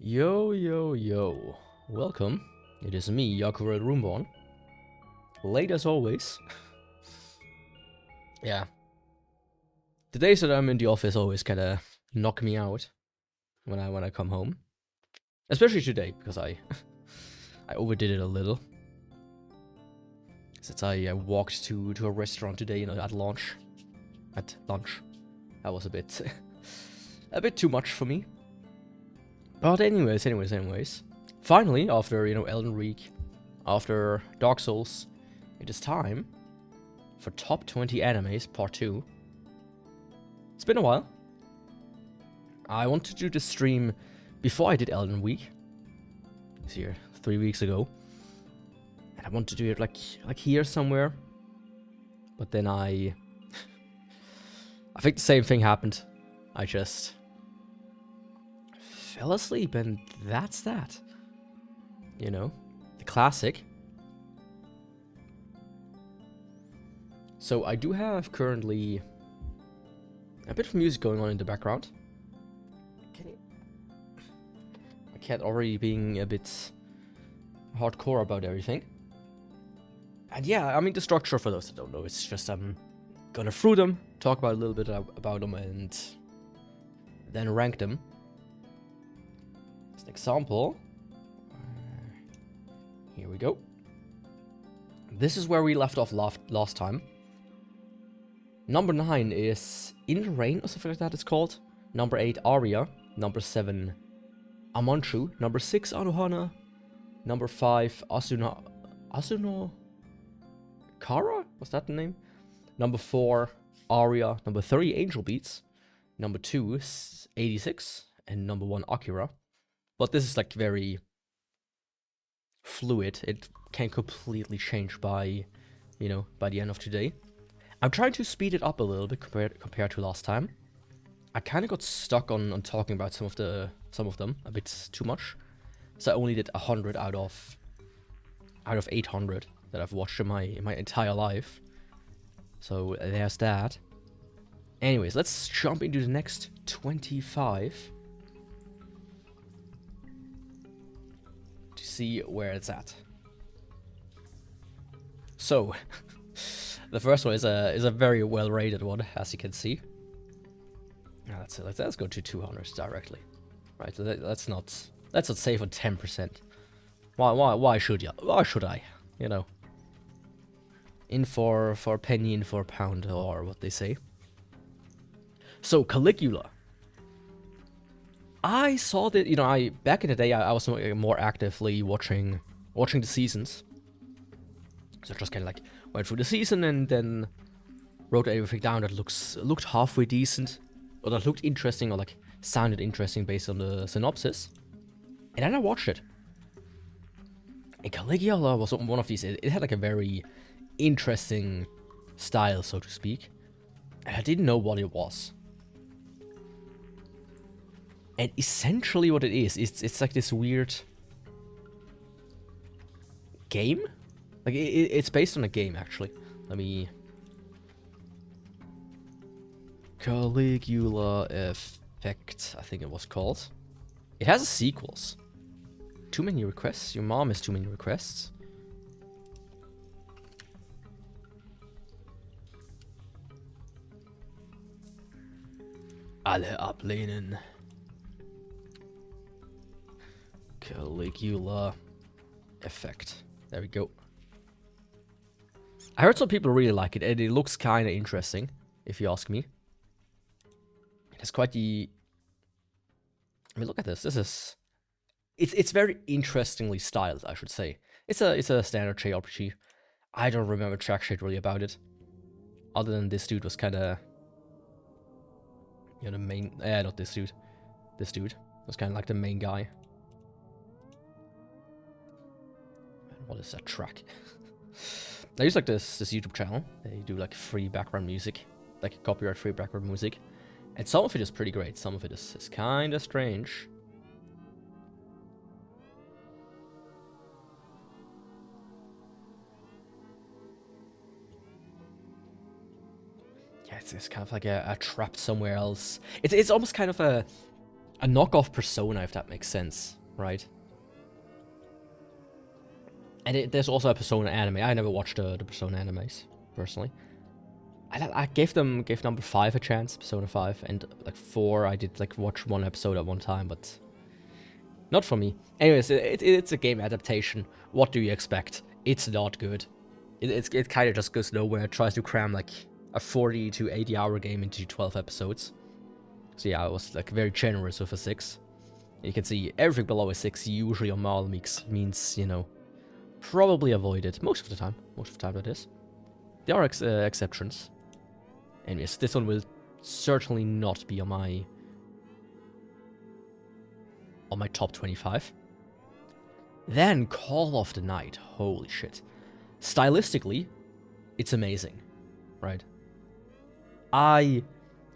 Yo, yo, yo. Welcome. It is me, Yakuvrael Runeborne. Late as always. Yeah. The days that I'm in the office always kinda knock me out when I come home. Especially today, because I overdid it a little. Since I walked to a restaurant today, at lunch. At lunch. That was a bit a bit too much for me. But anyways. Finally, after, Elden Ring, after Dark Souls, it is time for Top 20 Animes Part 2. It's been a while. I wanted to do this stream before I did Elden Ring. It's here, 3 weeks ago. And I wanted to do it like here somewhere. But then I think the same thing happened. I just fell asleep, and that's that. The classic. So I do have currently a bit of music going on in the background. My cat already being a bit hardcore about everything. And yeah, I mean, the structure, for those that don't know, it's just I'm gonna through them, talk about a little bit about them, and then rank them. As an example, here we go. This is where we left off last time. Number 9 is In the Rain, or something like that it's called. Number 8, Aria. Number 7, Amanchu. Number 6, Anohana. Number 5, Asuno Kara? Was that the name? Number 4, Aria. Number 3, Angel Beats. Number 2 is 86. And number 1, Akira. But this is like very fluid. It can completely change by, by the end of today. I'm trying to speed it up a little bit compared to last time. I kind of got stuck on talking about some of them a bit too much. So I only did 100 out of 800 that I've watched in my entire life. So there's that. Anyways, let's jump into the next 25 to see where it's at. So the first one is a very well rated one, as you can see. Now let's go to 200 directly. Right, so let's not save on 10%. Why should you? Why should I? In for a penny, in for a pound, or what they say. So Caligula. I saw that, back in the day I was more actively watching the seasons. So just kind of like went through the season and then wrote everything down that looked halfway decent, or that looked interesting, or like sounded interesting based on the synopsis. And then I watched it. And Caligula was one of these. It had like a very interesting style, so to speak. And I didn't know what it was. And essentially what it is, it's like this weird game? Like, it's based on a game, actually. Let me... Caligula Effect, I think it was called. It has sequels. Too many requests? Your mom has too many requests. Alle ablehnen. Caligula Effect. There we go. I heard some people really like it, and it looks kind of interesting, if you ask me. It's quite the... I mean, look at this. This is... It's very interestingly styled, I should say. It's a standard JRPG. I don't remember track shit really about it. Other than this dude was kind of... the main... not this dude. This dude was kind of like the main guy. What is that track? I use like this YouTube channel. They do like free background music, like copyright free background music, and some of it is pretty great. Some of it is kind of strange. Yeah, it's kind of like a trap somewhere else. It's almost kind of a a knockoff Persona, if that makes sense, right? And there's also a Persona anime. I never watched the Persona animes, personally. I gave number 5 a chance, Persona 5, and like 4, I did like watch one episode at one time, but not for me. Anyways, it's a game adaptation. What do you expect? It's not good. It kind of just goes nowhere. It tries to cram like a 40 to 80 hour game into 12 episodes. So yeah, I was like very generous with a 6. You can see everything below a 6 usually on Marl means, you know, probably avoid it. Most of the time. Most of the time that is. There are exceptions. Anyways, this one will certainly not be on my top 25. Then Call of the Night. Holy shit. Stylistically, it's amazing, right? I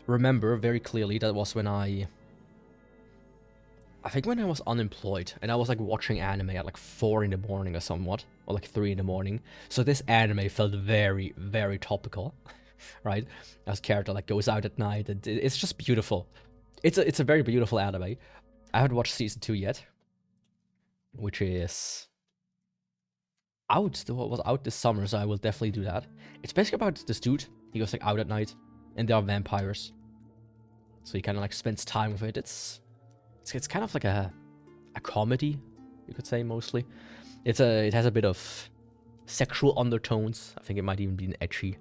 remember very clearly that was when I think when I was unemployed and I was like watching anime at like 4 in the morning or somewhat, or like 3 in the morning. So this anime felt very, very topical, right? As character like goes out at night, and it's just beautiful. It's a very beautiful anime. I haven't watched season 2 yet, which is out. Was out this summer, so I will definitely do that. It's basically about this dude. He goes like out at night, and there are vampires. So he kind of like spends time with it. It's kind of like a comedy, you could say, mostly. It has a bit of sexual undertones. I think it might even be an edgy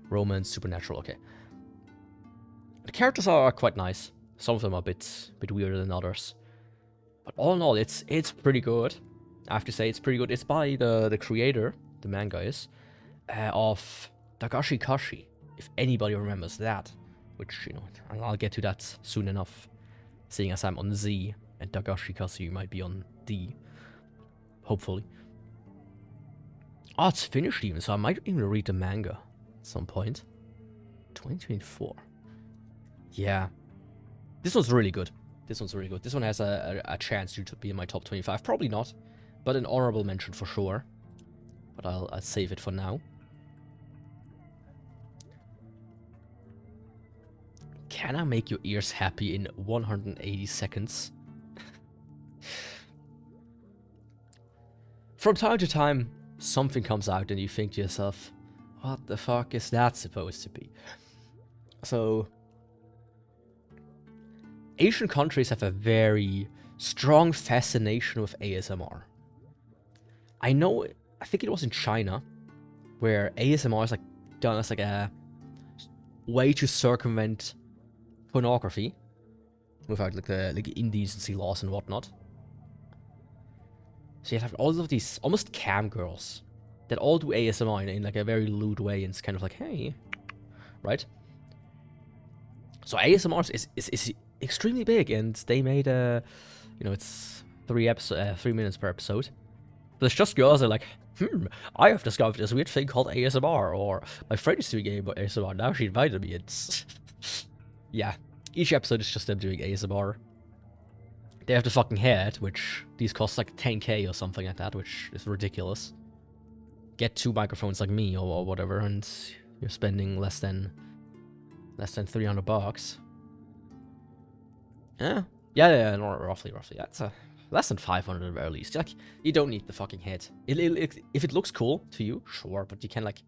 romance, supernatural. Okay. The characters are quite nice. Some of them are a bit weirder than others. But all in all, it's pretty good. I have to say, it's pretty good. It's by the creator, the manga is, of Dagashi Kashi, if anybody remembers that. Which, you know, I'll get to that soon enough. Seeing as I'm on Z, and Dagashi Kashi might be on D. Hopefully. Oh, it's finished even, so I might even read the manga at some point. 2024. Yeah. This one's really good. This one's really good. This one has a chance to be in my top 25. Probably not, but an honorable mention for sure. But I'll save it for now. Can I make your ears happy in 180 seconds? From time to time, something comes out and you think to yourself, what the fuck is that supposed to be? So, Asian countries have a very strong fascination with ASMR. I think it was in China, where ASMR is like done as like a way to circumvent pornography without like the indecency laws and whatnot. So you have all of these almost cam girls that all do ASMR in like a very lewd way, and it's kind of like, hey, right? So ASMR is extremely big, and they made you know, it's 3 minutes per episode. There's just girls that are like, I have discovered this weird thing called ASMR, or my friend is doing ASMR, now she invited me. It's yeah, each episode is just them doing ASMR. They have the fucking head, which these cost like 10k or something like that, which is ridiculous. Get 2 microphones like me or whatever, and you're spending less than $300. Yeah, no, roughly. That's less than 500 at the very least. Like, you don't need the fucking head. If it looks cool to you, sure, but you can like,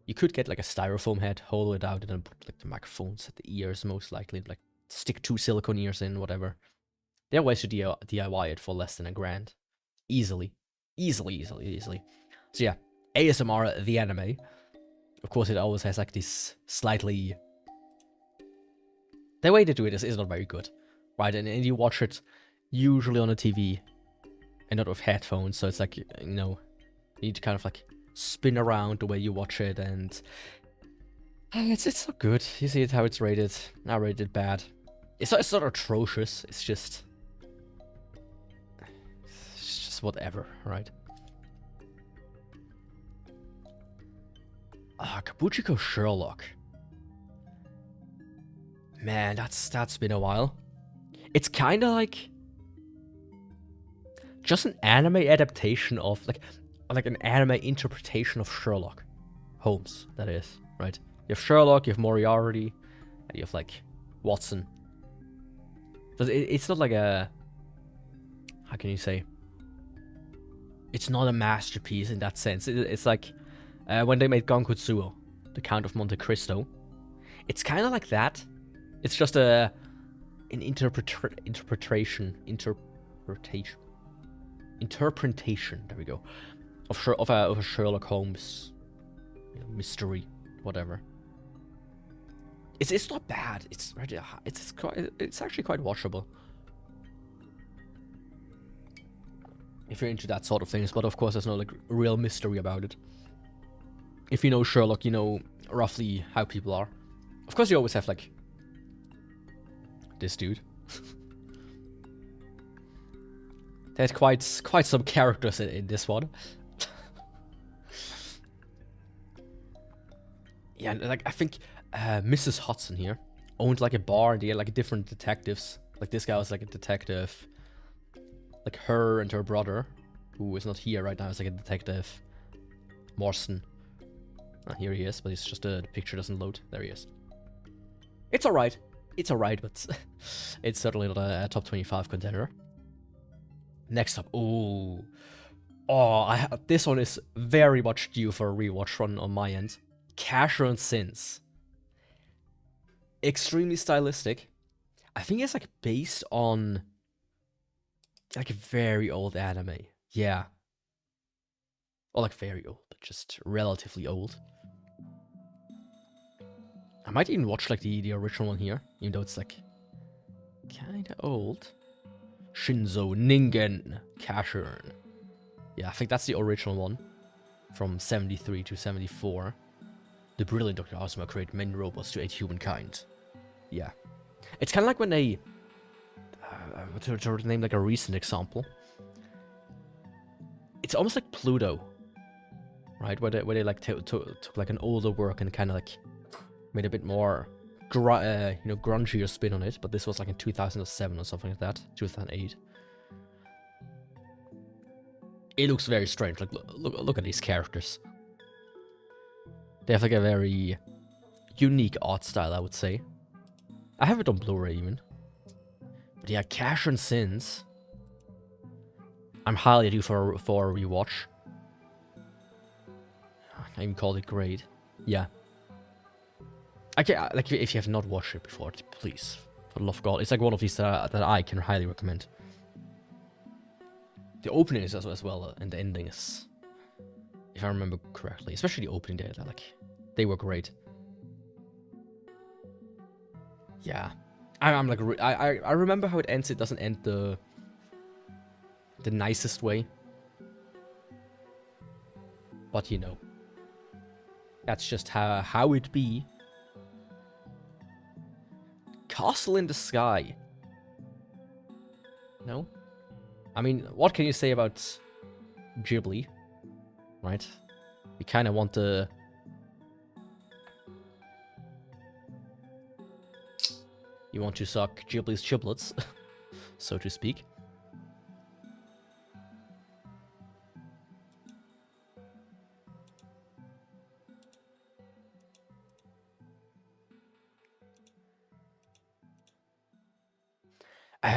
you could get like a styrofoam head, hollow it out, and then put like the microphones at the ears, most likely, like stick 2 silicone ears in, whatever. There are ways to DIY it for less than $1,000. Easily. So yeah, ASMR, the anime. Of course, it always has like this slightly... The way they do it is not very good, right? And you watch it usually on a TV and not with headphones, so it's like, you know, you need to kind of like spin around the way you watch it, and it's not good. You see it how it's rated. I rated bad. It's not atrocious. It's just whatever, right? Kabuchiko Sherlock. Man, that's been a while. It's kind of like just an anime adaptation of like an anime interpretation of Sherlock Holmes. That is, right? You have Sherlock, you have Moriarty, and you have like Watson. It's not like a... How can you say? It's not a masterpiece in that sense. It's like when they made Gankutsuo, the Count of Monte Cristo. It's kind of like that. It's just an interpretation. There we go. Of a Sherlock Holmes, you know, mystery, whatever. It's not bad. It's actually quite watchable. If you're into that sort of things, but of course there's no like real mystery about it. If you know Sherlock, you know roughly how people are. Of course you always have like this dude. There's quite some characters in this one. Yeah, like I think Mrs. Hudson here owned like a bar and they had like different detectives. Like this guy was like a detective. Like her and her brother, who is not here right now, is like a detective. Morrison. Here he is, but it's just the picture doesn't load. There he is. It's alright. It's alright, but it's certainly not a top 25 contender. Next up, oh, this one is very much due for a rewatch run on my end. Casheron Sins. Extremely stylistic. I think it's like based on like a very old anime. Yeah. Or like very old, but just relatively old. I might even watch like the original one here, even though it's like kinda old. Shinzo Ningen Casheron. Yeah, I think that's the original one from 73 to 74. The brilliant Dr. Asuma created many robots to aid humankind. Yeah. It's kind of like when they... to name like a recent example. It's almost like Pluto. Right? Where they like took like an older work and kind of like made a bit more grungier spin on it. But this was like in 2007 or something like that. 2008. It looks very strange. Like look at these characters. They have like a very unique art style, I would say. I have it on Blu-ray even. But yeah, Casheron Sins. I'm highly due for a rewatch. I even called it great. Yeah. Like if you have not watched it before, please, for the love of God, it's like one of these that I can highly recommend. The opening is as well, and the ending is, if I remember correctly, especially the opening there, they were great. Yeah, I'm like I remember how it ends. It doesn't end the nicest way, but you know, that's just how it be. Castle in the Sky. No? I mean, what can you say about Ghibli? Right? We kind of want the... You want to suck Ghibli's giblets, so to speak.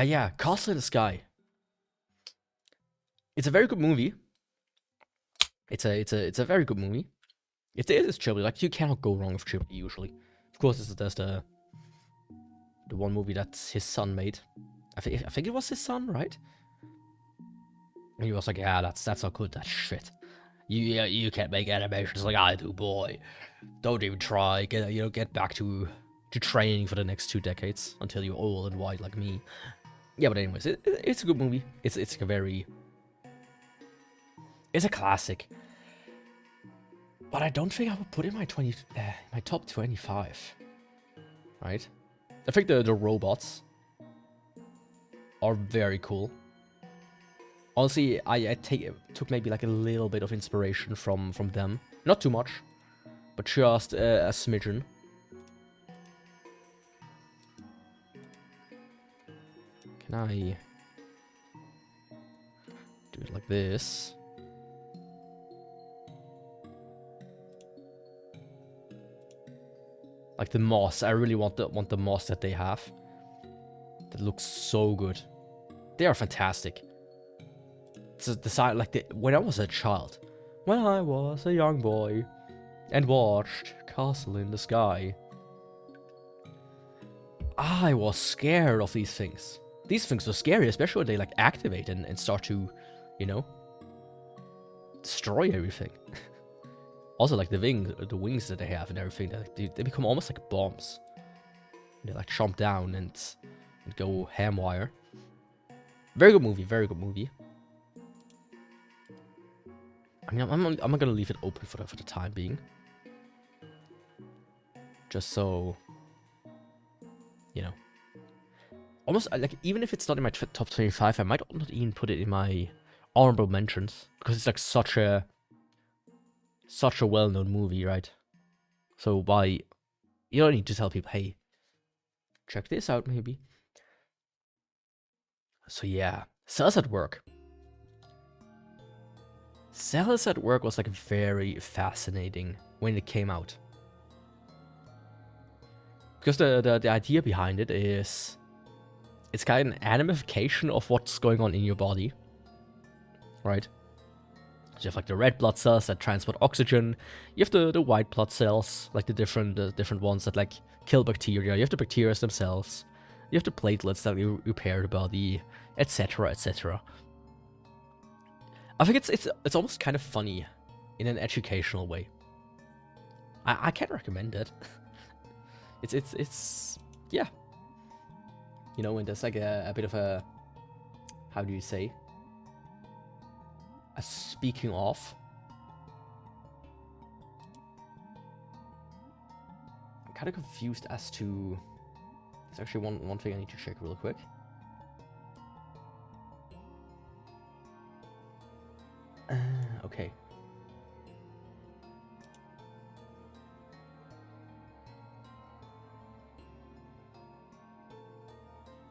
Yeah, Castle in the Sky. It's a very good movie. It's a very good movie. It is Ghibli. Like, you cannot go wrong with Ghibli usually. Of course, there's the one movie that his son made. I think it was his son, right? And he was like, yeah, that's not good. That's shit. You can't make animations like I do, boy. Don't even try. Get back to training for the next 2 decades until you're old and white like me. Yeah, but anyways, it's a good movie. It's a very... It's a classic. But I don't think I would put it in my top 25. Right? I think the robots are very cool. Honestly, I took maybe like a little bit of inspiration from them. Not too much, but just a smidgen. Can I do it like this? Like the moss, I really want the moss that they have. that looks so good. They are fantastic. It's a design like when I was a child. When I was a young boy and watched Castle in the Sky, I was scared of these things. These things were scary, especially when they like activate and start to, you know, destroy everything. Also, like the wings that they have and everything, they become almost like bombs. They like chomp down and go ham wire. Very good movie, very good movie. I mean, I'm not gonna leave it open for the time being. Just so, you know. Almost, like, even if it's not in my top 25, I might not even put it in my honorable mentions. Because it's like such a well-known movie, right? So why, you don't need to tell people, hey, check this out maybe. So yeah, Cells at Work. Cells at Work was like very fascinating when it came out. Because the idea behind it is, it's kind of an animification of what's going on in your body, right? So you have like the red blood cells that transport oxygen. You have the white blood cells, like the different ones that like kill bacteria. You have the bacteria themselves. You have the platelets that repair the body, etc., etc. I think it's almost kind of funny in an educational way. I can't recommend it. It's yeah. You know, when there's like a bit of a, how do you say, a speaking of. I'm kind of confused as to, there's actually one thing I need to check real quick. Okay.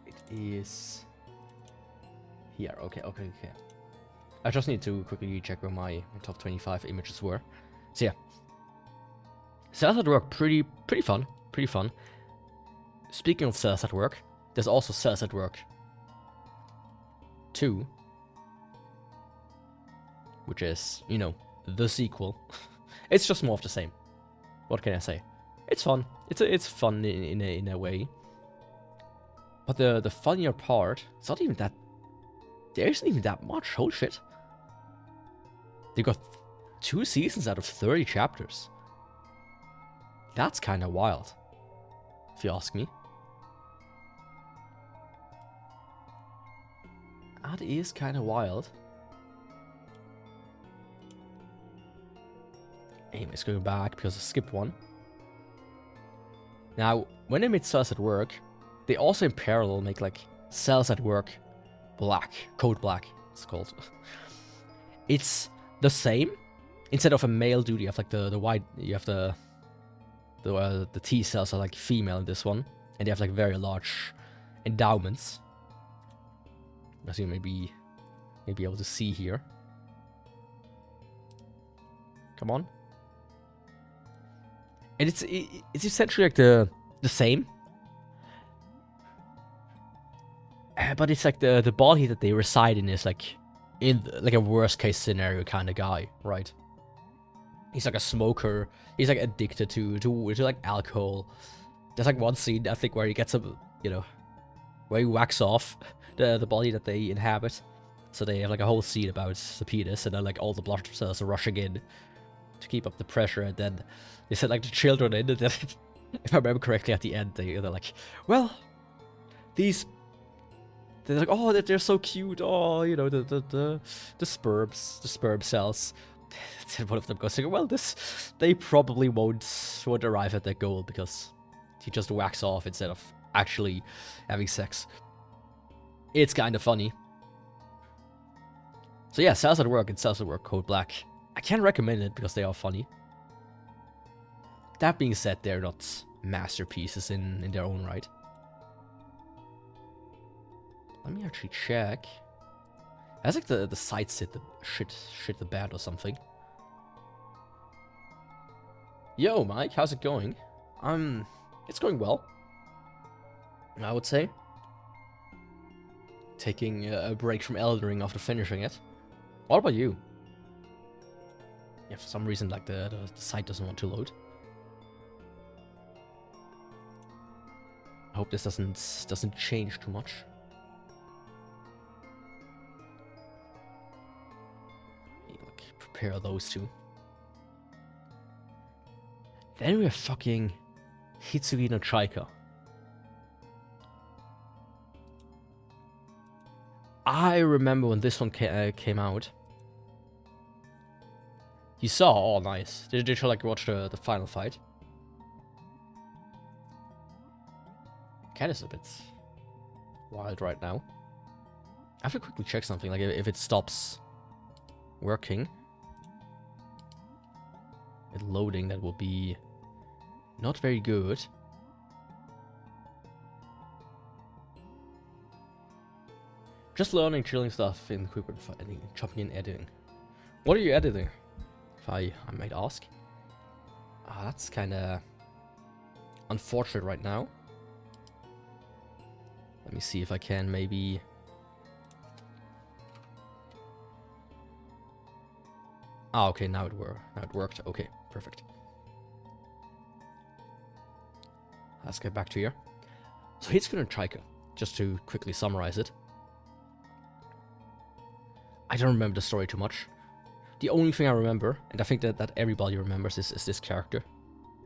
It is here. Okay. I just need to quickly check where my top 25 images were. So yeah. Cells at Work, pretty fun. Pretty fun. Speaking of Cells at Work, there's also Cells at Work 2. Which is, you know, the sequel. It's just more of the same. What can I say? It's fun. It's fun in a way. But the funnier part, it's not even that. There isn't even that much. Holy shit. They got 2 seasons out of 30 chapters. That's kind of wild, if you ask me. That is kind of wild. Anyways, going back because I skipped one. Now, when they made Cells at Work, they also in parallel make like Cells at Work Black, Code Black, it's called. It's the same. Instead of a male dude, you have like the white. You have the T cells are like female in this one, and they have like very large endowments, as you may be able to see here. Come on. And it's essentially like the same, but it's like the body that they reside in is like in like a worst case scenario kind of guy, right? He's like a smoker. He's like addicted to like alcohol. There's like one scene I think where he gets where he whacks off the body that they inhabit. So they have like a whole scene about the penis, and then like all the blood cells are rushing in to keep up the pressure, and then they send like the children in, and then if I remember correctly at the end they're like, well, they're like, oh, they're so cute, oh, you know, the sperm cells. And one of them goes, well, they probably won't arrive at their goal because he just whacks off instead of actually having sex. It's kind of funny. So yeah, Cells at Work and Cells at Work Code Black. I can't recommend it because they are funny. That being said, they're not masterpieces in their own right. Let me actually check. That's like the sites shit the bed or something. Yo, Mike, how's it going? It's going well, I would say. taking a break from Elden Ring after finishing it. What about you? Yeah, for some reason, like the site doesn't want to load. I hope this doesn't change too much. Like, prepare those two. Then we have fucking Hitsugi no Chaika. I remember when this one came out. You saw? Oh, nice. Did you like watch the final fight? Cat is a bit wild right now. I have to quickly check something, like if it stops working. It loading, that will be not very good. Just learning, chilling stuff in equipment for editing, chopping and editing. What are you editing? If I might ask. Ah, that's kinda unfortunate right now. Let me see if I can maybe... Ah, okay, now it worked. Okay, perfect. Let's get back to here. So Hitsugi no Chaika, just to quickly summarize it. I don't remember the story too much. The only thing I remember, and I think that everybody remembers, is this character.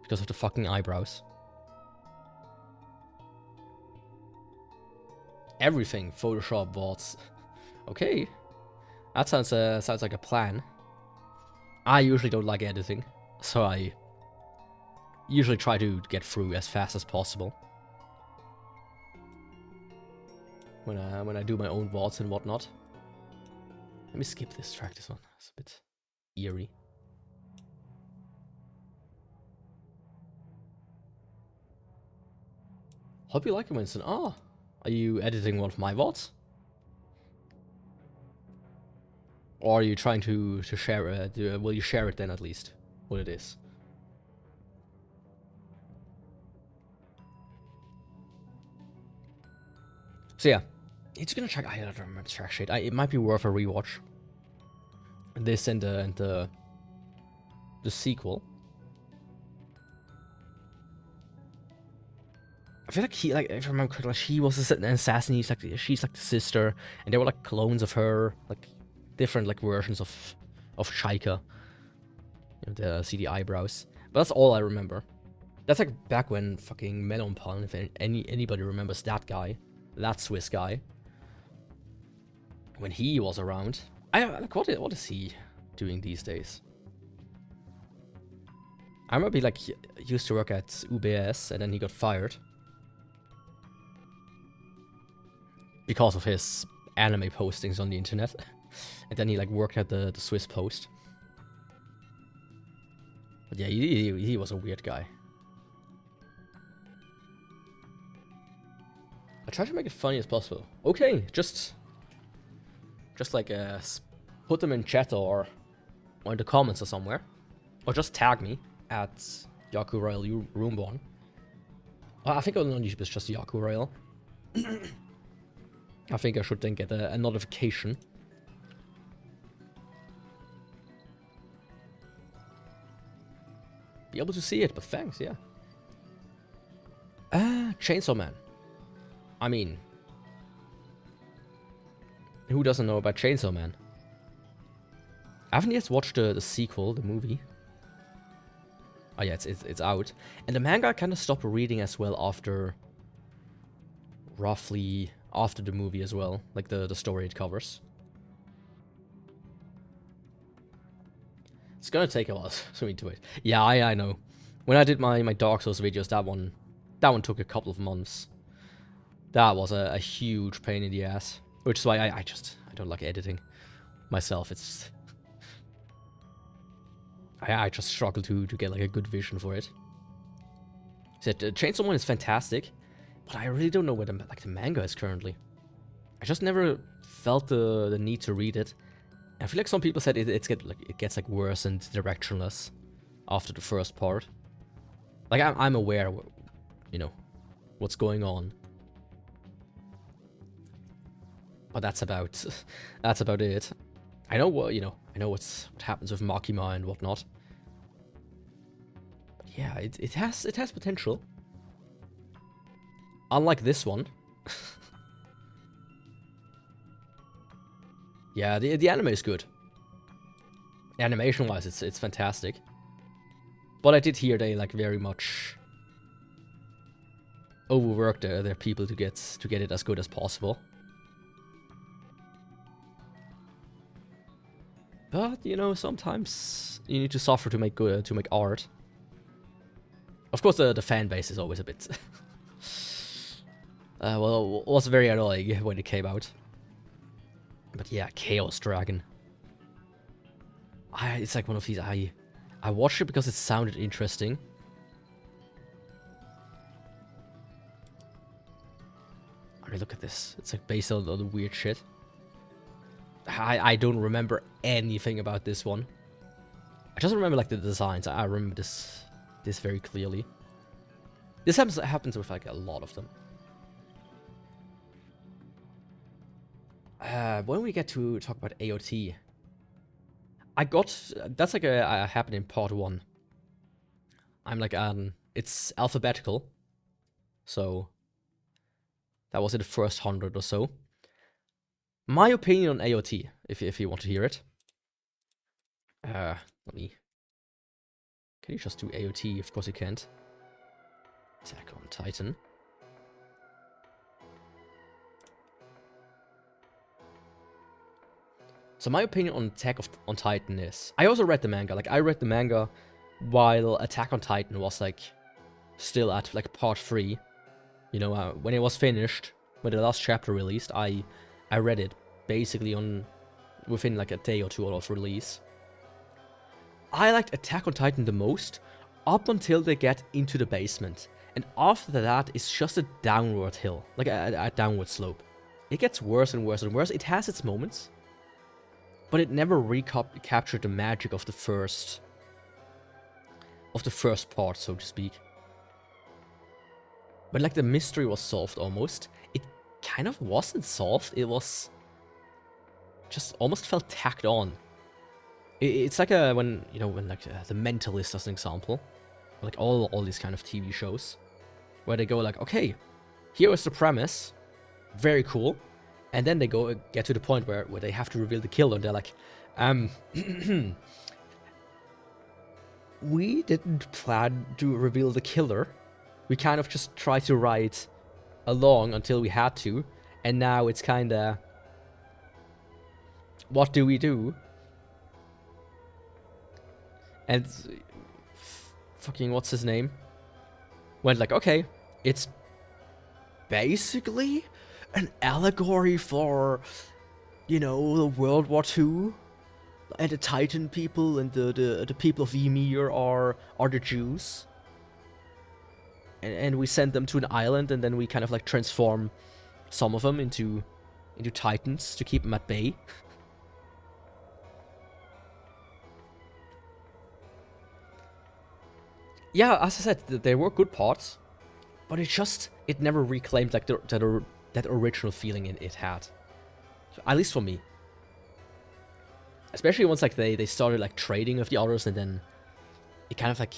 Because of the fucking eyebrows. Everything, Photoshop, VODs. Okay. That sounds like a plan. I usually don't like editing, so I usually try to get through as fast as possible. When I do my own VODs and whatnot. Let me skip this track, this one. It's a bit eerie. Hope you like it, Winston. Ah, are you editing one of my VODs? Or are you trying to share it? Will you share it then at least? What it is? So yeah, it's gonna check. I don't remember the track sheet. It might be worth a rewatch. This and the sequel. I feel like if I remember correctly, like she was an assassin. She's like the sister, and they were like clones of her, like different like versions of Chaika. You know, see the eyebrows. But that's all I remember. That's like back when fucking Melon Pun, if anybody remembers that guy, that Swiss guy, when he was around. Like what is he doing these days? I remember he used to work at UBS and then he got fired because of his anime postings on the internet. And then he like worked at the Swiss Post. But yeah, he was a weird guy. I try to make it funny as possible. Okay, just like put them in chat or in the comments or somewhere, or just tag me at Yakuvrael Runeborne. I think on YouTube it's just Yakuvrael. I think I should then get a notification. Be able to see it, but thanks, yeah. Chainsaw Man. I mean, who doesn't know about Chainsaw Man? I haven't yet watched the sequel, the movie. Oh yeah, it's out. And the manga I kind of stopped reading as well after, roughly after the movie as well, like the story it covers. It's gonna take a while for me to wait. Yeah, I know. When I did my Dark Souls videos, that one took a couple of months. That was a huge pain in the ass. Which is why I don't like editing myself. It's I just struggle to get like a good vision for it. So Chainsaw Man is fantastic, but I really don't know where the manga is currently. I just never felt the need to read it. I feel like some people said it gets like worse and directionless after the first part. Like I'm aware, you know, what's going on. but that's about that's about it. I know what I know what happens with Makima and whatnot. But yeah, it has potential. Unlike this one. Yeah, the anime is good. Animation wise, it's fantastic. But I did hear they like very much overwork their people to get it as good as possible. But sometimes you need to suffer to make art. Of course, the fan base is always a bit well, it was very annoying when it came out. But yeah, Chaos Dragon. It's like one of these. I watched it because it sounded interesting. I mean, look at this. It's like based on the weird shit. I don't remember anything about this one. I just remember like the designs. I remember this very clearly. This happens with like a lot of them. When we get to talk about AOT, that's like happened in part 1. I'm like it's alphabetical, so that was in the first 100 or so. My opinion on AOT, if you want to hear it. Can you just do AOT? Of course you can't. Attack on Titan. So my opinion on Attack on Titan is, I also read the manga. Like I read the manga while Attack on Titan was like still at like part 3. When it was finished, when the last chapter released, I read it basically within like a day or two of release. I liked Attack on Titan the most up until they get into the basement, and after that it's just a downward hill, like a downward slope. It gets worse and worse and worse. It has its moments, but it never recaptured the magic of the first part, so to speak. But like the mystery was solved almost, it kind of wasn't solved. It was just almost felt tacked on. It's like when like The Mentalist as an example, like all these kind of TV shows, where they go like, okay, here is the premise, very cool, and then they get to the point where they have to reveal the killer, and they're like, we didn't plan to reveal the killer. We kind of just tried to write along until we had to, and now it's kinda, what do we do? And fucking what's his name went like, okay, it's basically an allegory for, the World War II, and the Titan people and the people of Ymir are the Jews. And we send them to an island, and then we kind of like transform some of them into Titans to keep them at bay. Yeah, as I said, there were good parts, but it never reclaimed like that original feeling it had. So, at least for me. Especially once like they started like trading with the others, and then it kind of like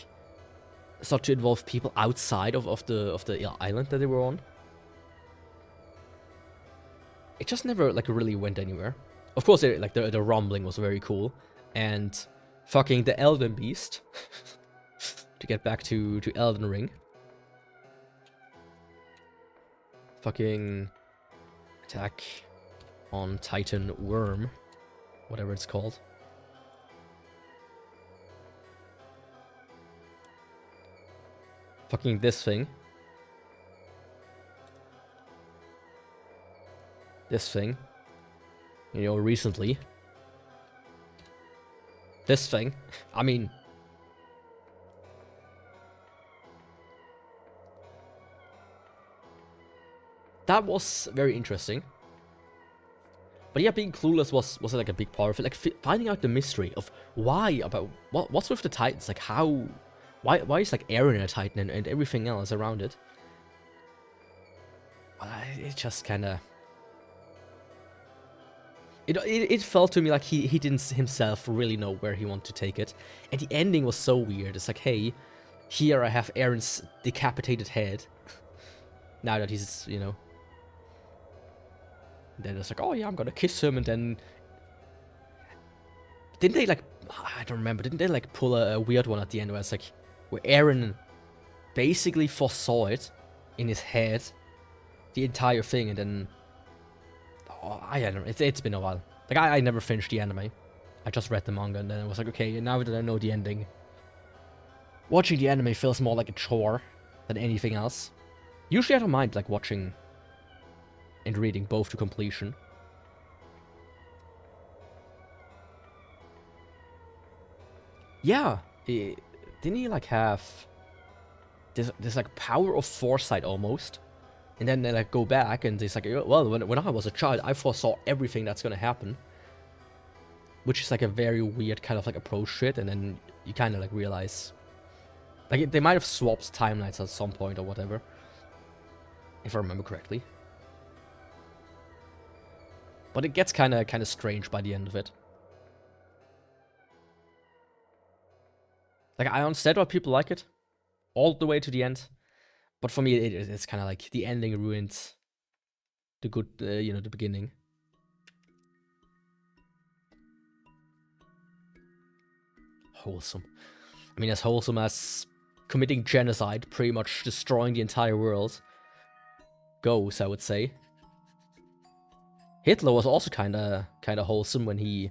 started to involve people outside of the island that they were on. It just never like really went anywhere. Of course, like the rumbling was very cool, and fucking the Elden Beast. To get back to Elden Ring. Fucking Attack on Titan Worm, whatever it's called. Fucking this thing. This thing. Recently. This thing. I mean, that was very interesting. But yeah, being clueless was like a big part of it. Like finding out the mystery of what's with the Titans, like why is like Eren a Titan and everything else around it. But it just kind of, It felt to me like he didn't himself really know where he wanted to take it. And the ending was so weird. It's like, hey, here I have Aaron's decapitated head. Now that he's, you know. Then it's like, oh yeah, I'm gonna kiss him, and then... Didn't they, like... I don't remember. Didn't they, like, pull a weird one at the end where it's like... Where Aaron basically foresaw it in his head. The entire thing, and then... Oh, I don't know. It's been a while. Like, I never finished the anime. I just read the manga, and then I was like, okay, now that I know the ending... Watching the anime feels more like a chore than anything else. Usually I don't mind, like, watching and reading both to completion. Yeah, didn't he, like, have this like, power of foresight, almost? And then they, like, go back, and it's like, well, when I was a child, I foresaw everything that's gonna happen. Which is, like, a very weird kind of, like, approach to it, and then you kind of, like, realize... Like, they might have swapped timelines at some point or whatever. If I remember correctly. But it gets kind of strange by the end of it. Like, I understand why people like it. All the way to the end. But for me, it's kind of like the ending ruins the good, you know, the beginning. Wholesome. I mean, as wholesome as committing genocide, pretty much destroying the entire world, goes, I would say. Hitler was also kind of wholesome when he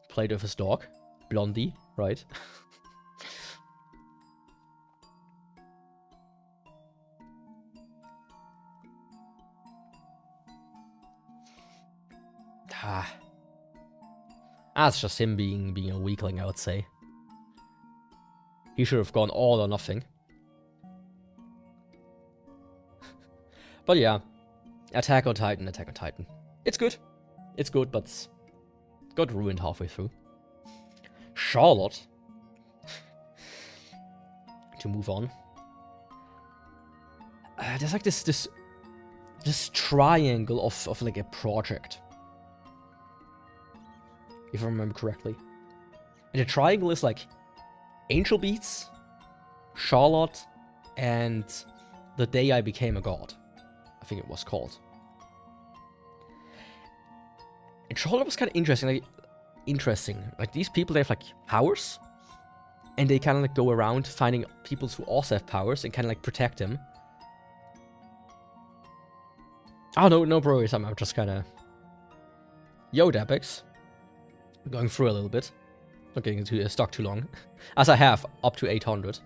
played with his dog, Blondie, right? That's just him being a weakling, I would say. He should have gone all or nothing. But yeah, Attack on Titan. It's good. It's good, but got ruined halfway through. Charlotte. To move on. There's like this triangle of like a project. If I remember correctly. And the triangle is like Angel Beats, Charlotte, and The Day I Became a God. I think it was called. And Charlotte was kind of interesting. Like, these people, they have like powers, and they kind of like go around finding people who also have powers and kind of like protect them. Oh no bro, I'm just kind of... Yo, Dapex. Going through a little bit. Not getting into stuck too long. As I have up to 800.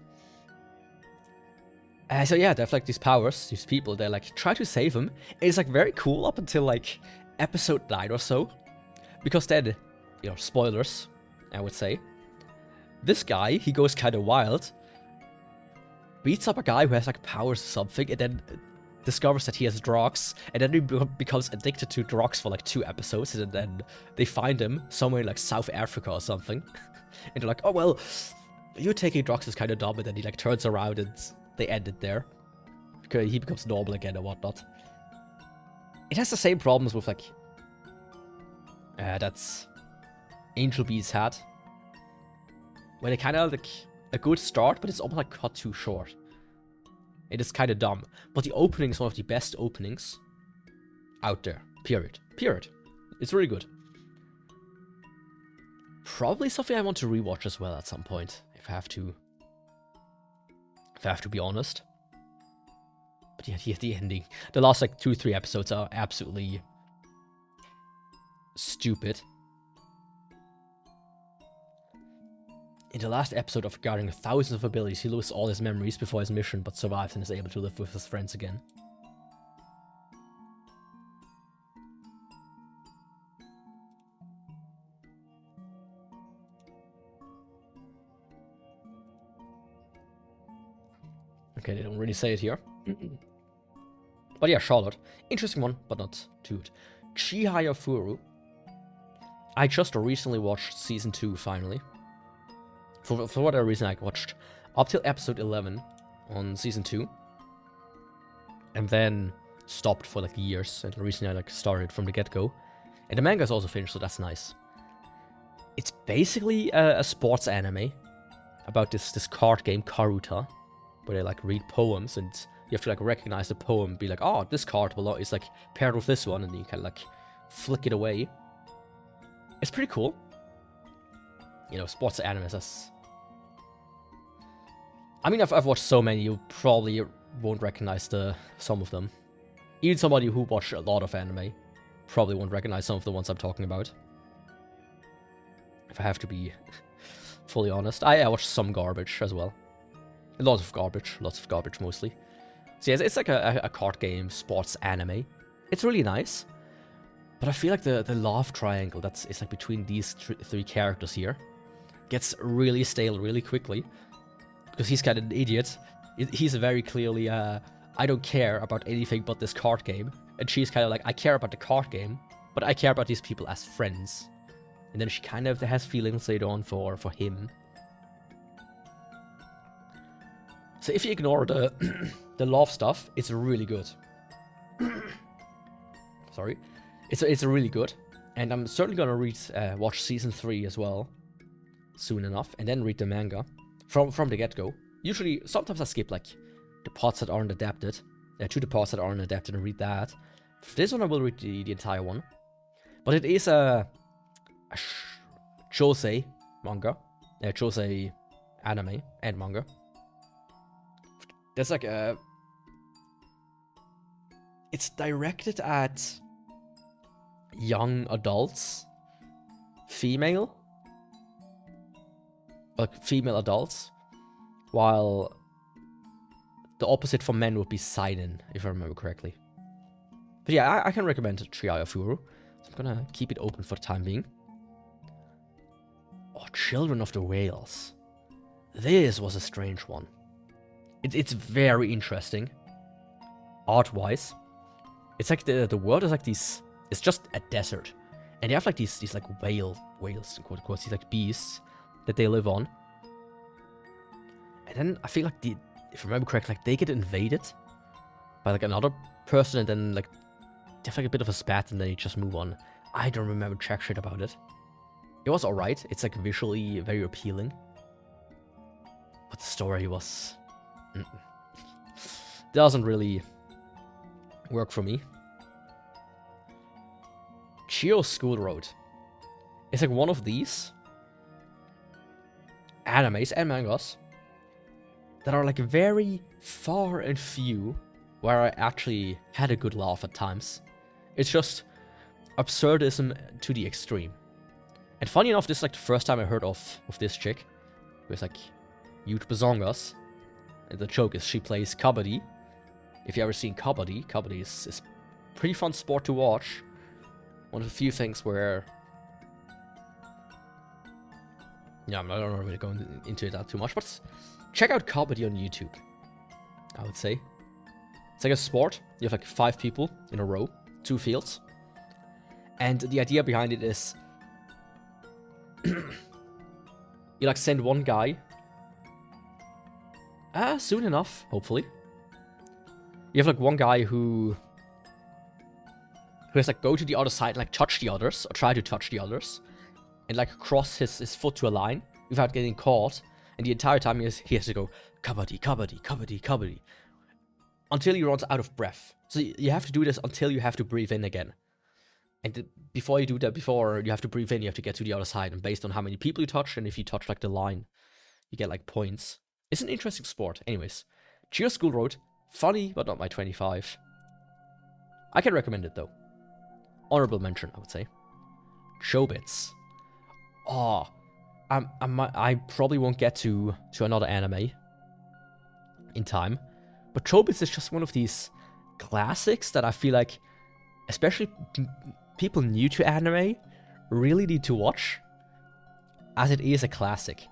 So yeah, they have like these powers, these people, they like try to save him. And it's like very cool up until like episode 9 or so. Because then, you know, spoilers, I would say. This guy, he goes kind of wild. Beats up a guy who has like powers or something, and then discovers that he has drugs, and then he becomes addicted to drugs for like 2 episodes, and then they find him somewhere in like South Africa or something. And they're like, oh well, you taking drugs is kind of dumb, and then he like turns around and they end it there. Because he becomes normal again or whatnot. It has the same problems with like... that's Angel Beats had. Where they kind of like a good start, but it's almost like cut too short. It is kind of dumb. But the opening is one of the best openings out there. Period. It's really good. Probably something I want to rewatch as well at some point. If I have to be honest. But yeah, the ending. The last like 2-3 episodes are absolutely stupid. In the last episode of guarding thousands of abilities, he loses all his memories before his mission, but survives and is able to live with his friends again. Okay, they don't really say it here. But yeah, Charlotte. Interesting one, but not too good. Chihayafuru. I just recently watched Season 2, finally. For whatever reason, I watched up till episode 11 on Season 2. And then stopped for like years, and recently I like started from the get-go. And the manga is also finished, so that's nice. It's basically a sports anime about this card game, Karuta, where they like read poems and you have to like recognize the poem and be like, oh, this card is like paired with this one, and you can like flick it away. It's pretty cool. You know, sports animes, that's... I mean, I've watched so many, you probably won't recognize some of them. Even somebody who watched a lot of anime probably won't recognize some of the ones I'm talking about. If I have to be fully honest. I watched some garbage as well. Lots of garbage mostly. So yeah, it's like a card game, sports anime. It's really nice. But I feel like the love triangle it's like between these three characters here gets really stale really quickly. Because he's kind of an idiot. He's very clearly, I don't care about anything but this card game. And she's kind of like, I care about the card game, but I care about these people as friends. And then she kind of has feelings later on for him. So if you ignore the the love stuff, it's really good. Sorry. It's really good. And I'm certainly gonna watch season 3 as well soon enough, and then read the manga from the get-go. Usually, sometimes I skip like the parts that aren't adapted, to the parts that aren't adapted, and read that. For this one, I will read the entire one. But it is a josei manga, josei anime and manga. There's like it's directed at young adults, female adults, while the opposite for men would be seinen, if I remember correctly. But yeah, I can recommend Heya Furu, so I'm gonna keep it open for the time being. Oh, Children of the Whales. This was a strange one. It's very interesting, art-wise. It's like the world is like these. It's just a desert, and they have like these like whales in quote unquote, these like beasts that they live on. And then I feel like if I remember correctly, like they get invaded by like another person, and then like they have like a bit of a spat, and then they just move on. I don't remember jack shit about it. It was alright. It's like visually very appealing, but the story was doesn't really work for me. Chio School Road. It's like one of these animes and mangas that are like very far and few where I actually had a good laugh at times. It's just absurdism to the extreme. And funny enough, this is like the first time I heard of this chick, who is like huge bazongas. And the joke is she plays kabaddi. If you ever seen kabaddi is pretty fun sport to watch. One of the few things where, yeah, I'm not really going into that too much, but check out kabaddi on YouTube, I would say. It's like a sport. You have like 5 people in a row, 2 fields. And the idea behind it is you like send one guy soon enough, hopefully. You have like one guy who has like go to the other side and like touch the others, or try to touch the others, and like cross his foot to a line without getting caught. And the entire time he has to go kabaddi, kabaddi, kabaddi, kabaddi, until he runs out of breath. So you have to do this until you have to breathe in again. And before you do that, before you have to breathe in, you have to get to the other side. And based on how many people you touch, and if you touch like the line, you get like points. It's an interesting sport. Anyways, Chio School Road, funny, but not my 25. I can recommend it though. Honorable mention, I would say. Chobits. Oh, I probably won't get to another anime in time, but Chobits is just one of these classics that I feel like, especially people new to anime, really need to watch, as it is a classic.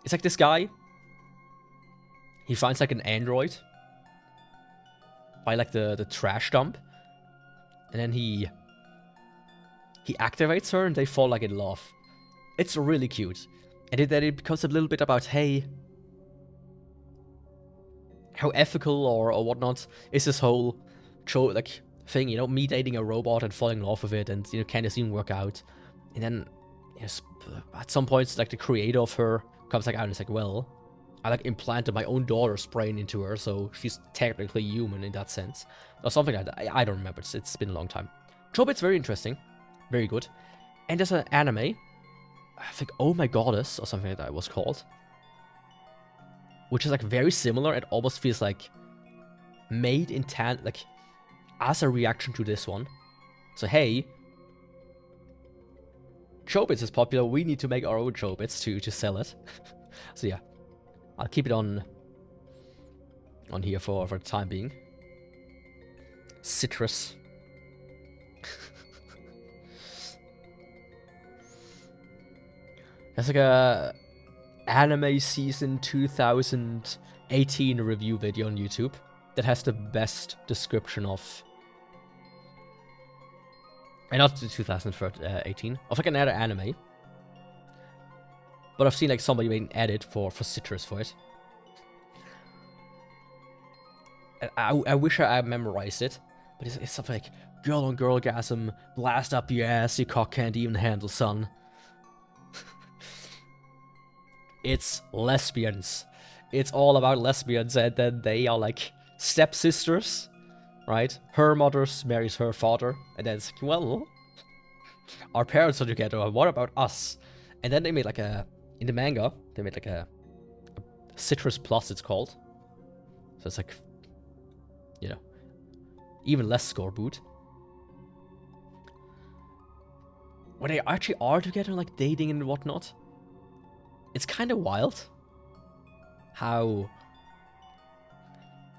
It's like this guy, he finds like an android by like the trash dump, and then he activates her and they fall like in love. It's really cute. And then it becomes a little bit about, hey, how ethical or whatnot is this whole like thing, you know, me dating a robot and falling in love with it, and, you know, kind of seeing work out. And then, you know, at some points, like, the creator of her comes like out and it's like, well, I like implanted my own daughter's brain into her, so she's technically human in that sense. Or something like that. I don't remember, it's been a long time. Chobit's very interesting. Very good. And there's an anime, I think Oh My Goddess, or something like that it was called. Which is like very similar, it almost feels like made in like as a reaction to this one. So hey, Chobits is popular, we need to make our own Chobits to sell it. So yeah, I'll keep it on here for the time being. Citrus. There's like a anime season 2018 review video on YouTube that has the best description of, and not 2018, of like another anime. But I've seen like somebody made an edit for Citrus for it. I wish I memorized it, but it's something like girl on girlgasm, blast up your ass, your cock can't even handle, son. It's lesbians. It's all about lesbians, and then they are like stepsisters, right? Her mother marries her father, and then it's like, well, our parents are together, what about us? And then they made like in the manga, they made like a Citrus Plus, it's called. So it's like, you know, even less scoreboot. When they actually are together, like dating and whatnot, it's kind of wild how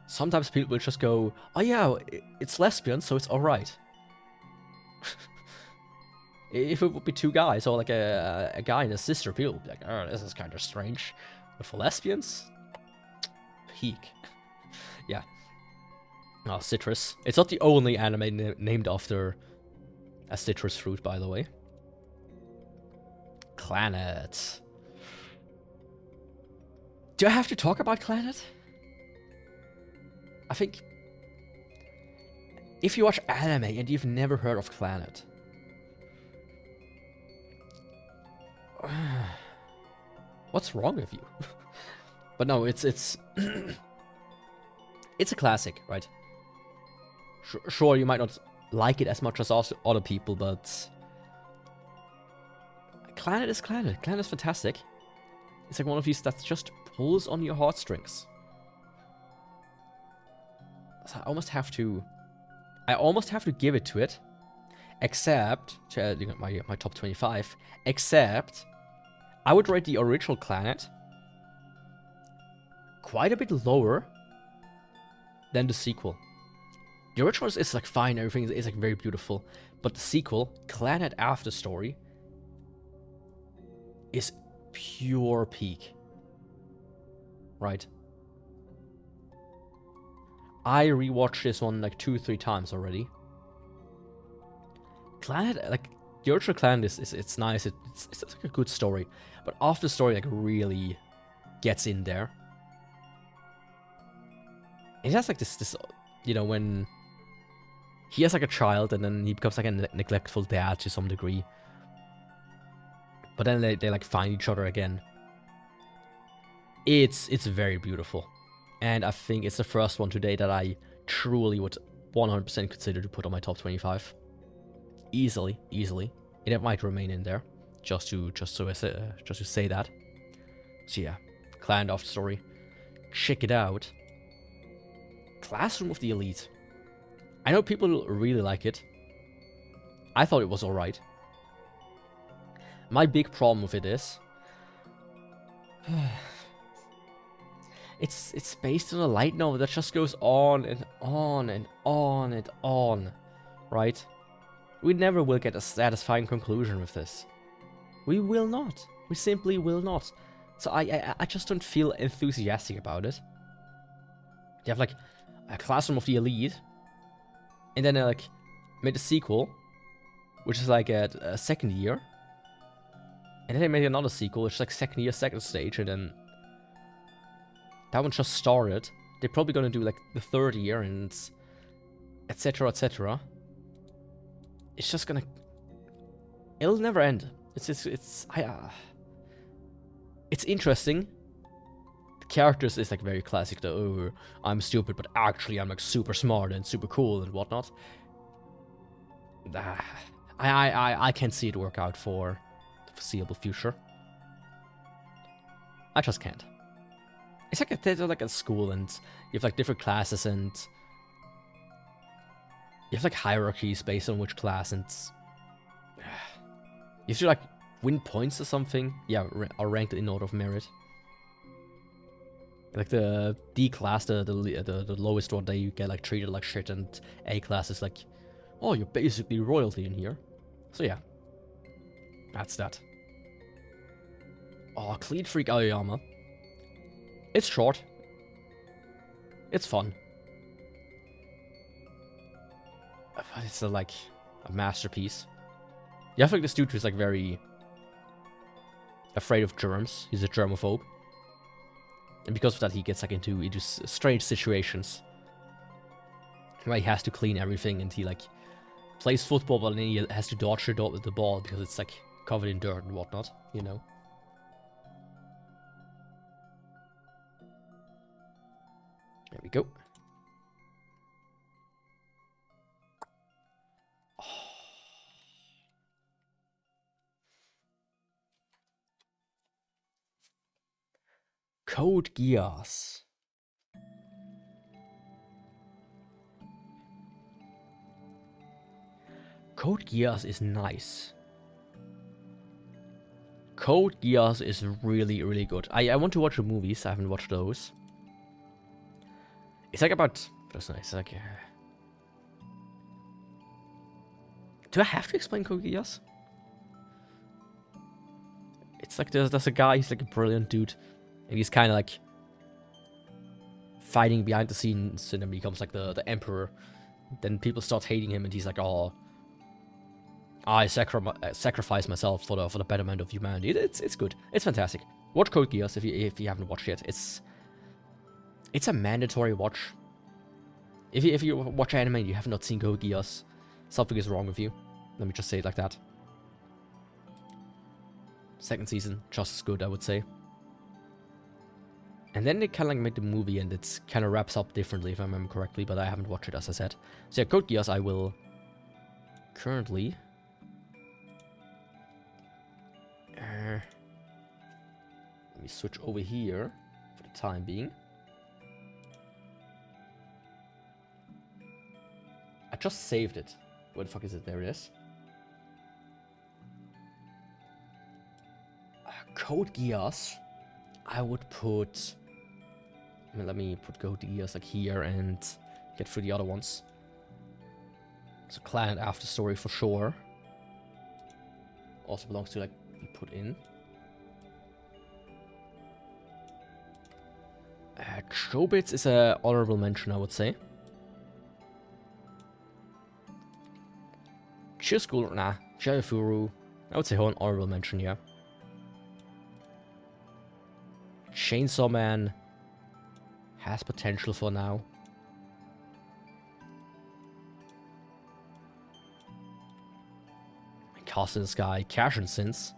sometimes people will just go, oh yeah, it's lesbian, so it's alright. If it would be two guys, or like a guy and a sister, people would be like, oh, this is kind of strange. But for lesbians, peak. Yeah. Oh, Citrus. It's not the only anime named after a citrus fruit, by the way. Clannad. Do I have to talk about Clannad? I think if you watch anime and you've never heard of Clannad, what's wrong with you? But no, it's it's a classic, right? Sure, you might not like it as much as other people, but Clannad is Clannad. Clannad is fantastic. It's like one of these that just pulls on your heartstrings. So I almost have to give it to it. Except, my top 25, except I would rate the original Clannad quite a bit lower than the sequel. The original is like fine, everything is like very beautiful, but the sequel, Clannad After Story, is pure peak. Right? I rewatched this one like 2-3 times already. Clannad, like the original Clannad it's nice, it's like a good story, but After Story like really gets in there. It has like this, you know, when he has like a child and then he becomes like a neglectful dad to some degree. But then they like find each other again. It's very beautiful. And I think it's the first one today that I truly would 100% consider to put on my top 25. Easily. It might remain in there. Just to say that. So yeah, Clannad After Story. Check it out. Classroom of the Elite. I know people really like it. I thought it was alright. My big problem with it is it's based on a light novel that just goes on and on and on and on, right? We never will get a satisfying conclusion with this. We will not. We simply will not. So I just don't feel enthusiastic about it. They have like a Classroom of the Elite, and then they like made a sequel, which is like a second year. And then they made another sequel, which is like second year, second stage, and then that one just started. They're probably gonna do like the third year, and etc., etc. It's just gonna... It'll never end. It's interesting. The characters is like very classic, though. Oh, I'm stupid, but actually I'm like super smart and super cool and whatnot. I can't see it work out for the foreseeable future. I just can't. It's like they're like at school, and you have like different classes, and you have like hierarchies based on which class, and you have to like win points or something. Yeah, are ranked in order of merit. Like the D class, the lowest one, they get like treated like shit, and A class is like, oh, you're basically royalty in here. So yeah, that's that. Oh, Clean Freak Aoyama. It's short. It's fun. But it's like a masterpiece. You have like this dude who's like very afraid of germs. He's a germaphobe. And because of that, he gets like into strange situations where he has to clean everything, and he like plays football, but then he has to dodge the ball because it's like covered in dirt and whatnot, you know. There we go. Oh. Code Geass. Code Geass is nice. Code Geass is really, really good. I want to watch the movies. I haven't watched those. It's like about... That's nice. Like... do I have to explain Code Geass? It's like there's a guy, he's like a brilliant dude. And he's kind of like... fighting behind the scenes, and then becomes like the emperor. Then people start hating him, and he's like, oh... I sacrifice myself for the betterment of humanity. It's good. It's fantastic. Watch Code Geass if you haven't watched it. It's a mandatory watch. If you watch anime and you have not seen Code Geass, something is wrong with you. Let me just say it like that. Second season, just as good, I would say. And then they kind of like made the movie, and it kind of wraps up differently, if I remember correctly, but I haven't watched it, as I said. So yeah, Code Geass I will currently... let me switch over here for the time being. I just saved it. Where the fuck is it? There it is. Code Geass. I would put... I mean, let me put Code Geass like here and get through the other ones. So Clan and After Story for sure. Also belongs to like be put in. Chobits is a honorable mention, I would say. Chill nah. Jaifuru, I would say honorable mention, yeah. Chainsaw Man has potential for now. Castle in the Sky, Cash and Sins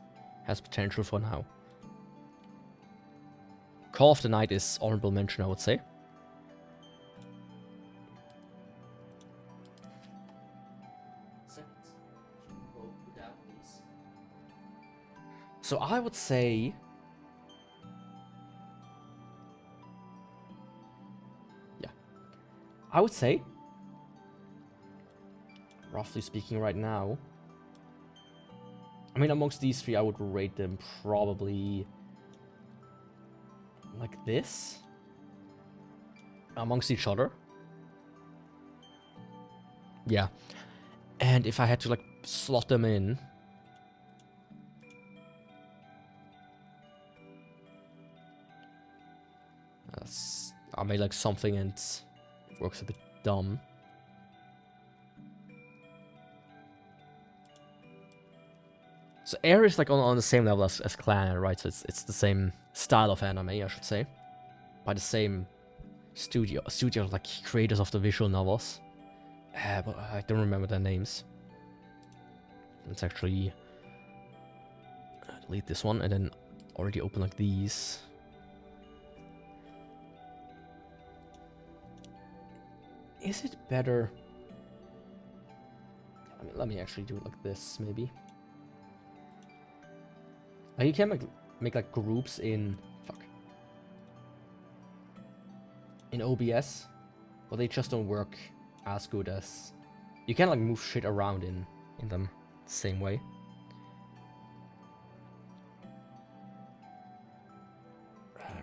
has potential for now. Call of the Night is honorable mention, I would say. So I would say... yeah. I would say, roughly speaking right now, I mean, amongst these three, I would rate them probably like this. Amongst each other. Yeah. And if I had to like slot them in... I made like something and it works a bit dumb. So Air is like on the same level as Clan, right? So it's the same style of anime, I should say. By the same studio like creators of the visual novels. But I don't remember their names. Let's actually delete this one and then already open like these. Is it better? I mean, let me actually do it like this, maybe. Like you can make like groups in in OBS, but they just don't work as good as you can like move shit around in them the same way.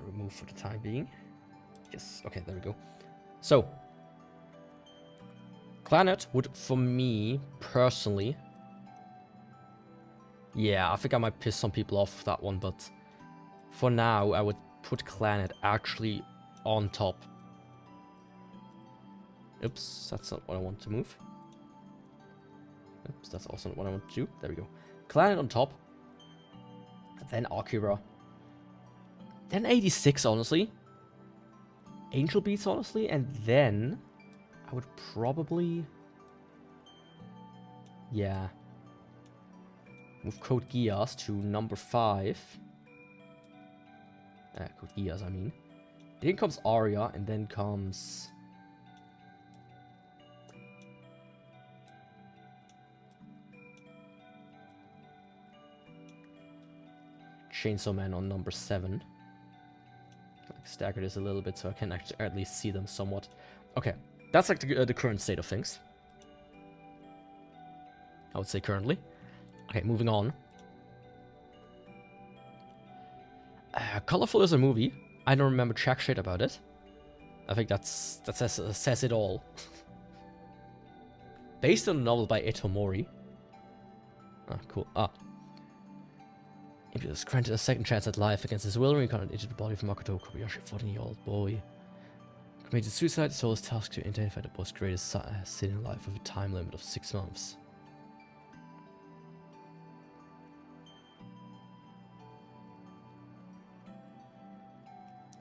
Remove for the time being. Yes, okay, there we go. So Planet would, for me personally, yeah, I think I might piss some people off with that one, but for now I would put Planet actually on top. Oops, that's not what I want to move. Oops, that's also not what I want to do. There we go. Planet on top. Then Akira. Then 86, honestly. Angel Beats, honestly. And then I would probably... yeah. Move Code Geass to number 5. Code Geass, I mean. Then comes Aria, and then comes... Chainsaw Man on number 7. Like stagger this a little bit so I can actually at least see them somewhat. Okay, that's like the current state of things. I would say currently. Okay, moving on. Colorful is a movie. I don't remember jack shit about it. I think that says it all. Based on a novel by Eto Mori. Ah, cool. Ah. He was granted a second chance at life against his will, reincarnated into the body of Makoto Kobayashi, 14-year-old boy. Committed suicide, so was tasked to identify the boy's greatest sin in life with a time limit of 6 months.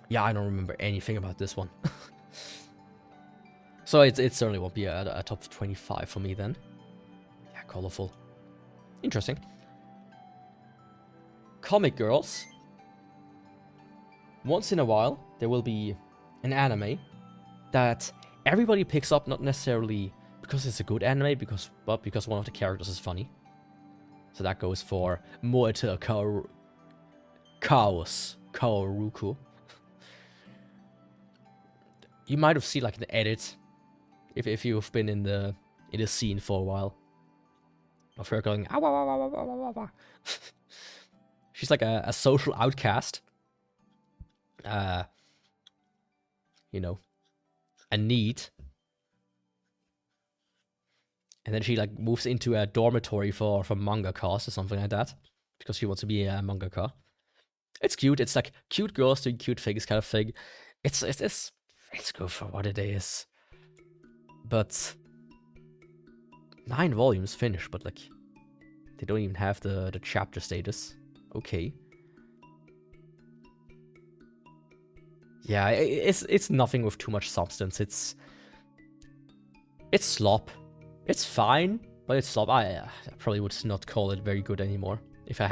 Yeah, I don't remember anything about this one. So it certainly won't be a top 25 for me then. Yeah, colorful. Interesting. Comic girls. Once in a while, there will be an anime that everybody picks up, not necessarily because it's a good anime, but because one of the characters is funny. So that goes for Moeta Kaoruku. You might have seen like an edit if you've been in the scene for a while of her going ah, wah, wah, wah, wah, wah, wah, wah. She's like a social outcast. You know, a need. And then she like moves into a dormitory for mangakas or something like that. Because she wants to be a mangaka. It's cute. It's like cute girls doing cute things kind of thing. It's good for what it is. But 9 volumes finished, but like they don't even have the chapter status. Okay. Yeah, it's nothing with too much substance. It's slop. It's fine, but it's slop. I probably would not call it very good anymore. If I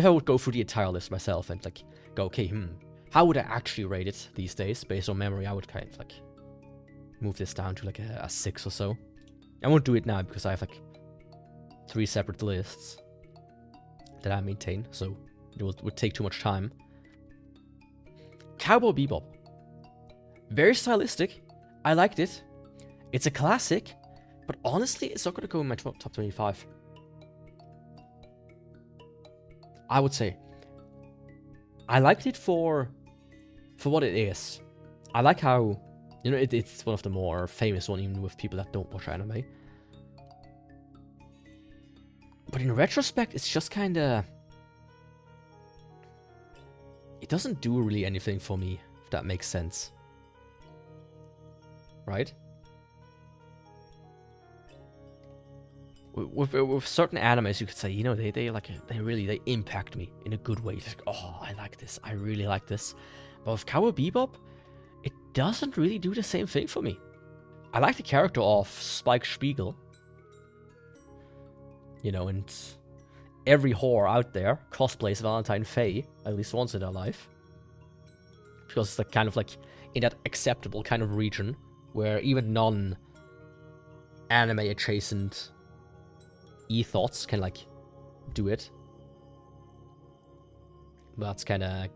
would go through the entire list myself and like go, okay, how would I actually rate it these days? Based on memory, I would kind of like move this down to like a 6 or so. I won't do it now because I have like 3 separate lists that I maintain, so it would take too much time. Cowboy Bebop. Very stylistic. I liked it. It's a classic, but honestly, it's not going to go in my top 25. I would say. I liked it for what it is. I like how, you know, it's one of the more famous one, even with people that don't watch anime. But in retrospect, it's just kind of... it doesn't do really anything for me, if that makes sense. Right? With certain animes, you could say, you know, they really impact me in a good way. It's like, oh, I like this. I really like this. But with Cowboy Bebop, it doesn't really do the same thing for me. I like the character of Spike Spiegel. You know, and every whore out there cosplays Valentine Faye at least once in their life. Because it's like kind of like in that acceptable kind of region where even non-anime adjacent ethos can like do it. But that's kind of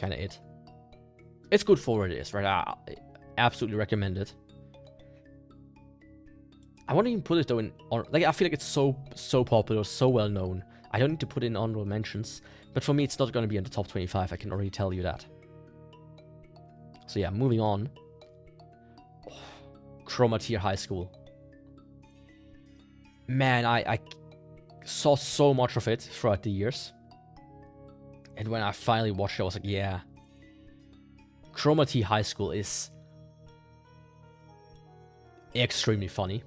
it. It's good for what it is, right? I absolutely recommend it. I won't even put it though in, like, I feel like it's so popular, so well known. I don't need to put in honorable mentions, but for me it's not going to be in the top 25, I can already tell you that. So yeah, moving on. Oh, Chroma Tier High School. Man, I saw so much of it throughout the years. And when I finally watched it, I was like, yeah. Chroma Tier High School is extremely funny.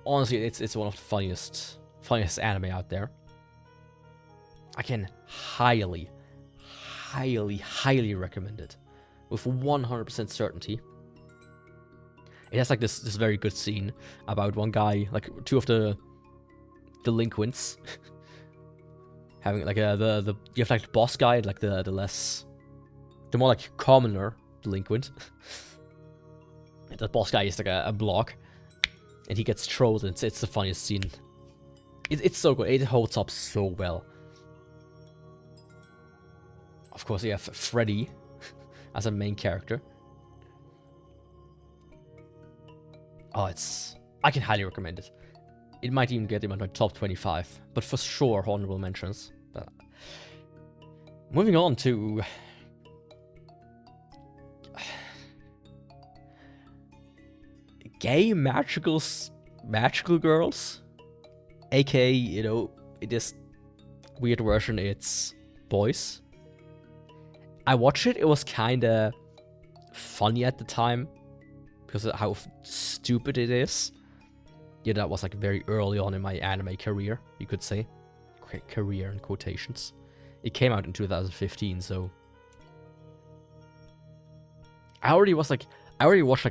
Honestly, it's one of the funniest anime out there. I can highly recommend it with 100% certainty. It has like this very good scene about one guy, like two of the delinquents, having like you have like the boss guy, like the more like commoner delinquent. The boss guy is like a block, and he gets trolled, and it's the funniest scene. It's so good. It holds up so well. Of course, you have Freddy as a main character. Oh, I can highly recommend it. It might even get him on my top 25, but for sure, honorable mentions. But moving on to gay magical girls, aka, you know, in this weird version, it's boys. I watched it. It was kind of funny at the time because of how stupid it is. Yeah, that was like very early on in my anime career, you could say. Career in quotations. It came out in 2015, so I already watched like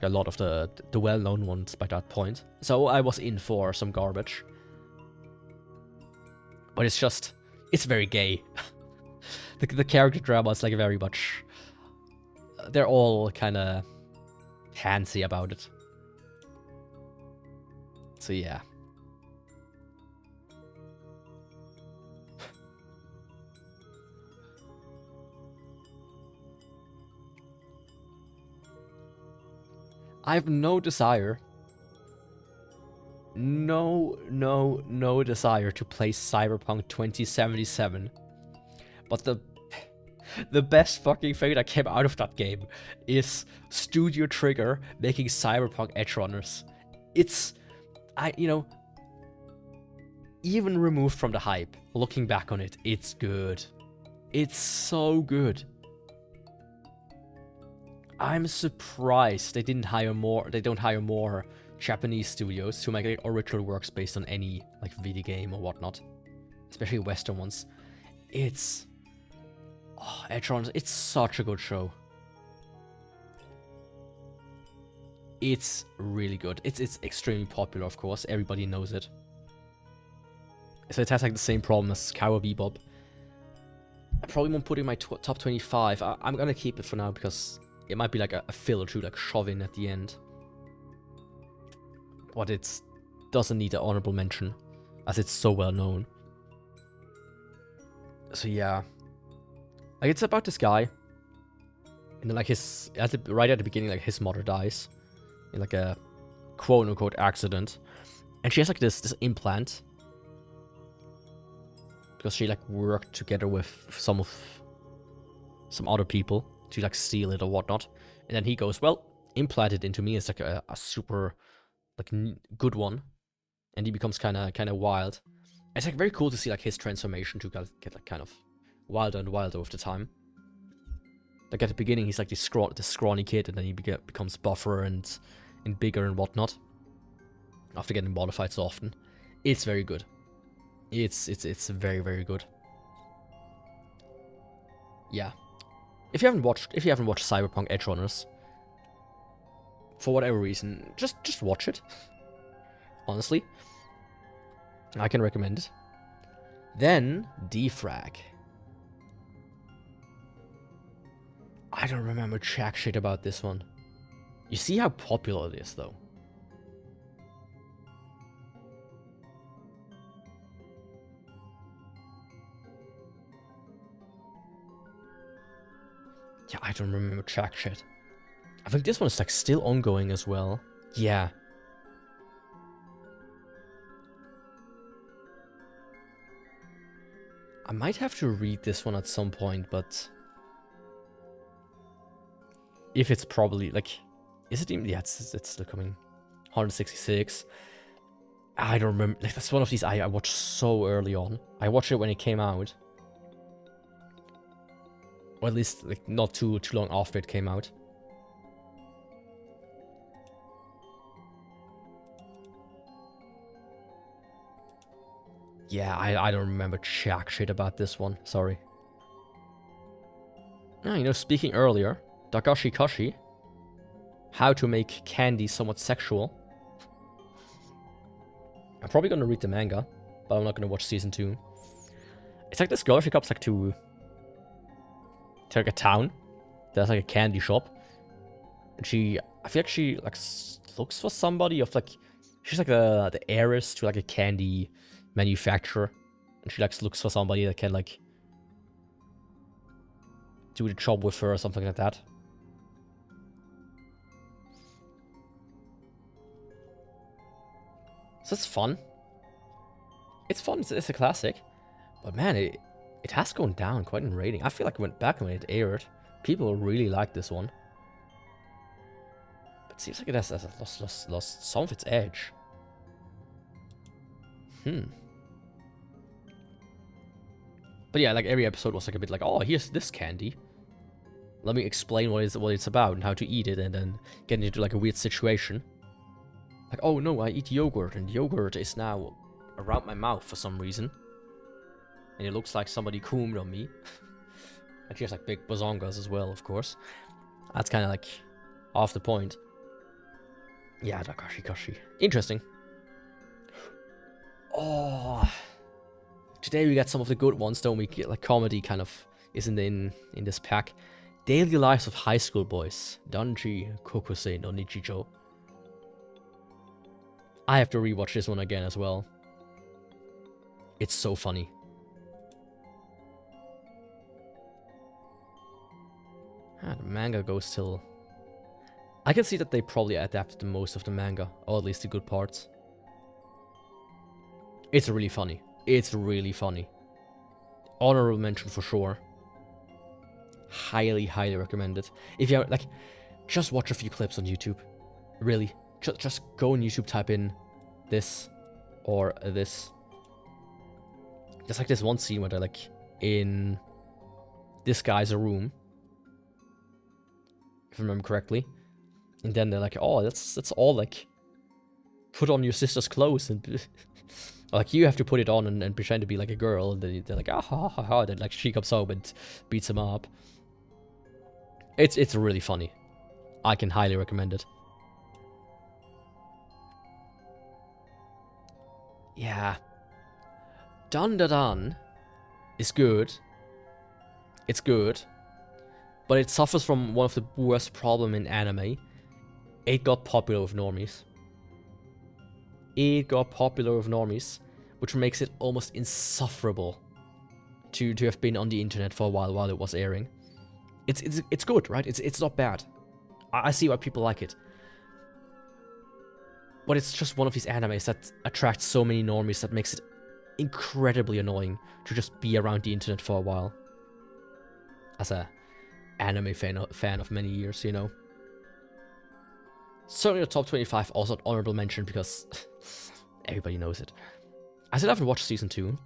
a lot of the well-known ones by that point. So I was in for some garbage. But it's very gay. The character drama is like very much, they're all kind of handsy about it. So yeah. I have no desire. No desire to play Cyberpunk 2077. But the best fucking thing that came out of that game is Studio Trigger making Cyberpunk Edgerunners. You know, even removed from the hype, looking back on it, it's good. It's so good. I'm surprised they don't hire more Japanese studios to make like, original works based on any like video game or whatnot, especially Western ones. Edgerunners, it's such a good show. It's really good. It's extremely popular, of course. Everybody knows it. So it has like the same problem as Cowboy Bebop. I probably won't put it in my top 25. I'm gonna keep it for now because it might be like a filler to like shove in at the end. But it doesn't need an honorable mention, as it's so well known. So yeah. Like, it's about this guy. And then like right at the beginning, like his mother dies. In like a quote unquote accident. And she has like this implant. Because she like worked together with some other people to like steal it or whatnot. And then he goes, well, implant it into me is like a super like good one. And he becomes kind of wild. And it's like very cool to see like his transformation to get like kind of wilder and wilder with the time. Like at the beginning he's like this scrawny kid, and then he becomes buffer and bigger and whatnot. After getting modified so often. It's very good. It's very, very good. Yeah. If you haven't watched Cyberpunk Edgerunners, For whatever reason, just watch it. Honestly, I can recommend it. Then Defrag. I don't remember jack shit about this one. You see how popular it is, though. Yeah, I don't remember jack shit. I think this one is like still ongoing as well. Yeah. I might have to read this one at some point, but if it's probably like, is it even? Yeah, it's still coming. 166. I don't remember. Like, that's one of these I watched so early on. I watched it when it came out, or at least like not too long after it came out. Yeah, I don't remember jack shit about this one. Sorry. Ah, you know, speaking earlier, Dagashi Kashi. How to make candy somewhat sexual. I'm probably gonna read the manga, but I'm not gonna watch season 2. It's like this girl, she comes like to like a town. There's like a candy shop. And I feel like she like looks for somebody of like, she's like the heiress to like a candy manufacturer. And she like looks for somebody that can like do the job with her or something like that. So it's fun. It's fun. It's a classic. But man, it has gone down quite in rating. I feel like back when it aired, people really liked this one. But it seems like it has lost some of its edge. But yeah, like every episode was like a bit like, oh, here's this candy. Let me explain what it's about and how to eat it, and then get into like a weird situation. Like, oh no, I eat yogurt, and yogurt is now around my mouth for some reason. And it looks like somebody coomed on me. And she has like big bazongas as well, of course. That's kind of like off the point. Yeah, Dagashi Kashi. Interesting. Oh, today we got some of the good ones, don't we? Like comedy kind of isn't in this pack. Daily Lives of High School Boys. Danji Kokosei no Nichijo. I have to rewatch this one again as well. It's so funny. Ah, the manga goes till... I can see that they probably adapted most of the manga, or at least the good parts. It's really funny. It's really funny. Honorable mention for sure. Highly, highly recommend it. If you like, just watch a few clips on YouTube. Really. Just go on YouTube, type in this or this. There's like this one scene where they're like in this guy's room, if I remember correctly. And then they're like, oh, that's all like, put on your sister's clothes and like you have to put it on and pretend to be like a girl. And then they're like, ah ha ha ha. Then like she comes home and beats him up. It's really funny. I can highly recommend it. Yeah. Dan Da Dan is good. It's good. But it suffers from one of the worst problems in anime. It got popular with normies. It got popular with normies, which makes it almost insufferable to have been on the internet for a while it was airing. It's good, right? It's not bad. I see why people like it. But it's just one of these animes that attracts so many normies that makes it incredibly annoying to just be around the internet for a while. As a anime fan of many years, you know. Certainly the top 25, also an honorable mention because everybody knows it. I still haven't watched season 2.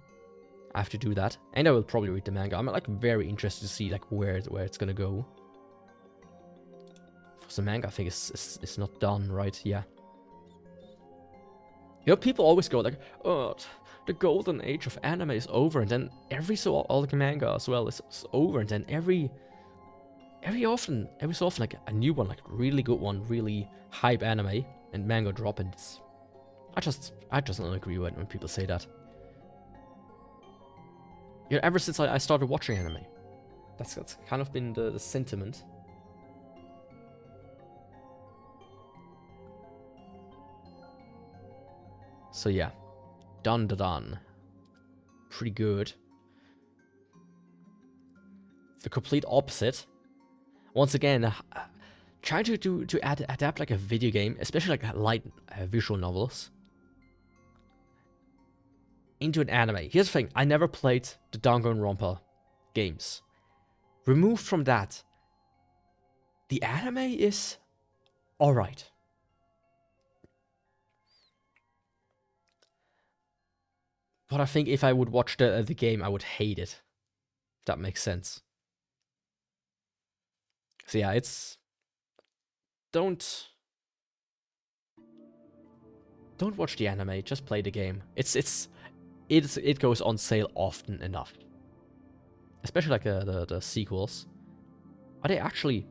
I have to do that. And I will probably read the manga. I'm like very interested to see like where it's gonna go. Because the manga I think is not done, right? Yeah. You know, people always go like, oh, the golden age of anime is over, and then every so all the manga as well is over, and then every every so often, like a new one, like really good one, really hype anime and manga drop, and it's, I just don't agree when people say that. Yeah, ever since I started watching anime, that's kind of been the sentiment. So yeah, done. Pretty good. The complete opposite. Once again, trying to adapt like a video game, especially like light visual novels, into an anime. Here's the thing, I never played the Danganronpa games. Removed from that, the anime is alright. But I think if I would watch the game, I would hate it. If that makes sense. So yeah, it's... Don't watch the anime, just play the game. It goes on sale often enough. Especially like the sequels. But they actually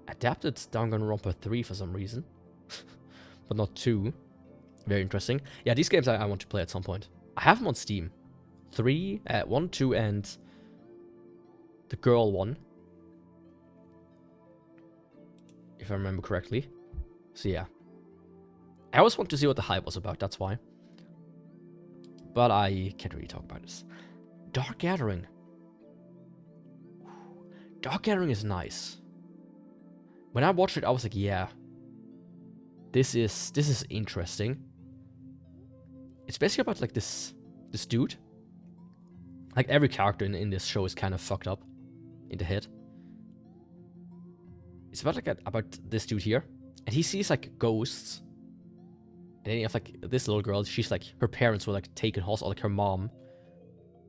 adapted Danganronpa 3 for some reason. But not 2. Very interesting. Yeah, these games I want to play at some point. I have them on Steam. 1, 2, and the girl one. If I remember correctly. So yeah. I always want to see what the hype was about, that's why. But I can't really talk about this. Dark Gathering. Dark Gathering is nice. When I watched it, I was like, yeah. This is interesting. It's basically about like this dude. Like every character in this show is kind of fucked up in the head. It's about like about this dude here, and he sees like ghosts. And then you have like this little girl. She's like, her parents were like taken hostage. Like her mom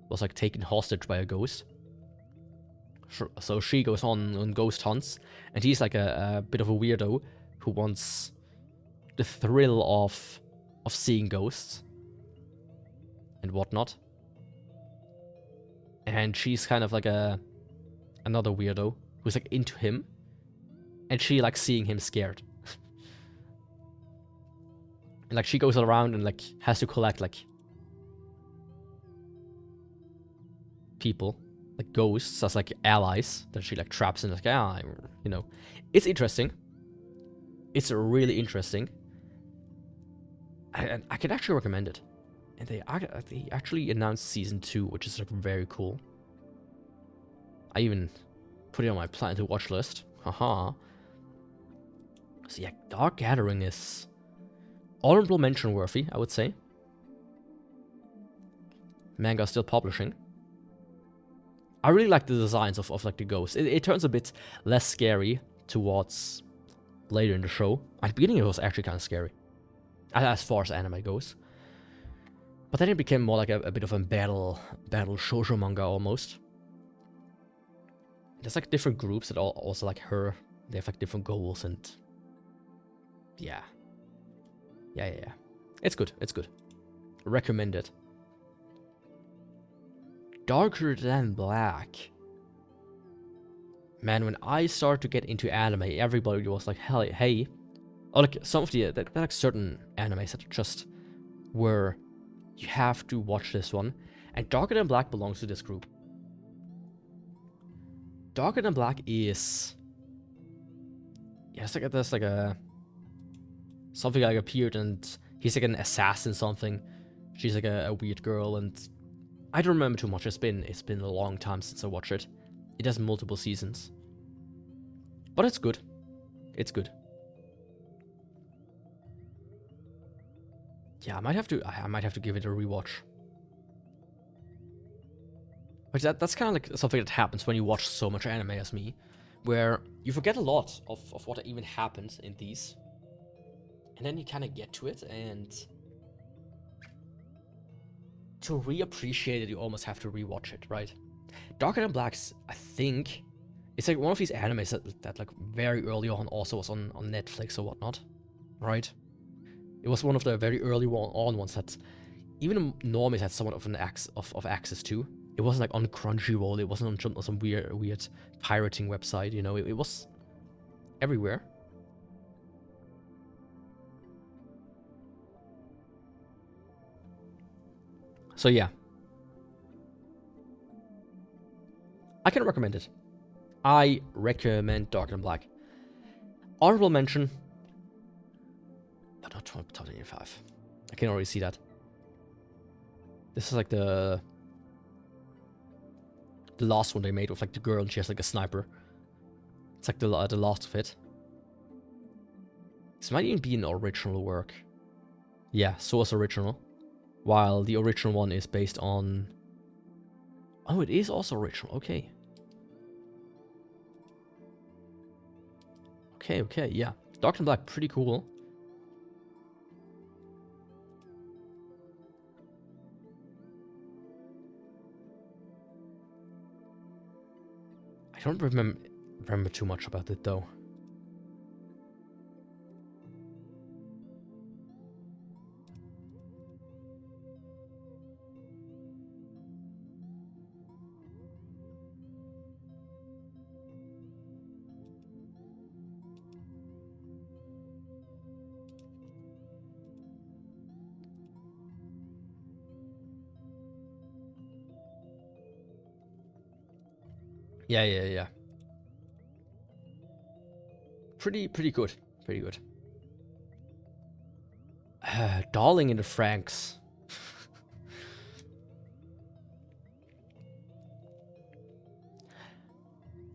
was like taken hostage by a ghost. So she goes on ghost hunts, and he's like a bit of a weirdo who wants the thrill of seeing ghosts and whatnot. And she's kind of like another weirdo who's like into him, and she likes seeing him scared. And like she goes around and like has to collect like people, like ghosts, as like allies that she like traps in, like, you know. It's interesting. It's really interesting. I can actually recommend it. And they actually announced season 2, which is like very cool. I even put it on my plan to watch list. Haha. So yeah, Dark Gathering is honorable mention worthy, I would say. Manga still publishing. I really like the designs of like the ghosts. It turns a bit less scary towards later in the show. At the beginning it was actually kind of scary, as far as anime goes. But then it became more like a bit of a battle shoujo manga almost. There's like different groups that also like her. They have like different goals, and yeah. It's good. Recommend it. Darker Than Black. Man, when I started to get into anime, everybody was like, hey. Oh, like some of the like certain animes that just were, you have to watch this one. And Darker Than Black belongs to this group. Darker Than Black is, yeah, there's like a something like appeared, and he's like an assassin something. She's like a weird girl, and I don't remember too much. It's been a long time since I watched it. It has multiple seasons, but it's good. It's good. Yeah, I might have to give it a rewatch. But that's kind of like something that happens when you watch so much anime as me, where you forget a lot of what even happened in these. And then you kind of get to it, and to reappreciate it, you almost have to rewatch it, right? Darker Than Black's, I think, it's like one of these animes that like very early on also was on Netflix or whatnot, right? It was one of the very early ones that even normies had somewhat of an access to. It wasn't like on Crunchyroll. It wasn't on some weird pirating website. You know, it was everywhere. So yeah, I can recommend it. I recommend Dark and Black. Honorable mention, but not top 25. I can already see that. This is like the last one they made with like the girl and she has like a sniper. It's like the last of it. This might even be an original work. Yeah, Source original. While the original one is based on... Oh, it is also original. Okay. Okay, yeah. Dark and Black, pretty cool. I don't remember too much about it, though. Yeah. Pretty good. Pretty good. Darling in the Franxx.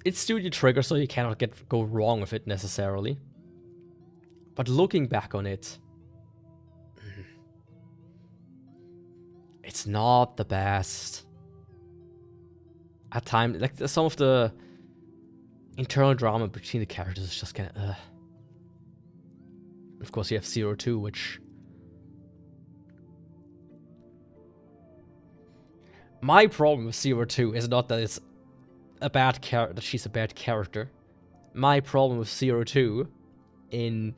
It's Studio Trigger, so you cannot go wrong with it necessarily. But looking back on it, it's not the best. At times, like some of the internal drama between the characters is just kind of. Of course, you have 02, which my problem with 02 is not that it's a bad character, that she's a bad character. My problem with 02 in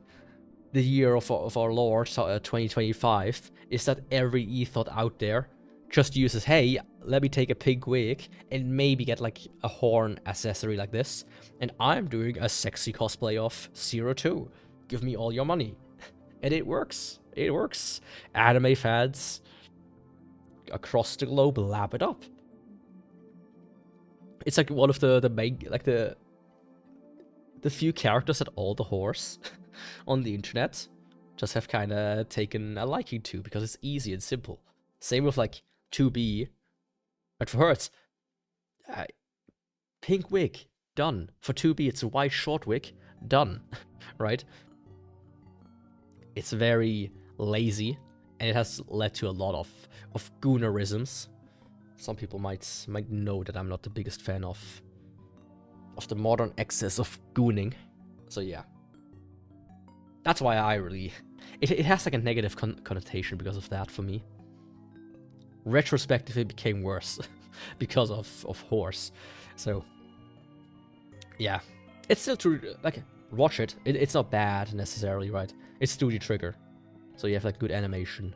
the year of our Lord 2025 is that every ethot out there just uses, hey, let me take a pink wig and maybe get like a horn accessory like this, and I'm doing a sexy cosplay of 02. Give me all your money. And it works. It works. Anime fans across the globe lap it up. It's like one of the main, like the few characters that all the whores on the internet just have kind of taken a liking to, because it's easy and simple. Same with like 2B, but for her it's pink wig, done. For 2B it's a white short wig, done. Right? It's very lazy, and it has led to a lot of goonerisms. Some people might know that I'm not the biggest fan of the modern excess of gooning. So yeah, that's why I really... It has like a negative connotation because of that for me. Retrospectively, it became worse because of horse. So yeah, it's still true. Like, watch it. It's not bad necessarily, right? It's Studio Trigger, so you have like good animation.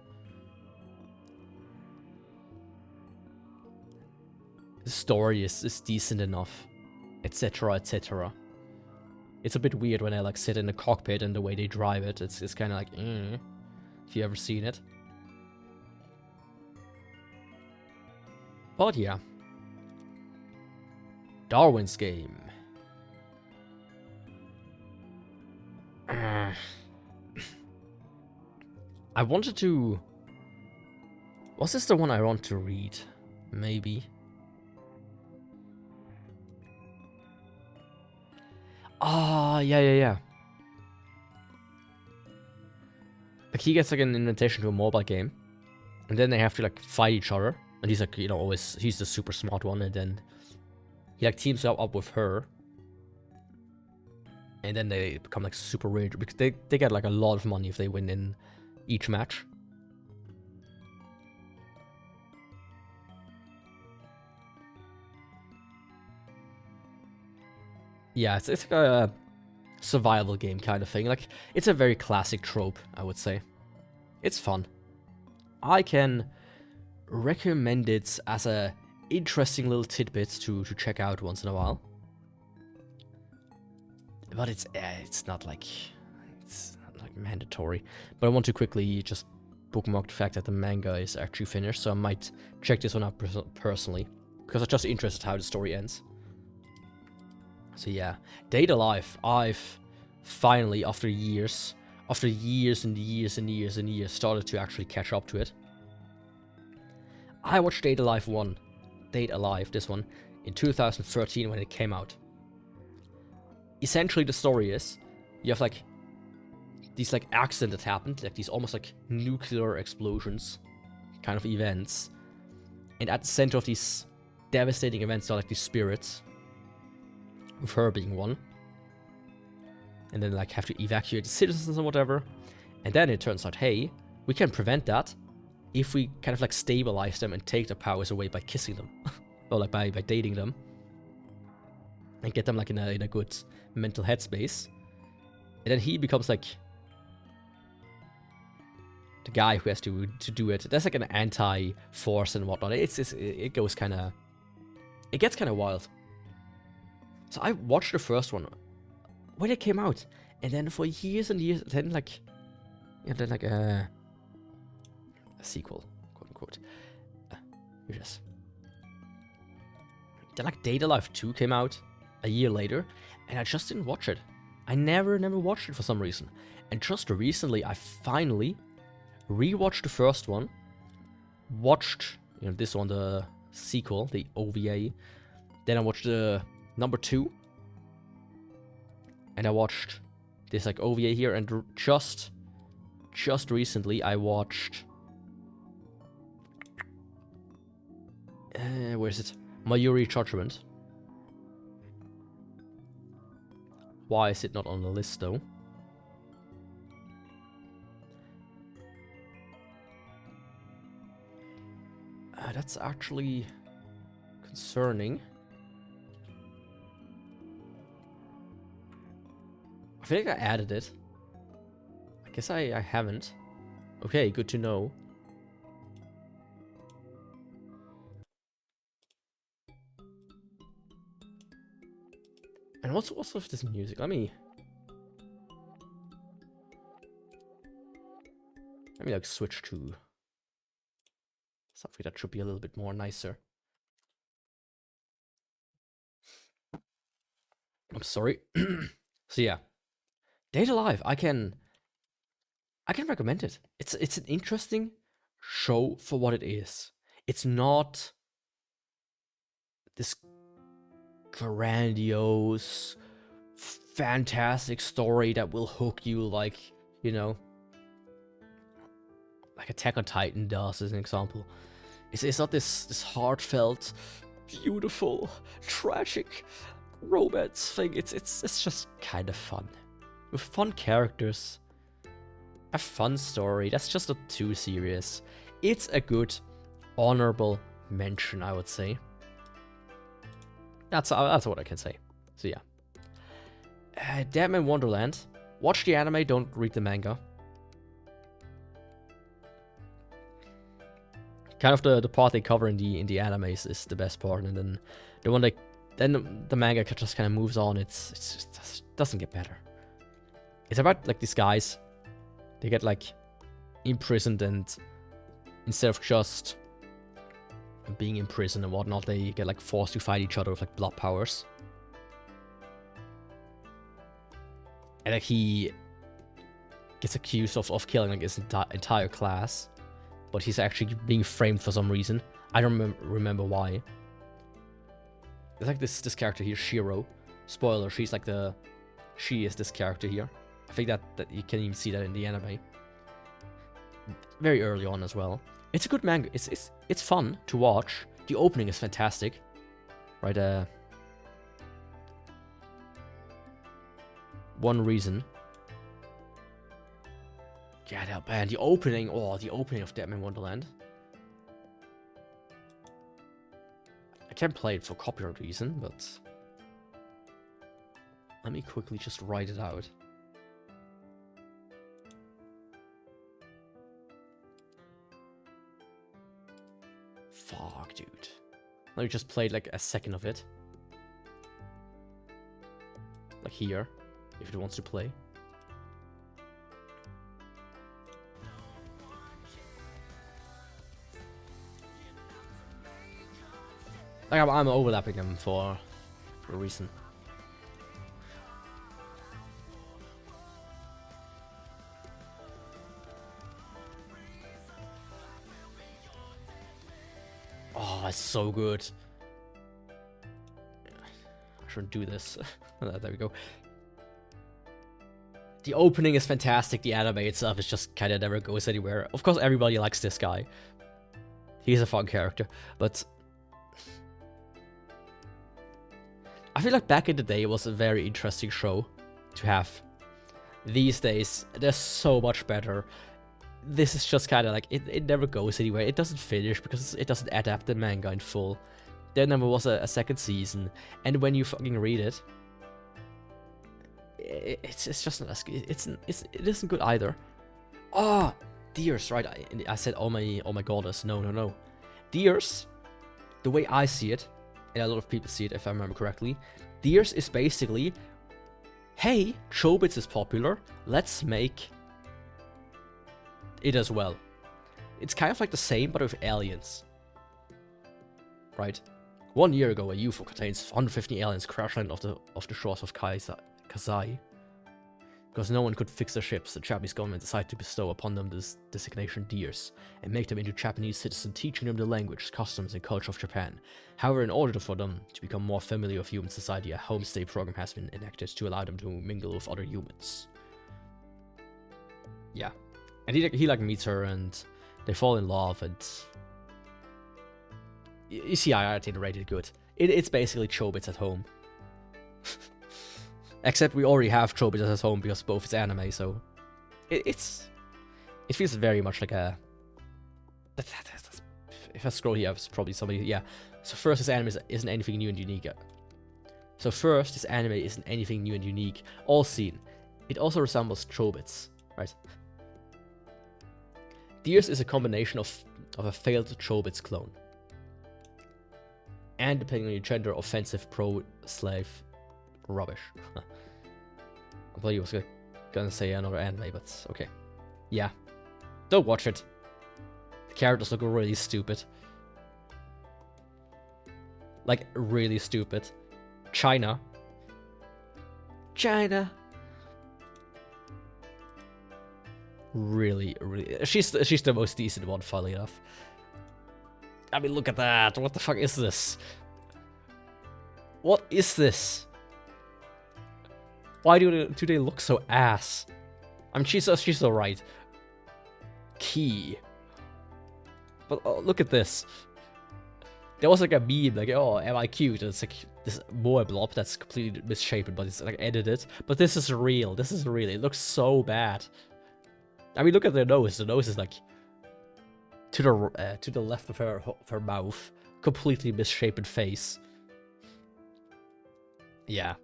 The story is decent enough, etc, etc. It's a bit weird when I like sit in the cockpit and the way they drive it. It's kind of like, if you ever seen it. But yeah, Darwin's Game. I wanted to... Was this the one I want to read? Maybe. Ah, yeah. Like, he gets like an invitation to a mobile game, and then they have to like fight each other. And he's like, you know, always, he's the super smart one, and then he like teams up with her. And then they become like super rich, because they get like a lot of money if they win in each match. Yeah, it's like a survival game kind of thing. Like, it's a very classic trope, I would say. It's fun. I can recommend it as a interesting little tidbits to check out once in a while. But it's not like mandatory. But I want to quickly just bookmark the fact that the manga is actually finished, so I might check this one out personally, because I'm just interested how the story ends. So yeah, Data Life. I've finally, after years and years and years and years, started to actually catch up to it. I watched Data Life 1, Data Life, this one, in 2013 when it came out. Essentially, the story is, you have like these like accidents that happened, like these almost like nuclear explosions kind of events. And at the center of these devastating events are like these spirits, with her being one. And then like have to evacuate the citizens or whatever. And then it turns out, hey, we can prevent that if we kind of like stabilize them and take their powers away by kissing them. Or like by dating them. And get them like in a good mental headspace. And then he becomes like the guy who has to do it. There's like an anti-force and whatnot. It goes kind of... It gets kind of wild. So I watched the first one when it came out, and then for years and years, then like, yeah, then like a sequel, quote unquote. Yes. Then like Data Life 2 came out a year later, and I just didn't watch it. I never watched it for some reason. And just recently, I finally rewatched the first one, watched, you know, this one, the sequel, the OVA. Then I watched the number 2. And I watched this like OVA here, and just recently I watched where is it? Mayuri Judgment. Why is it not on the list though? That's actually concerning. I feel like I added it. I guess I haven't. Okay, good to know. And what's with this music? Let me like switch to something that should be a little bit more nicer. I'm sorry. So yeah, Data Life. I can recommend it. It's an interesting show for what it is. It's not this grandiose, fantastic story that will hook you like, you know, like Attack on Titan does, as an example. It's not this heartfelt, beautiful, tragic romance thing. It's just kind of fun. With fun characters. A fun story. That's just not too serious. It's a good, honorable mention, I would say. That's what I can say. So yeah. Damn in Wonderland. Watch the anime, don't read the manga. Kind of the part they cover in the anime is the best part, and then the one then the manga just kind of moves on. It just doesn't get better. It's about like these guys. They get like imprisoned, and instead of just being imprisoned and whatnot, they get like forced to fight each other with like blood powers. And like he gets accused of killing like his entire class, but he's actually being framed for some reason. I don't remember why. There's like this character here, Shiro. Spoiler, she is this character here. I think that you can even see that in the anime. Very early on as well. It's a good manga. It's fun to watch. The opening is fantastic. Right, one reason. Yeah, man, the opening of Dead Man Wonderland. I can't play it for copyright reason, but let me quickly just write it out. Fuck, dude. Let me just play like a second of it. Like here, if it wants to play. Like I'm overlapping them for a reason. Oh, it's so good. I shouldn't do this. There we go. The opening is fantastic. The anime itself is just kind of never goes anywhere. Of course, everybody likes this guy. He's a fun character, but I feel like back in the day it was a very interesting show to have. These days, they're so much better. This is just kind of like, it never goes anywhere. It doesn't finish because it doesn't adapt the manga in full. There never was a second season, and when you fucking read it, it's just not as good. It isn't good either. Ah, Deers, right? I said oh my goddess. No. Deers, the way I see it, and a lot of people see it if I remember correctly, Deers is basically, hey, Chobits is popular, let's make it as well. It's kind of like the same, but with aliens. Right? 1 year ago, a UFO contains 150 aliens crash land off the shores of Kasai. Because no one could fix their ships, the Japanese government decided to bestow upon them this designation Deers, and make them into Japanese citizens, teaching them the language, customs, and culture of Japan. However, in order for them to become more familiar with human society, a homestay program has been enacted to allow them to mingle with other humans. Yeah. And he like meets her, and they fall in love, and you see, I think rated good. It's basically Chobits at home. Except we already have Chobits at home because both is anime, so it feels very much like a. If I scroll here, it's probably somebody. Yeah. So first, this anime isn't anything new and unique. All seen. It also resembles Chobits, right? Deers is a combination of a failed Chobits clone. And depending on your gender, offensive, pro-slave, rubbish. I thought you was gonna say another anime, but okay. Yeah. Don't watch it. The characters look really stupid. Like, really stupid. China. Really. She's the most decent one, funnily enough. I mean, look at that. What the fuck is this? What is this? Why do they look so ass? I mean, she's alright. Key. But oh, look at this. There was like a meme, like, oh, am I cute? And it's like this more blob that's completely misshapen, but it's like edited. But this is real. It looks so bad. I mean, look at their nose. The nose is like to the left of her mouth, completely misshapen face. Yeah.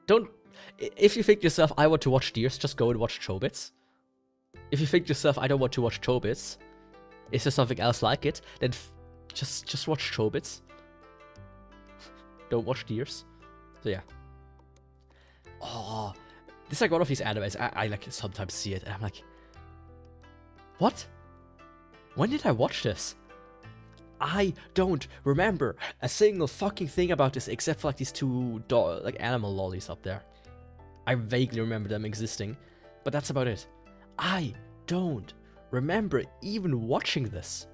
Don't. If you think to yourself, I want to watch Deers, just go and watch Chobits. If you think to yourself, I don't want to watch Chobits, is there something else like it? Then just watch Chobits. Don't watch Deers. So yeah. Oh, this is like one of these animes. I like sometimes see it and I'm like, what? When did I watch this? I don't remember a single fucking thing about this except for like these two like animal lollies up there. I vaguely remember them existing, but that's about it. I don't remember even watching this.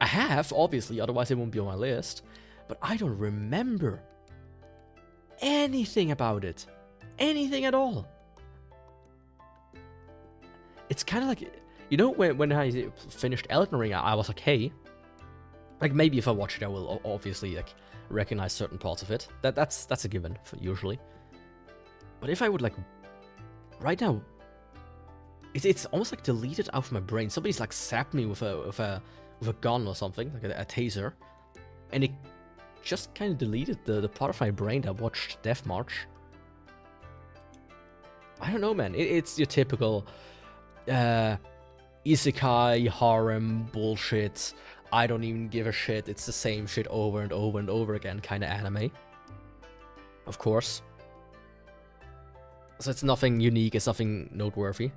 I have, obviously, otherwise it won't be on my list, but I don't remember anything about it. Anything at all. It's kind of like, you know, when I finished Elden Ring, I was like, hey, like maybe if I watch it, I will obviously like recognize certain parts of it. That's a given for usually. But if I would like, right now, it's almost like deleted out of my brain. Somebody's like zapped me with a gun or something, like a taser, and it just kind of deleted the part of my brain that watched Death March. I don't know, man. It's your typical isekai harem bullshit. I don't even give a shit, it's the same shit over and over and over again kind of anime. Of course. So it's nothing unique, it's nothing noteworthy.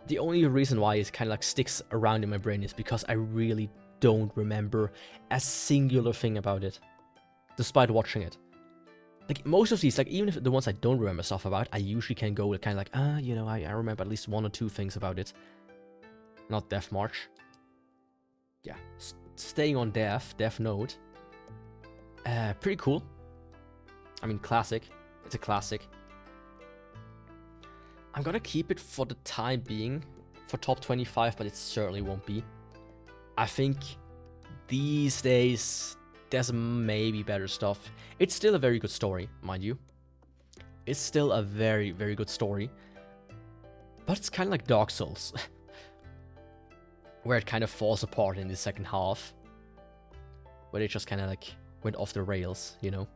The only reason why it kind of like sticks around in my brain is because I really don't remember a singular thing about it, despite watching it. Like, most of these, like, even if the ones I don't remember stuff about, I usually can go with kind of like, you know, I remember at least 1 or 2 things about it. Not Death March. Yeah, staying on Death Note. Pretty cool. I mean, classic. It's a classic. I'm gonna keep it for the time being for top 25, but it certainly won't be. I think these days there's maybe better stuff. It's still a very good story, mind you. It's still a very, very good story. But it's kind of like Dark Souls. Where it kind of falls apart in the second half. Where it just kind of like went off the rails, you know.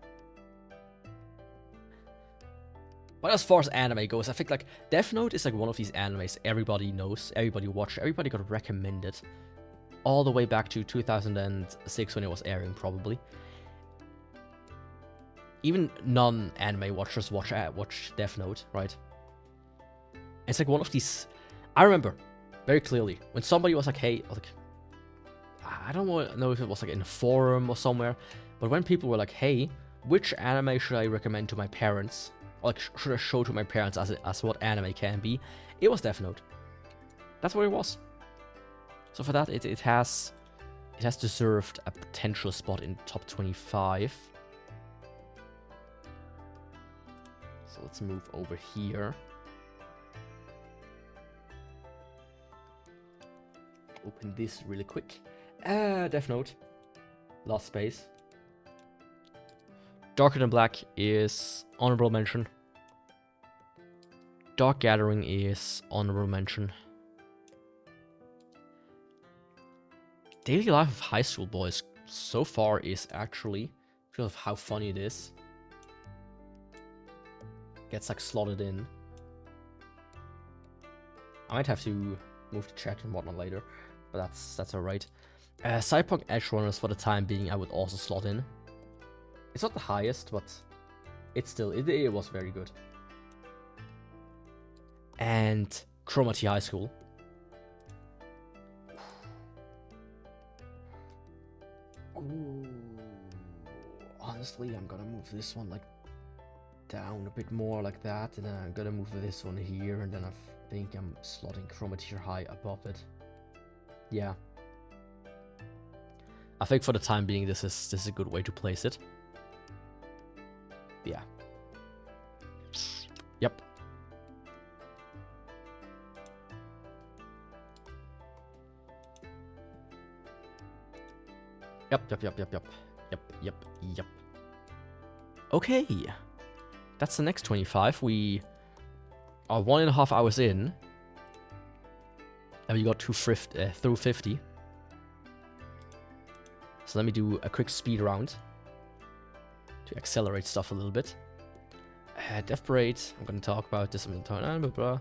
But as far as anime goes, I think like Death Note is like one of these animes everybody knows, everybody watched, everybody got recommended. All the way back to 2006 when it was airing, probably. Even non-anime watchers watch Death Note, right? It's like one of these... I remember very clearly when somebody was like, hey, like, I don't know if it was like in a forum or somewhere, but when people were like, hey, which anime should I recommend to my parents? Or like, should I show to my parents as what anime can be? It was Death Note. That's what it was. So for that, it has deserved a potential spot in top 25. So let's move over here. Open this really quick. Death Note. Lost space. Darker Than Black is honorable mention. Dark Gathering is honorable mention. Daily Life of High School Boys so far is actually, because of how funny it is, gets like slotted in. I might have to move the chat and whatnot later, but that's alright. Cyberpunk Edgerunners for the time being I would also slot in. It's not the highest, but it's still, it was very good. And Chroma T High School. Ooh. Honestly, I'm gonna move this one like down a bit more like that, and then I'm gonna move this one here, and then I think I'm slotting Chroma T High above it. Yeah. I think for the time being this is a good way to place it. Yeah. Yep. Yep. Okay. That's the next 25. We are 1.5 hours in. And we got through 50. So let me do a quick speed round. To accelerate stuff a little bit. Death Parade. I'm going to talk about this. I'm going to talk blah, blah, blah.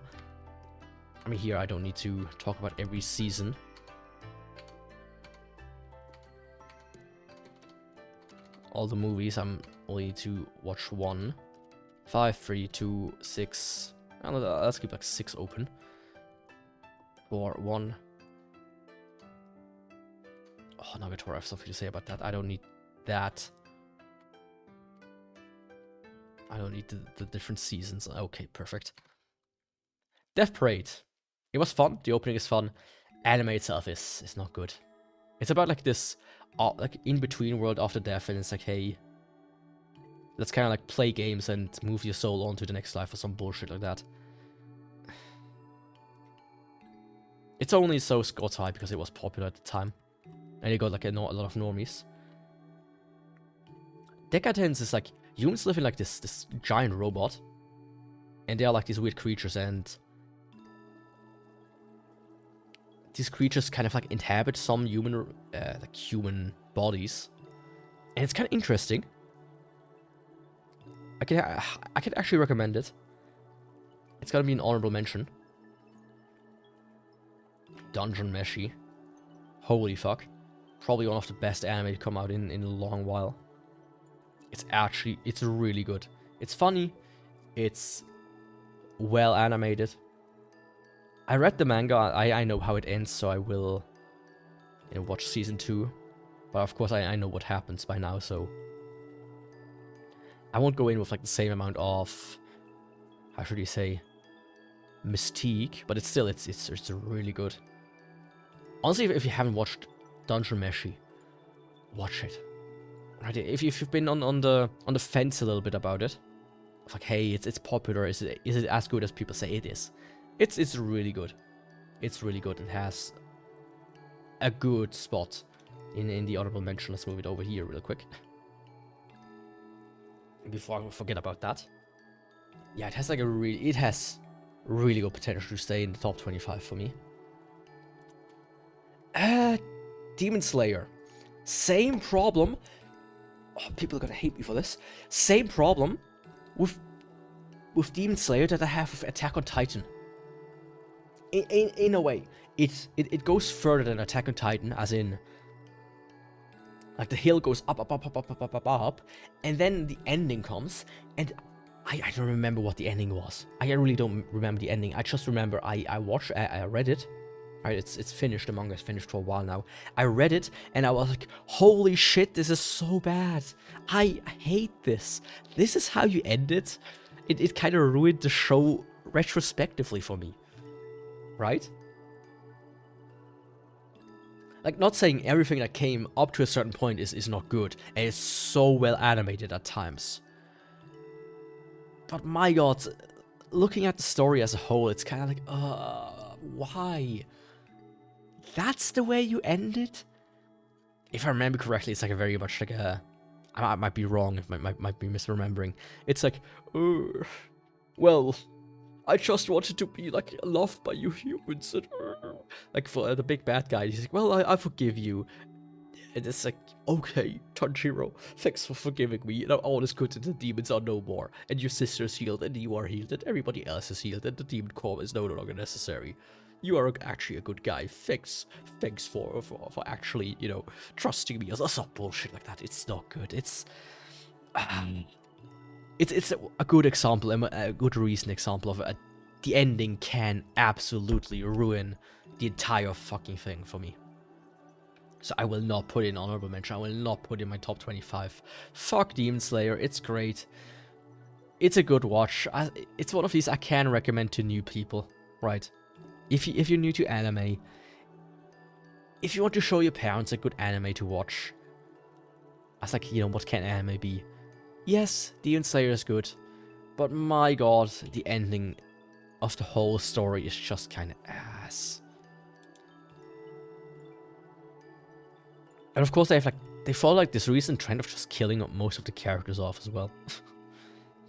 I mean, here I don't need to talk about every season. All the movies, I'm only need to watch 1. 5, 3, 2, 6. Let's keep like 6 open. 4, 1. Oh, Nagatora, I have something to say about that. I don't need that. I don't need the different seasons. Okay, perfect. Death Parade. It was fun. The opening is fun. Anime itself is not good. It's about like this like in-between world after death, and it's like, hey, let's kind of like play games and move your soul on to the next life or some bullshit like that. It's only so got high because it was popular at the time. And it got like a lot of normies. Decadence is like, humans live in like this giant robot. And they are like these weird creatures, and these creatures kind of like inhabit some human, like human bodies. And it's kind of interesting. I could actually recommend it. It's gotta be an honorable mention. Dungeon Meshi. Holy fuck. Probably one of the best anime to come out in a long while. It's really good. It's funny. It's well animated. I read the manga. I know how it ends, so I will, watch season 2. But of course, I know what happens by now, so I won't go in with like the same amount of, how should you say, mystique. But it's really good. Honestly, if you haven't watched Dungeon Meshi, watch it. Right? If you've been on the fence a little bit about it, it's like, hey, it's popular. Is it as good as people say it is? It's really good. It's really good. It has a good spot in the honorable mention. Let's move it over here real quick before I forget about that. Yeah, it has like really good potential to stay in the top 25 for me. Demon Slayer, same problem. Oh, people are gonna hate me for this. Same problem with Demon Slayer that I have with Attack on Titan. In a way, it goes further than Attack on Titan, as in, like, the hill goes up, and then the ending comes, and I don't remember what the ending was. I really don't remember the ending. I just remember I read it. Right, it's finished. The manga is finished for a while now. I read it, and I was like, holy shit, this is so bad. I hate this. This is how you end it? It kind of ruined the show retrospectively for me. Right? Like, not saying everything that came up to a certain point is not good, and it's so well animated at times. But my god, looking at the story as a whole, it's kind of like, why? That's the way you end it? If I remember correctly, it's like a very much like a... I might be wrong, might be misremembering. It's like, well, I just wanted to be, like, loved by you humans. And, like, for the big bad guy, he's like, well, I forgive you. And it's like, okay, Tanjiro, thanks for forgiving me. Now all is good and the demons are no more. And your sister's healed and you are healed and everybody else is healed and the demon core is no longer necessary. You are actually a good guy. Thanks for actually, trusting me. It's not bullshit like that. It's not good. It's a good example, a good recent example of the ending can absolutely ruin the entire fucking thing for me. So I will not put in honorable mention. I will not put in my top 25. Fuck Demon Slayer. It's great. It's a good watch. It's one of these I can recommend to new people, right? If you're new to anime, if you want to show your parents a good anime to watch, as like, what can anime be? Yes, Demon Slayer is good, but my god, the ending of the whole story is just kind of ass. And of course they follow like this recent trend of just killing most of the characters off as well.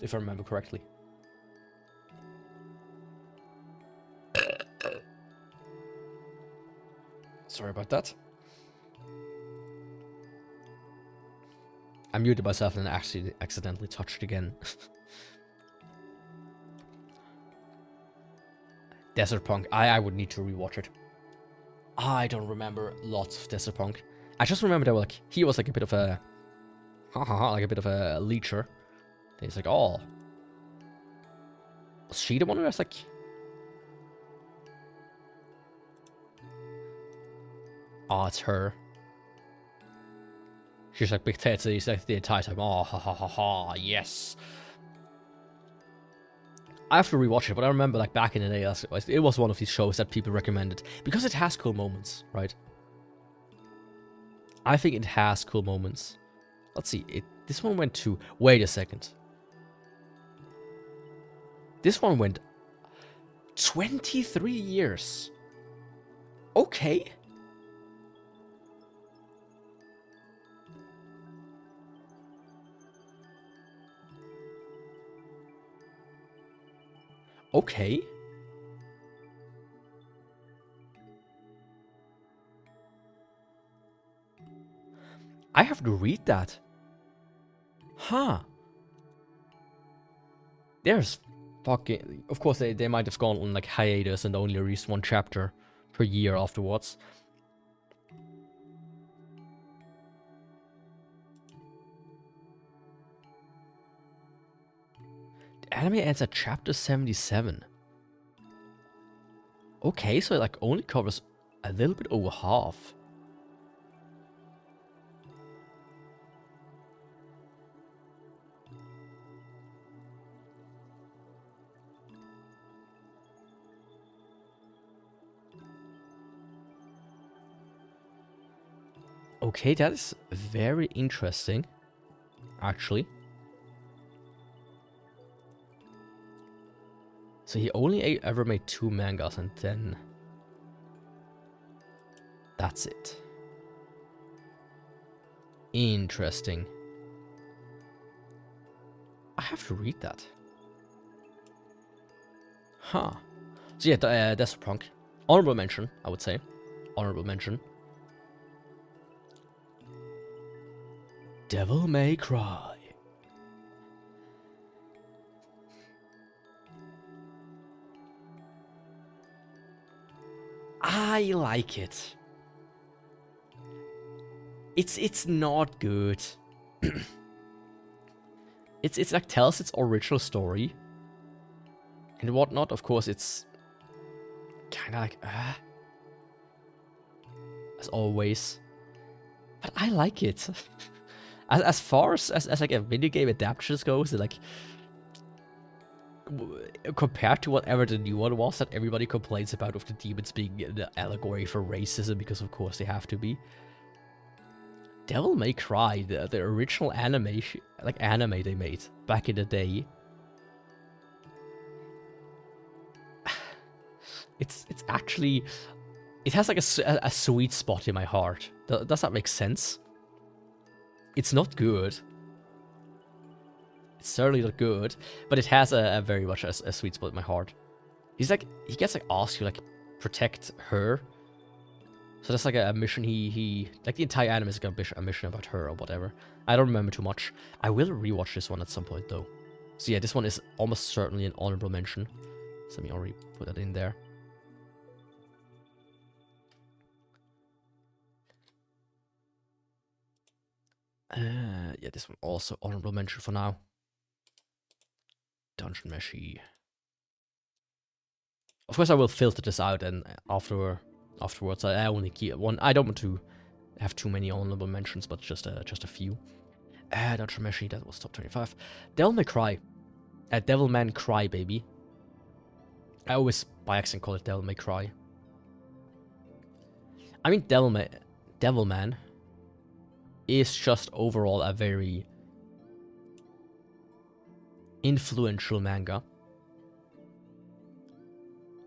If I remember correctly. Sorry about that. I muted myself and actually accidentally touched again. Desert Punk. I would need to rewatch it. I don't remember lots of Desert Punk. I just remember that he was like a bit of a like a bit of a leecher. He's like, oh, was she the one who was like, oh, it's her. She's like big tits, and he's like the entire time, oh, ha, yes. I have to rewatch it, but I remember like back in the day, it was one of these shows that people recommended because it has cool moments, right? I think it has cool moments. Let's see, this one went to, wait a second. This one went 23 years. Okay. Okay. I have to read that. Huh. There's fucking... Of course, they might have gone on like hiatus and only released one chapter per year afterwards. Anime ends at chapter 77. Okay, so it like only covers a little bit over half. Okay, that is very interesting, actually. So he only ever made 2 mangas and then that's it. Interesting. I have to read that. Huh. So yeah, that's a punk. Honorable mention, I would say. Honorable mention. Devil May Cry. I like it. It's not good. it's like tells its original story and whatnot. Of course, it's kind of like as always, but I like it. As far as like a video game adaptations goes, like compared to whatever the new one was that everybody complains about, of the demons being the allegory for racism, because of course they have to be. Devil May Cry, the original animation, like anime they made back in the day. It's actually, it has like a sweet spot in my heart. Does that make sense? It's not good. It's certainly not good, but it has a very much a sweet spot in my heart. He's like, he gets like asked to like protect her. So that's like a mission he like the entire anime is like a mission about her or whatever. I don't remember too much. I will rewatch this one at some point though. So yeah, this one is almost certainly an honorable mention. So let me already put that in there. Yeah, this one also honorable mention for now. Dungeon Meshi. Of course, I will filter this out, and afterwards, I only keep one. I don't want to have too many honorable mentions, but just a few. Dungeon Meshi, that was top 25. Devil May Cry. Devilman Cry, baby. I always by accident call it Devil May Cry. I mean, Devilman is just overall a very influential manga.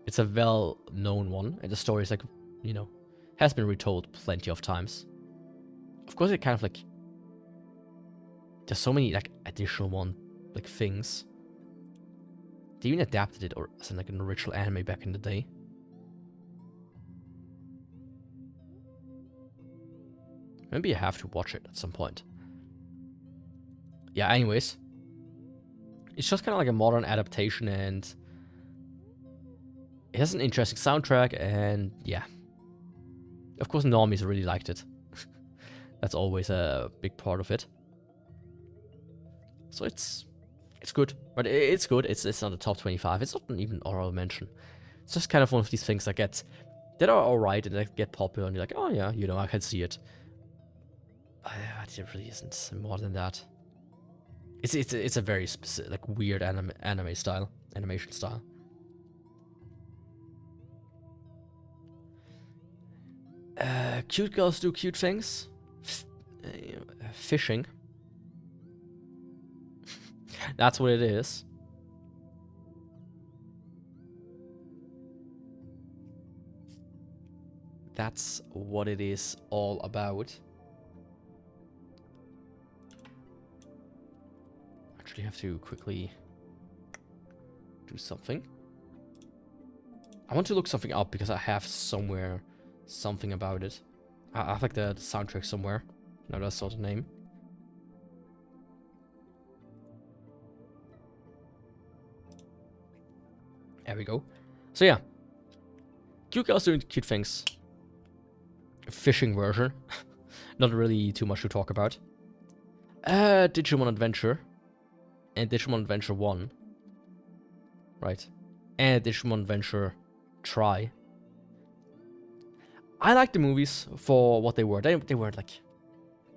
It's a well-known one, and the story is like, you know, has been retold plenty of times. Of course, it kind of like, there's so many like additional things. They even adapted it or as like an original anime back in the day. Maybe I have to watch it at some point. Yeah, anyways. It's just kind of like a modern adaptation, and it has an interesting soundtrack, and yeah. Of course, normies really liked it. That's always a big part of it. So it's good, but it's good. It's not the top 25. It's not even honorable mention. It's just kind of one of these things that are alright and that get popular, and you're like, oh yeah, you know, I can see it. But it really isn't more than that. It's a very specific, like, weird animation style. Cute girls do cute things. Fishing. That's what it is. That's what it is all about. Actually have to quickly do something. I want to look something up because I have somewhere something about it. I have like the soundtrack somewhere. No, that's not the name. There we go. So yeah. Cute girls doing cute things. Fishing version. Not really too much to talk about. Digimon Adventure. And Digimon Adventure 1. right? And Digimon Adventure Try. I like the movies for what they were. They weren't like...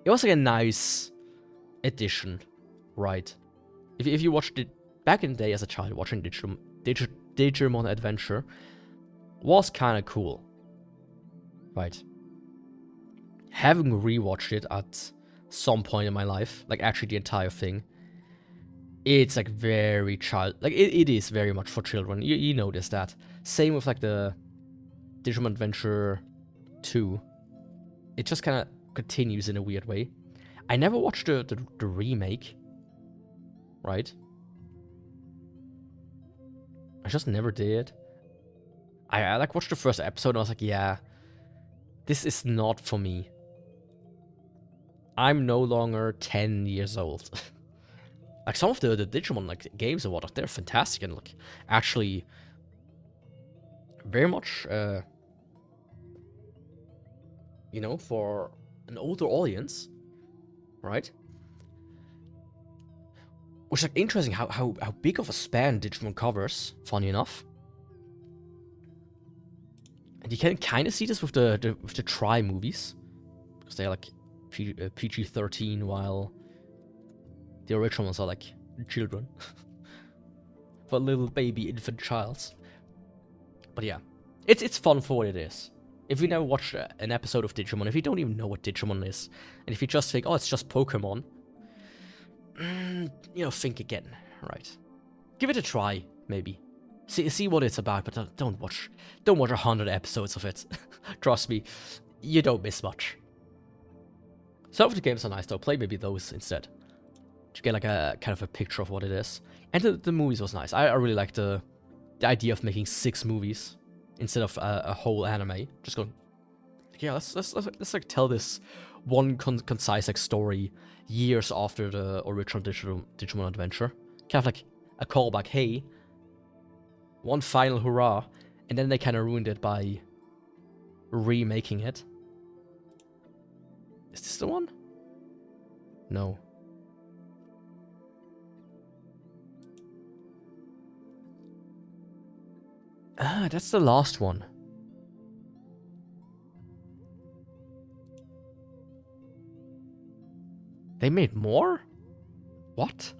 It was like a nice addition, right? If you watched it back in the day as a child, watching Digimon Adventure was kind of cool, right? Having rewatched it at some point in my life, like actually the entire thing, it's like very like it is very much for children. You notice that. Same with like the Digimon Adventure 2. It just kind of continues in a weird way. I never watched the remake, right? I just never did. I like watched the first episode and I was like, yeah, this is not for me. I'm no longer 10 years old. Like some of the Digimon like games and whatnot, they're fantastic and like actually very much you know, for an older audience, right? Which is like interesting how big of a span Digimon covers, funny enough. And you can kind of see this with the Try movies, because they're like PG-13, while the original ones are like children, for little baby infant childs. But yeah, it's fun for what it is. If you never watched an episode of Digimon, if you don't even know what Digimon is, and if you just think, oh, it's just Pokemon, you know, think again, right? Give it a try, maybe. See what it's about, but don't watch 100 episodes of it. Trust me, you don't miss much. Some of the games are nice though. Play maybe those instead, to get like a kind of a picture of what it is. And the movies was nice. I really liked the idea of making 6 movies instead of a whole anime. Just going, yeah, let's like tell this one concise like story years after the original Digimon Adventure. Kind of like a callback. Hey, one final hurrah, and then they kind of ruined it by remaking it. Is this the one? No. Ah, that's the last one. They made more? What?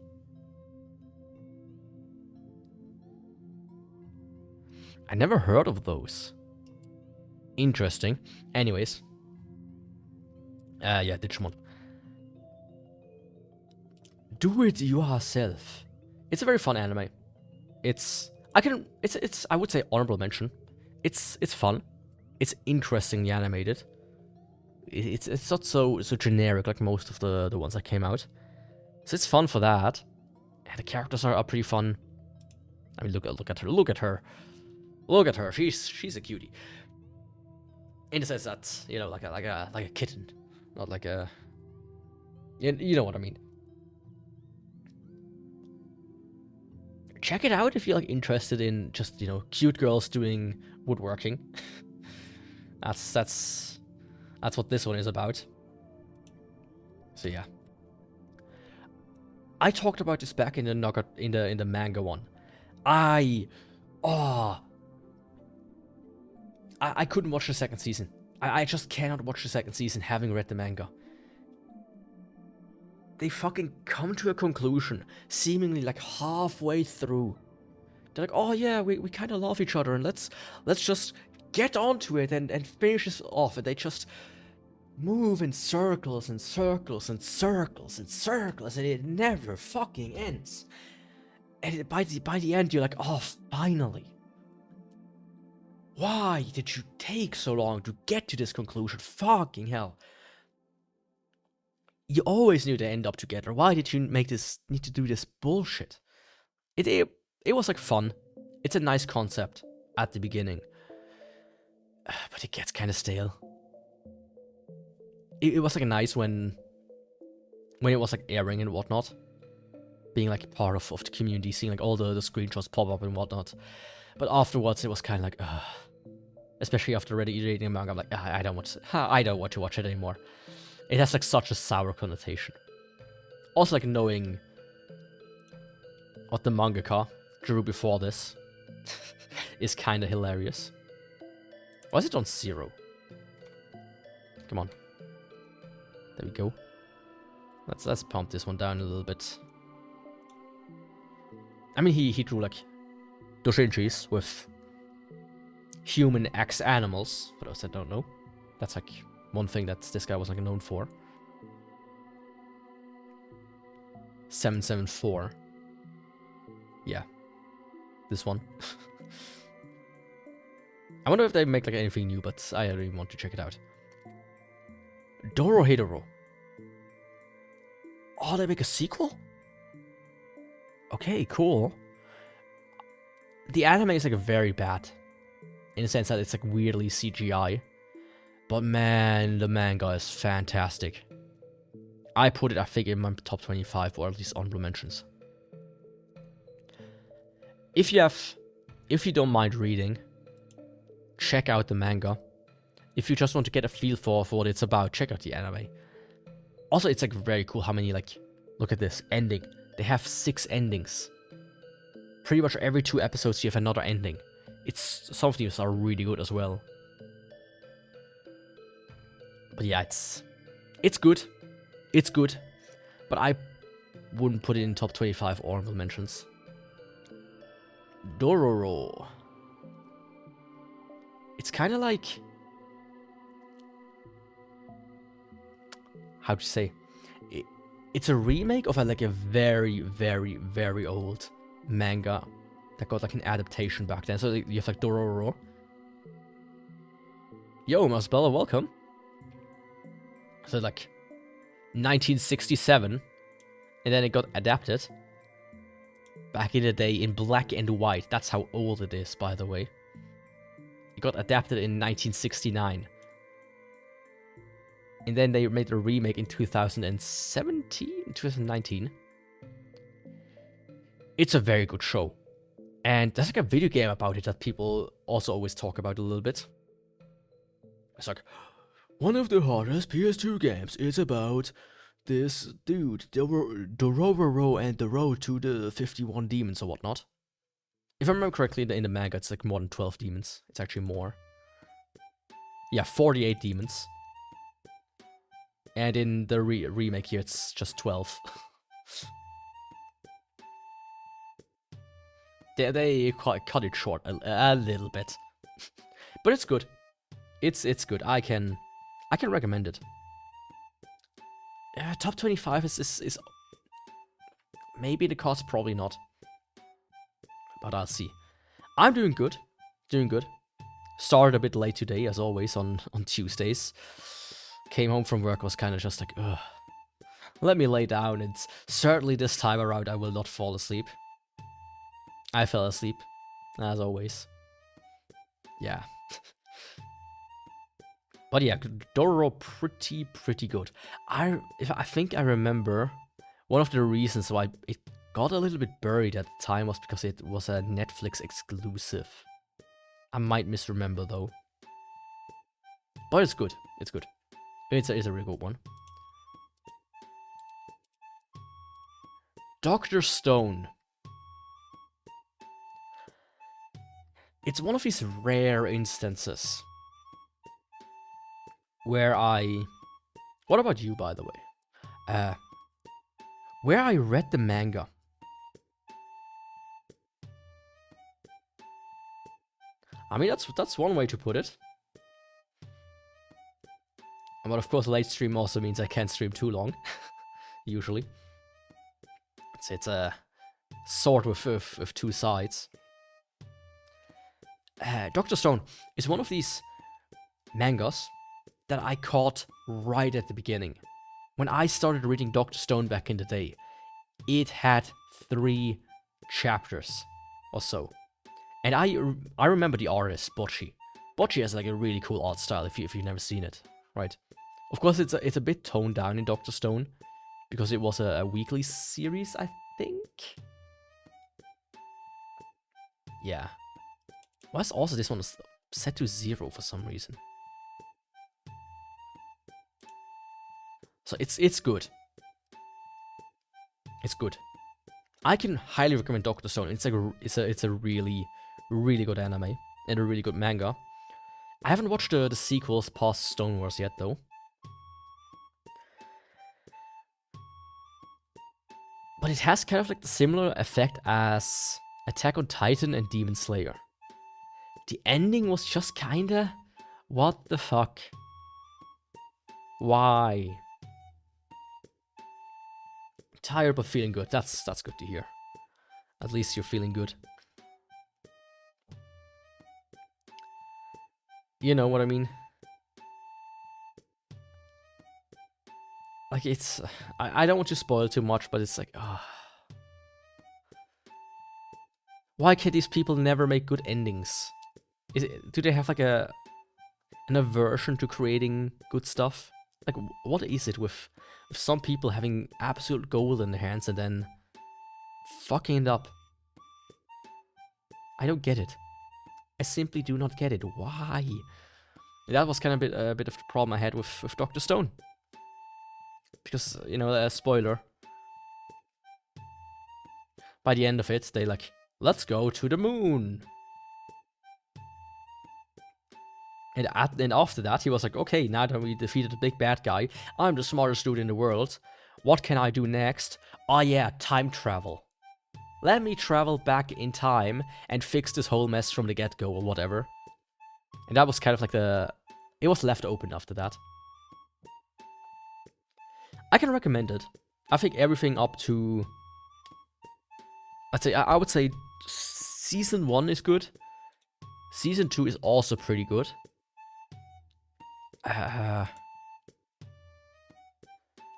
I never heard of those. Interesting. Anyways. Yeah, Digimon. Do it yourself. It's a very fun anime. I would say honorable mention. It's fun. It's interestingly animated. It's not so generic like most of the ones that came out. So it's fun for that. And the characters are pretty fun. I mean, look at her. Look at her. Look at her. She's a cutie. In the sense that, you know, like a kitten, not like a. You know what I mean. Check it out if you're like interested in just, you know, cute girls doing woodworking. That's what this one is about. So yeah. I talked about this back in the manga one. I couldn't watch the second season. I just cannot watch the second season having read the manga. They fucking come to a conclusion, seemingly like halfway through. They're like, oh yeah, we kind of love each other, and let's just get onto it and finish this off. And they just move in circles and circles and circles and circles, and it never fucking ends. And by the end, you're like, oh, finally. Why did you take so long to get to this conclusion? Fucking hell. You always knew they end up together. Why did you need to do this bullshit? It was like fun. It's a nice concept at the beginning. But it gets kind of stale. It was like nice when it was like airing and whatnot. Being like part of the community, seeing like all the screenshots pop up and whatnot. But afterwards it was kind of like, especially after reading the manga, I'm like, I don't want to watch it anymore. It has like such a sour connotation. Also like knowing what the mangaka, drew before this is kind of hilarious. Why is it on 0? Come on. There we go. Let's pump this one down a little bit. I mean, he drew like doujinshis with human X animals. For those that don't know, that's like one thing that this guy was like known for. 774. Yeah, this one. I wonder if they make like anything new, but I really want to check it out. Dorohedoro. Oh, they make a sequel? Okay, cool. The anime is like very bad, in the sense that it's like weirdly CGI. But man, the manga is fantastic. I put it, I think, in my top 25, or at least honorable mentions. If you don't mind reading, check out the manga. If you just want to get a feel for what it's about, check out the anime. Also, it's like very cool how many, like, look at this, ending. They have 6 endings. Pretty much every 2 episodes you have another ending. Some of these are really good as well. But yeah, it's good. It's good. But I wouldn't put it in top 25 honorable mentions. Dororo. It's kind of like... how to say? It's a remake of like a very, very, very old manga that got like an adaptation back then. So you have like Dororo. Yo, Masbella, welcome. So like 1967, and then it got adapted back in the day in black and white. That's how old it is, by the way. It got adapted in 1969. And then they made a remake in 2019. It's a very good show. And there's like a video game about it that people also always talk about a little bit. It's like, one of the hardest PS2 games is about this dude, Dororo and the road to the 51 demons or whatnot. If I remember correctly, in the manga, it's like more than 12 demons. It's actually more. Yeah, 48 demons. And in the remake here, it's just 12. they cut it short a little bit. But it's good. It's good. I can recommend it. Top 25 is maybe the cost, probably not. But I'll see. I'm doing good. Started a bit late today, as always, on Tuesdays. Came home from work, was kind of just like, ugh. Let me lay down, and certainly this time around I will not fall asleep. I fell asleep, as always. Yeah. But yeah, Dororo pretty good. I think I remember one of the reasons why it got a little bit buried at the time was because it was a Netflix exclusive. I might misremember though. But it's good. It's good. It's a really good one. Dr. Stone. It's one of these rare instances where what about you, by the way? Where I read the manga. I mean, that's one way to put it. But of course, late stream also means I can't stream too long. Usually. It's a sword with 2 sides. Dr. Stone is one of these mangas that I caught right at the beginning. When I started reading Dr. Stone back in the day, it had 3 chapters or so. And I remember the artist, Bocchi. Bocchi has like a really cool art style if you've never seen it, right? Of course, it's a bit toned down in Dr. Stone, because it was a weekly series, I think? Yeah. Why is also this one set to 0 for some reason? So it's good. It's good. I can highly recommend Dr. Stone. It's a really, really good anime and a really good manga. I haven't watched the sequels past Stone Wars yet, though. But it has kind of like the similar effect as Attack on Titan and Demon Slayer. The ending was just kinda... What the fuck? Why? Tired but feeling good. That's good to hear. At least you're feeling good. You know what I mean? Like, it's... I don't want to spoil too much, but it's like... Why can these people never make good endings? Do they have like an aversion to creating good stuff? Like, what is it with some people having absolute gold in their hands and then fucking it up? I don't get it. I simply do not get it. Why? That was kind of a bit of the problem I had with Dr. Stone. Because, you know, a spoiler. By the end of it, they like, let's go to the moon. And after that, he was like, okay, now that we defeated the big bad guy, I'm the smartest dude in the world. What can I do next? Oh yeah, time travel. Let me travel back in time and fix this whole mess from the get-go or whatever. And that was kind of like it was left open after that. I can recommend it. I think everything up to... I would say Season 1 is good. Season 2 is also pretty good.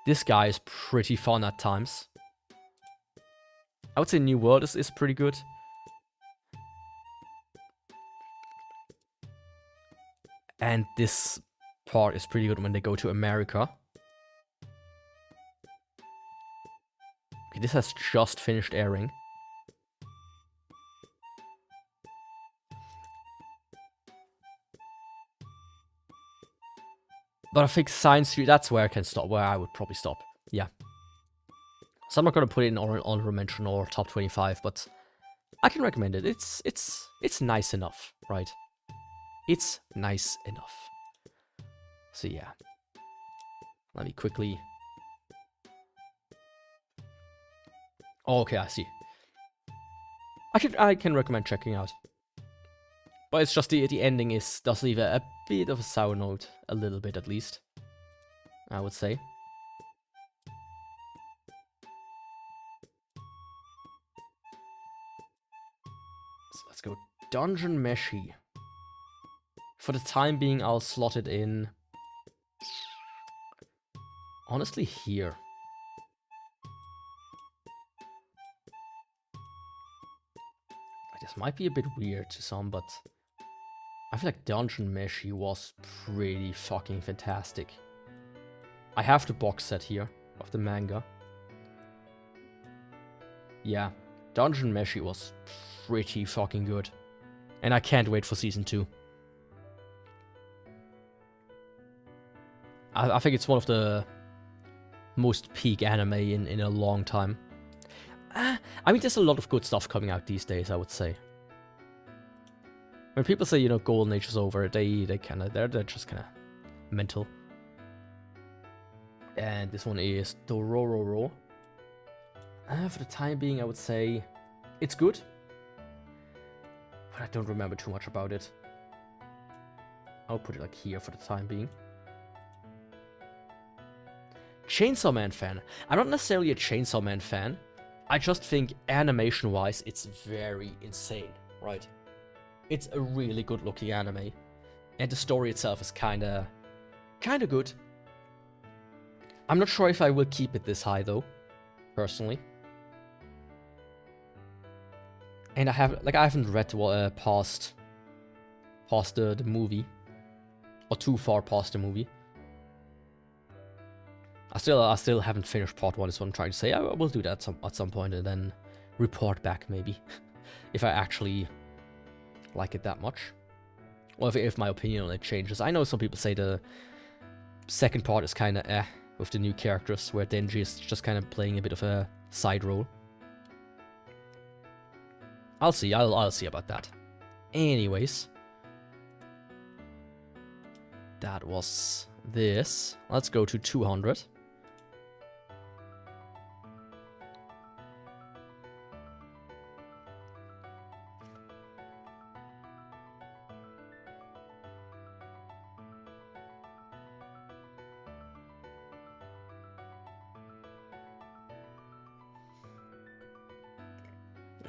This guy is pretty fun at times. I would say New World is pretty good. And this part is pretty good when they go to America. Okay, this has just finished airing. But I think Science View, that's where I can stop, where I would probably stop. Yeah. So I'm not going to put it in honorable mention or top 25, but I can recommend it. It's nice enough, right? It's nice enough. So yeah. Let me quickly... Oh, okay, I see. I can recommend checking out. But it's just the ending does leave a bit of a sour note, a little bit at least, I would say. So let's go Dungeon Meshi. For the time being, I'll slot it in, honestly, here. This might be a bit weird to some, but I feel like Dungeon Meshi was pretty fucking fantastic. I have the box set here of the manga. Yeah, Dungeon Meshi was pretty fucking good. And I can't wait for Season 2. I think it's one of the most peak anime in a long time. I mean, there's a lot of good stuff coming out these days, I would say. When people say, you know, Golden Age is over, they're just kind of mental. And this one is Dorororo. For the time being, I would say it's good, but I don't remember too much about it. I'll put it like here for the time being. Chainsaw Man fan. I'm not necessarily a Chainsaw Man fan. I just think animation-wise, it's very insane, right? It's a really good-looking anime, and the story itself is kinda good. I'm not sure if I will keep it this high though, personally. And I haven't read past the movie, or too far past the movie. I still haven't finished part 1, is what I'm trying to say. I will do that at some point and then report back, maybe. If I actually like it that much. Or if my opinion on it changes. I know some people say the second part is kinda with the new characters, where Denji is just kind of playing a bit of a side role. I'll see. I'll see about that. Anyways, that was this. Let's go to 200.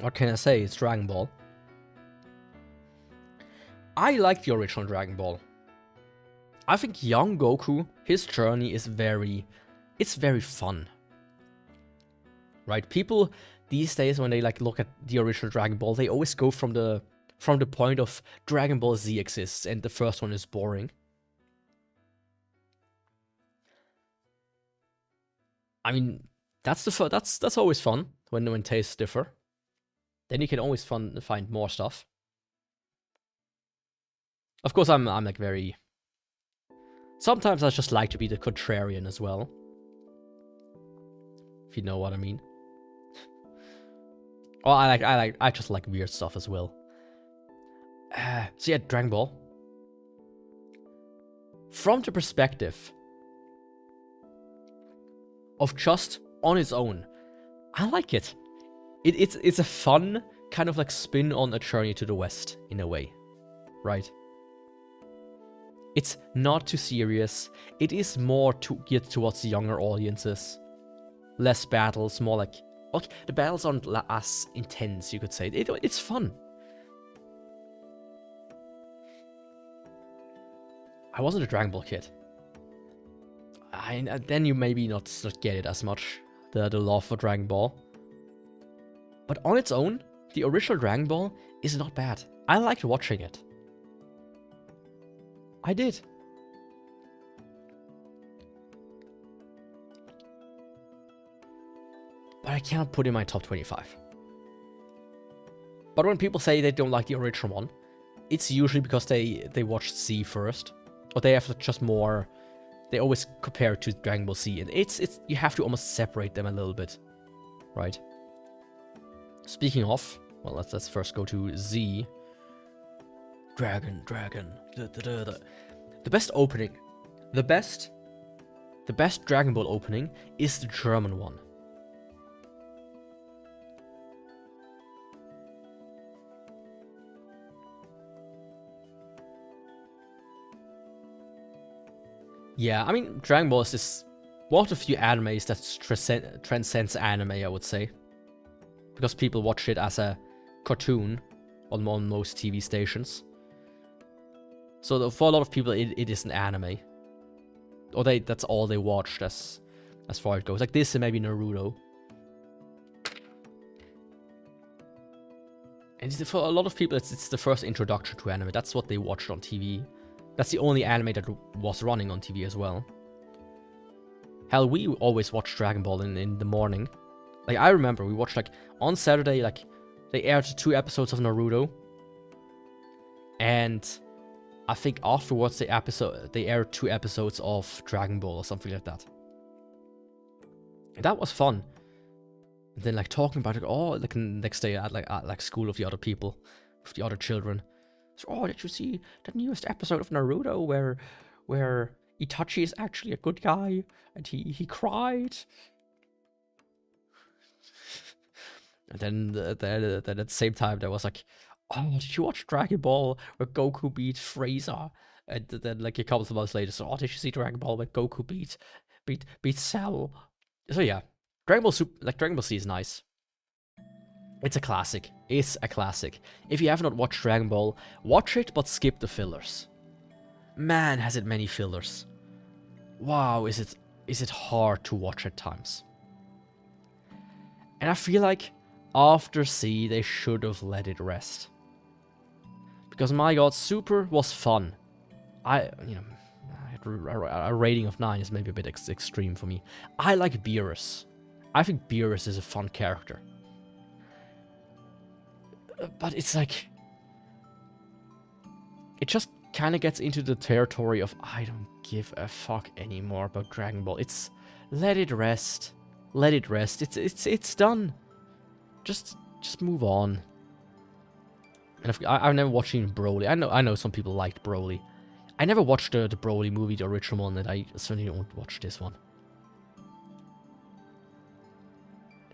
What can I say? It's Dragon Ball. I like the original Dragon Ball. I think young Goku, his journey is it's very fun. Right? People these days, when they like look at the original Dragon Ball, they always go from the point of Dragon Ball Z exists and the first one is boring. I mean, that's always fun when tastes differ. Then you can always find more stuff. Of course, I'm like very... Sometimes I just like to be the contrarian as well. If you know what I mean. Oh, I just like weird stuff as well. So yeah, Dragon Ball. From the perspective of just on its own, I like it. It's a fun kind of like spin on a journey to the West in a way, right? It's not too serious. It is more geared towards the younger audiences. Less battles, more like... Okay, the battles aren't as intense, you could say. It's fun. I wasn't a Dragon Ball kid. Then you maybe not get it as much, the love for Dragon Ball. But on its own, the original Dragon Ball is not bad. I liked watching it. I did. But I cannot put it in my top 25. But when people say they don't like the original one, it's usually because they watched Z first. Or they have just more... They always compare it to Dragon Ball Z. And it's you have to almost separate them a little bit. Right? Speaking of, well, let's first go to Z. Dragon. The best opening. The best Dragon Ball opening is the German one. Yeah, I mean, Dragon Ball is just one of the few animes that transcends anime, I would say. Because people watch it as a cartoon on most TV stations. So for a lot of people, it is an anime. Or that's all they watched as far as it goes. Like this and maybe Naruto. And for a lot of people, it's the first introduction to anime. That's what they watched on TV. That's the only anime that was running on TV as well. Hell, we always watched Dragon Ball in the morning. Like, I remember we watched, like, on Saturday, like, they aired 2 episodes of Naruto. And I think afterwards they aired 2 episodes of Dragon Ball or something like that. And that was fun. And then, like, talking about it all, like, the next day at like school with the other people, with the other children. So, oh, did you see the newest episode of Naruto where Itachi is actually a good guy and he cried? And then at the same time, there was like, oh, did you watch Dragon Ball where Goku beat Frieza? And then like a couple of months later, so, oh, did you see Dragon Ball where Goku beat Cell? So yeah, Dragon Ball Z is nice. It's a classic. It's a classic. If you have not watched Dragon Ball, watch it, but skip the fillers. Man, has it many fillers. Wow, is it hard to watch at times. And I feel like after C, they should have let it rest. Because my god, Super was fun. A rating of 9 is maybe a bit extreme for me. I like Beerus. I think Beerus is a fun character. But it's like... It just kind of gets into the territory of I don't give a fuck anymore about Dragon Ball. It's... Let it rest. Let it rest. It's done. Just move on. And I've never watched even Broly. I know some people liked Broly. I never watched the Broly movie, the original one, and I certainly don't watch this one.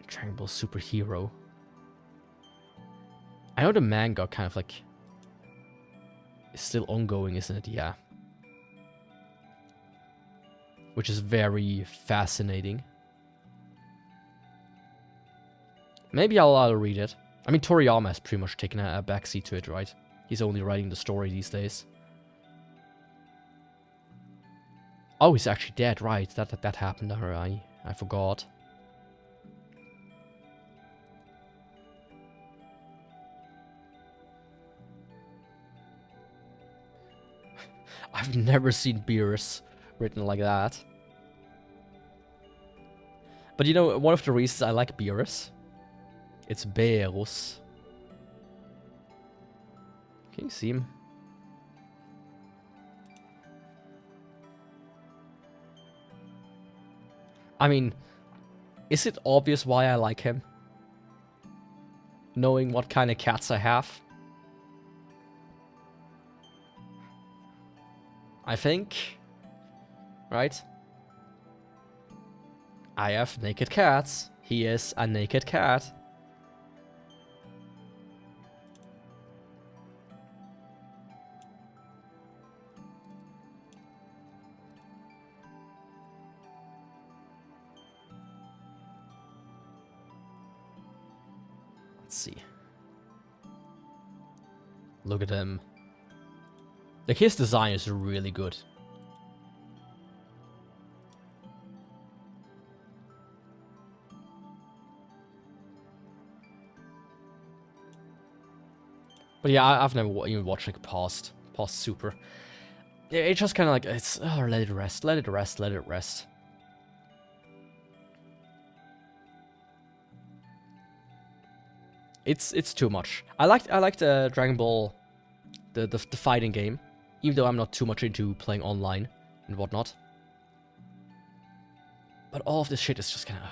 Dragon Ball Superhero. I know the manga kind of like is still ongoing, isn't it? Yeah. Which is very fascinating. Maybe I'll read it. I mean, Toriyama has pretty much taken a backseat to it, right? He's only writing the story these days. Oh, he's actually dead, right? That happened. I forgot. I've never seen Beerus written like that. But you know, one of the reasons I like Beerus, it's Beerus. Can you see him? I mean, is it obvious why I like him? Knowing what kind of cats I have? I think. Right? I have naked cats. He is a naked cat. Let's see. Look at him. Like, his design is really good. But yeah, I've never even watched like past Super. Yeah, it's just kind of like, it's, oh, let it rest, let it rest, let it rest. It's too much. I liked Dragon Ball, the fighting game, even though I'm not too much into playing online and whatnot. But all of this shit is just kind of.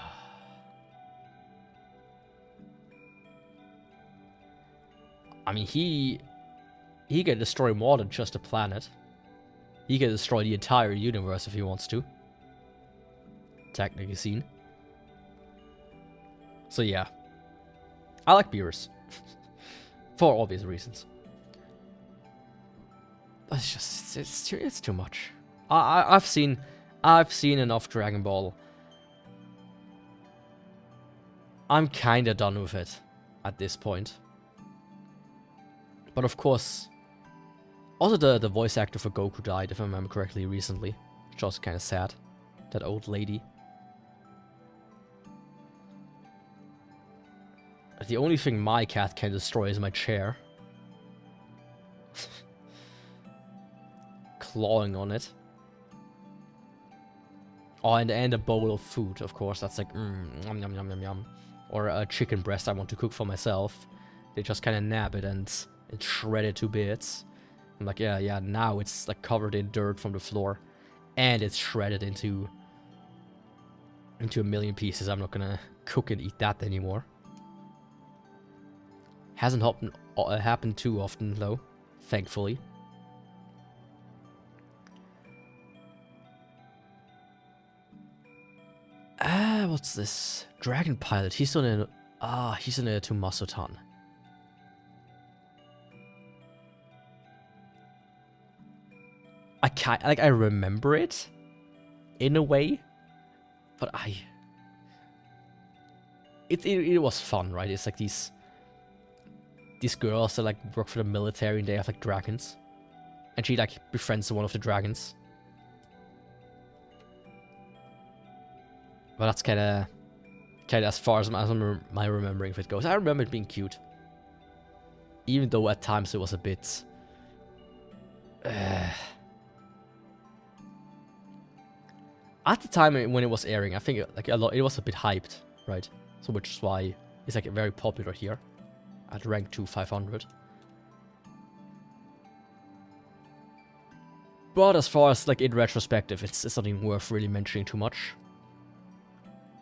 I mean, he can destroy more than just a planet. He can destroy the entire universe if he wants to. Technically seen. So yeah. I like Beerus. For obvious reasons. But it's just, it's too much. I've seen enough Dragon Ball. I'm kinda done with it at this point. But of course, also the voice actor for Goku died, if I remember correctly, recently. Which was kind of sad. That old lady. The only thing my cat can destroy is my chair. Clawing on it. Oh, and a bowl of food, of course. That's like, yum, yum, yum, yum, yum. Or a chicken breast I want to cook for myself. They just kind of nab it and it's shredded to bits. I'm like, yeah, now it's like covered in dirt from the floor. And it's shredded into a million pieces. I'm not gonna cook and eat that anymore. Hasn't happened too often, though. Thankfully. What's this? Dragon Pilot. He's on he's in a Tumasotan. I remember it in a way, but it was fun, right? It's like these girls that like work for the military and they have like dragons, and she like befriends one of the dragons. But that's kind of as far as my remembering of it goes. I remember it being cute, even though at times it was a bit. At the time when it was airing, I think like it was a bit hyped, right? So which is why it's like very popular here, at rank 500. But as far as like in retrospective, it's not even worth really mentioning too much.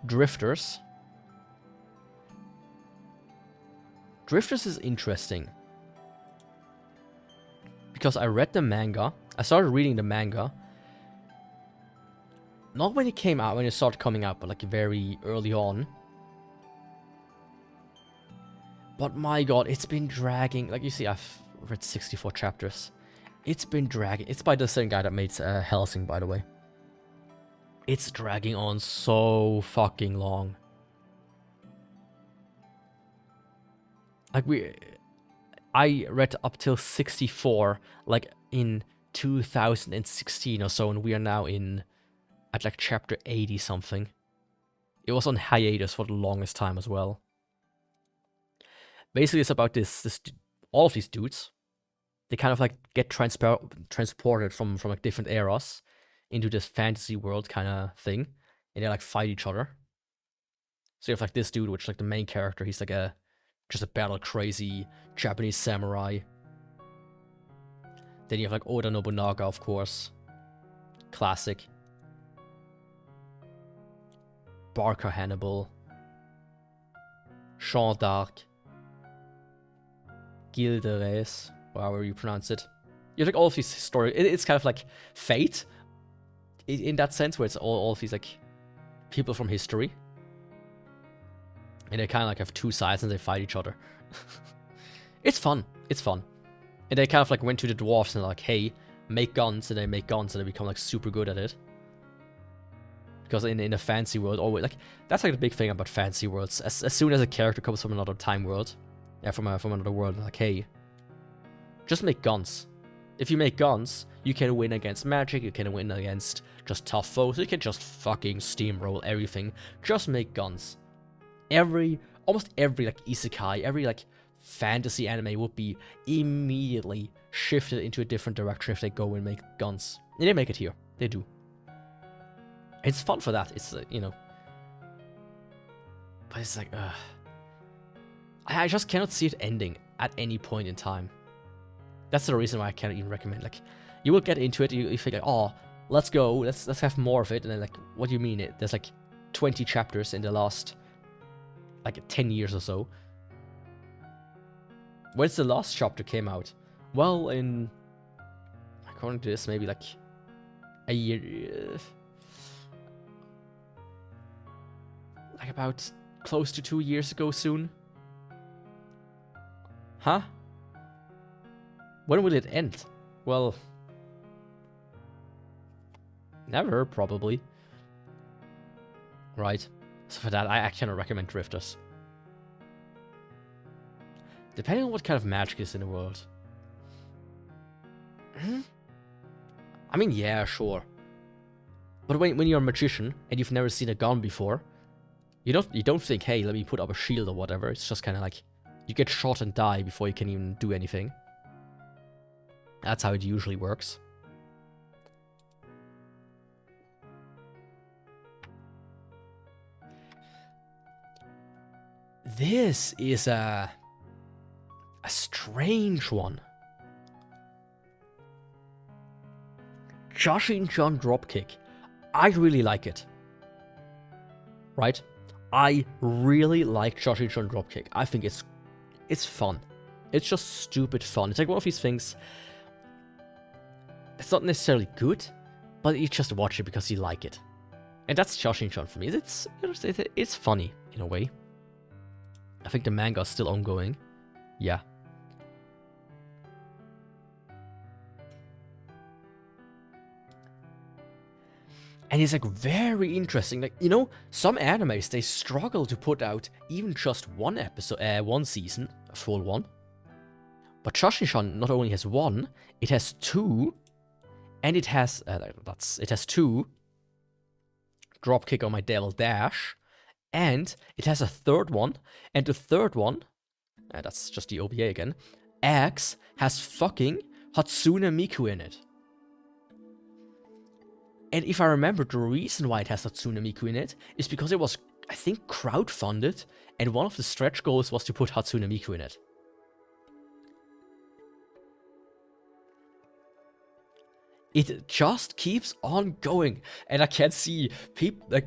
Drifters. Drifters is interesting. because I read the manga. I started reading the manga. Not when it came out, when it started coming out, but like very early on. But my god, it's been dragging. Like you see, I've read 64 chapters. It's been dragging. It's by the same guy that made Hellsing, by the way. It's dragging on so fucking long. Like I read up till 64, like in 2016 or so, and we are now at like chapter 80 something. It was on hiatus for the longest time as well. Basically, it's about all of these dudes. They kind of like get transported from like different eras into this fantasy world kind of thing, and they like fight each other. So you have like this dude, which is like the main character. He's like just a battle crazy Japanese samurai. Then you have like Oda Nobunaga, of course, classic. Barker Hannibal, Jean d'Arc, Gilderes, however you pronounce it. You have like all of these stories. It's kind of like Fate in that sense, where it's all of these like people from history, and they kind of like have two sides and they fight each other. It's fun. It's fun. And they kind of like went to the dwarves and like, hey, make guns, and they make guns and they become like super good at it. Because in a fantasy world, always like that's like the big thing about fantasy worlds. As soon as a character comes from another time world, yeah, from another world, like, hey, just make guns. If you make guns, you can win against magic. You can win against just tough foes. You can just fucking steamroll everything. Just make guns. Almost every like isekai, every like fantasy anime would be immediately shifted into a different direction if they go and make guns. And they make it here. They do. It's fun for that. It's, you know. But it's like, I just cannot see it ending at any point in time. That's the reason why I can't even recommend. Like, you will get into it, you think like, oh, let's go, let's have more of it. And then like, what do you mean? There's like 20 chapters in the last, like 10 years or so. When's the last chapter came out? Well, according to this, maybe like a year. Like about close to 2 years ago soon. Huh? When will it end? Well, never, probably. Right. So for that, I cannot recommend Drifters. Depending on what kind of magic is in the world. I mean, yeah, sure. But when you're a magician and you've never seen a gun before, you don't think, hey, let me put up a shield or whatever. It's just kind of like you get shot and die before you can even do anything. That's how it usually works. This is a strange one. Joshin-chan Dropkick. I really like it. Right? I really like Joshin-chan Dropkick. I think it's fun. It's just stupid fun. It's like one of these things. It's not necessarily good, but you just watch it because you like it. And that's Joshin-chan for me. It's funny in a way. I think the manga is still ongoing. Yeah. And it's like very interesting. Like, you know, some animes, they struggle to put out even just one episode, one season, a full one. But Joshin-chan not only has one, it has two. And it has, it has two. Dropkick on My Devil Dash. And it has a third one. And the third one, that's just the OVA again, X has fucking Hatsune Miku in it. And if I remember, the reason why it has Hatsune Miku in it is because it was, I think, crowdfunded, and one of the stretch goals was to put Hatsune Miku in it. It just keeps on going, and I can see like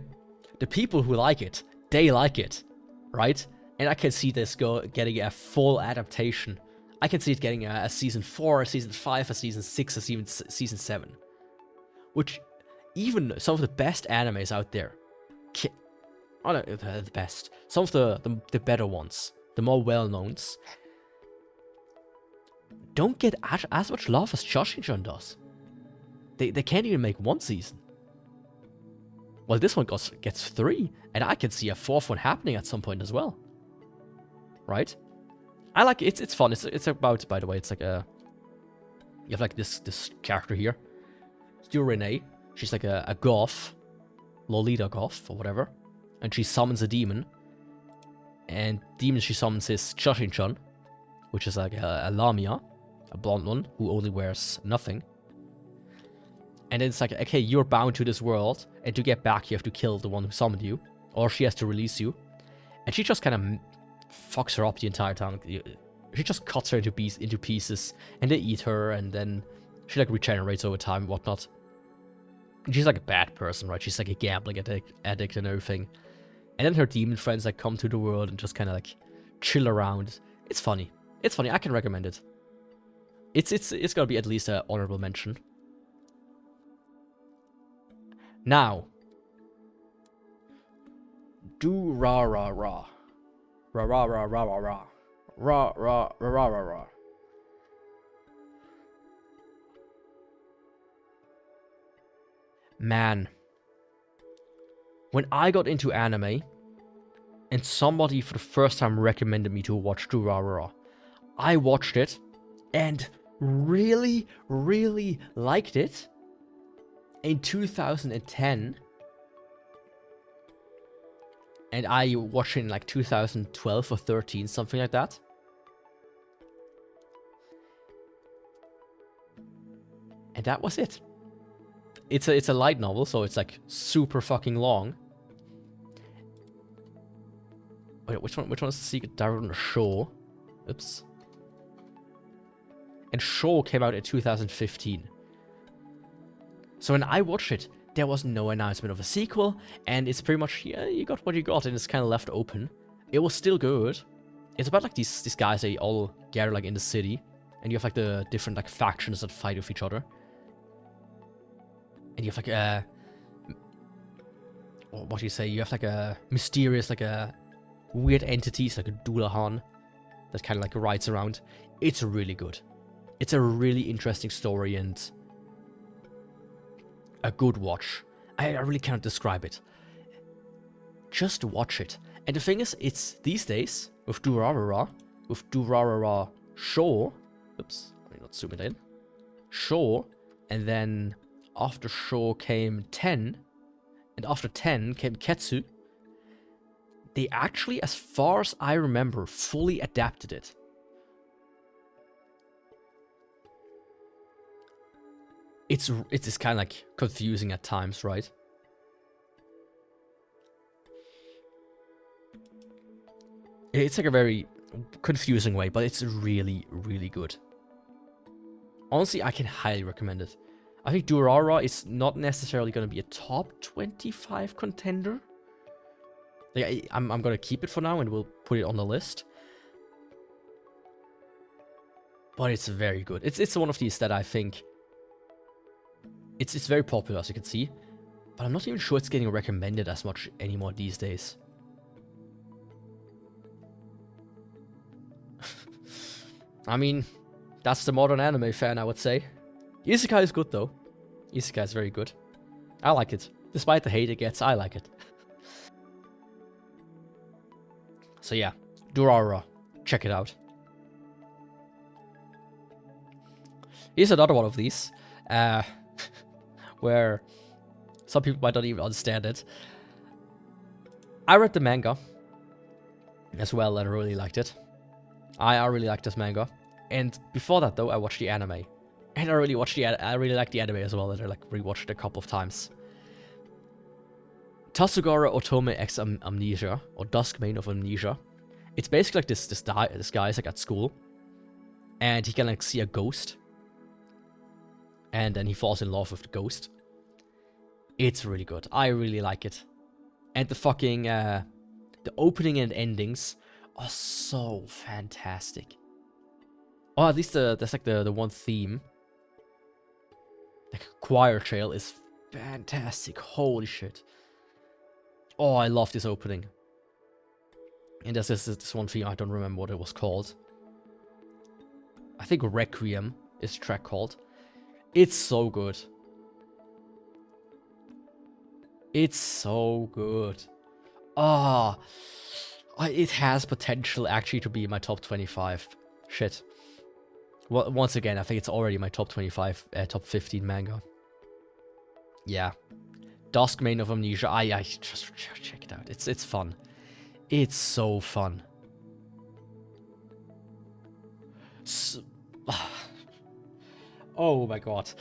the people who like it, they like it, right? And I can see this getting a full adaptation I can see it getting a season 4, a season 5, a season 6, a season 7. Which, even some of the best animes out there, oh no, the best, some of the better ones, the more well-knowns, don't get as much love as Shoshin-chan does. They can't even make 1 season. Well, this one gets 3, and I can see a 4th one happening at some point as well. Right? I like it. It's fun. It's about, by the way, it's like a... You have like this character here. It's Renee. She's like a goth. Lolita goth, or whatever. And she summons a demon. And demon she summons is Shoshin-chan, which is like a Lamia. A blonde one, who only wears nothing. And then it's like, okay, you're bound to this world, and to get back you have to kill the one who summoned you. Or she has to release you. And she just kind of fucks her up the entire time. She just cuts her into pieces, and they eat her, and then she like regenerates over time and whatnot. And she's like a bad person, right? She's like a gambling addict and everything. And then her demon friends like come to the world and just kind of like chill around. It's funny. It's funny. I can recommend it. It's gotta be at least an honorable mention. Now, do ra ra ra. Ra ra ra ra ra ra. Ra ra ra ra ra ra. Man, when I got into anime, and somebody for the first time recommended me to watch Durarara, I watched it, and really, really liked it in 2010. And I watched it in like 2012 or 13, something like that. And that was it. It's a light novel, so it's like super fucking long. Wait, which one is the secret direct on the show? Oops. And show came out in 2015. So when I watched it, there was no announcement of a sequel, and it's pretty much, yeah, you got what you got, and it's kind of left open. It was still good. It's about like these guys, they all gather like in the city, and you have like the different like factions that fight with each other. And you have like what do you say? You have like a mysterious, like a weird entities, like a Dullahan that kind of like rides around. It's really good. It's a really interesting story and a good watch. I really cannot describe it. Just watch it. And the thing is, it's these days with Durarara Show. Oops, let me not zoom it in. Show, and then after Show came 10, and after 10 came Ketsu. They actually, as far as I remember, fully adapted it. It's kind of like confusing at times, right? It's like a very confusing way, but it's really, really good. Honestly, I can highly recommend it. I think Durarara is not necessarily going to be a top 25 contender. Like, I'm going to keep it for now and we'll put it on the list. But it's very good. It's one of these that I think... It's very popular, as you can see. But I'm not even sure it's getting recommended as much anymore these days. I mean, that's the modern anime fan, I would say. Isekai is good, though. Isekai is very good. I like it. Despite the hate it gets, I like it. So yeah, Durarara. Check it out. Here's another one of these. Where some people might not even understand it. I read the manga as well, and I really liked it. I really liked this manga. And before that, though, I watched the anime. And I really liked the anime as well, and I like rewatched it a couple of times. Tasugara Otome X Amnesia, or Duskmane of Amnesia. It's basically like this guy is like at school, and he can like see a ghost. And then he falls in love with the ghost. It's really good. I really like it. And the fucking, the opening and endings are so fantastic. Oh, at least there's like the one theme. Like choir trail is fantastic. Holy shit. Oh, I love this opening. And there's this one theme, I don't remember what it was called. I think Requiem is the track called. It's so good. It's so good. Ah, it has potential actually to be my top 25. Shit. Well, once again, I think it's already my top 25, top 15 manga. Yeah. Dusk Main of Amnesia. I just check it out. It's fun. It's so fun. Oh my god.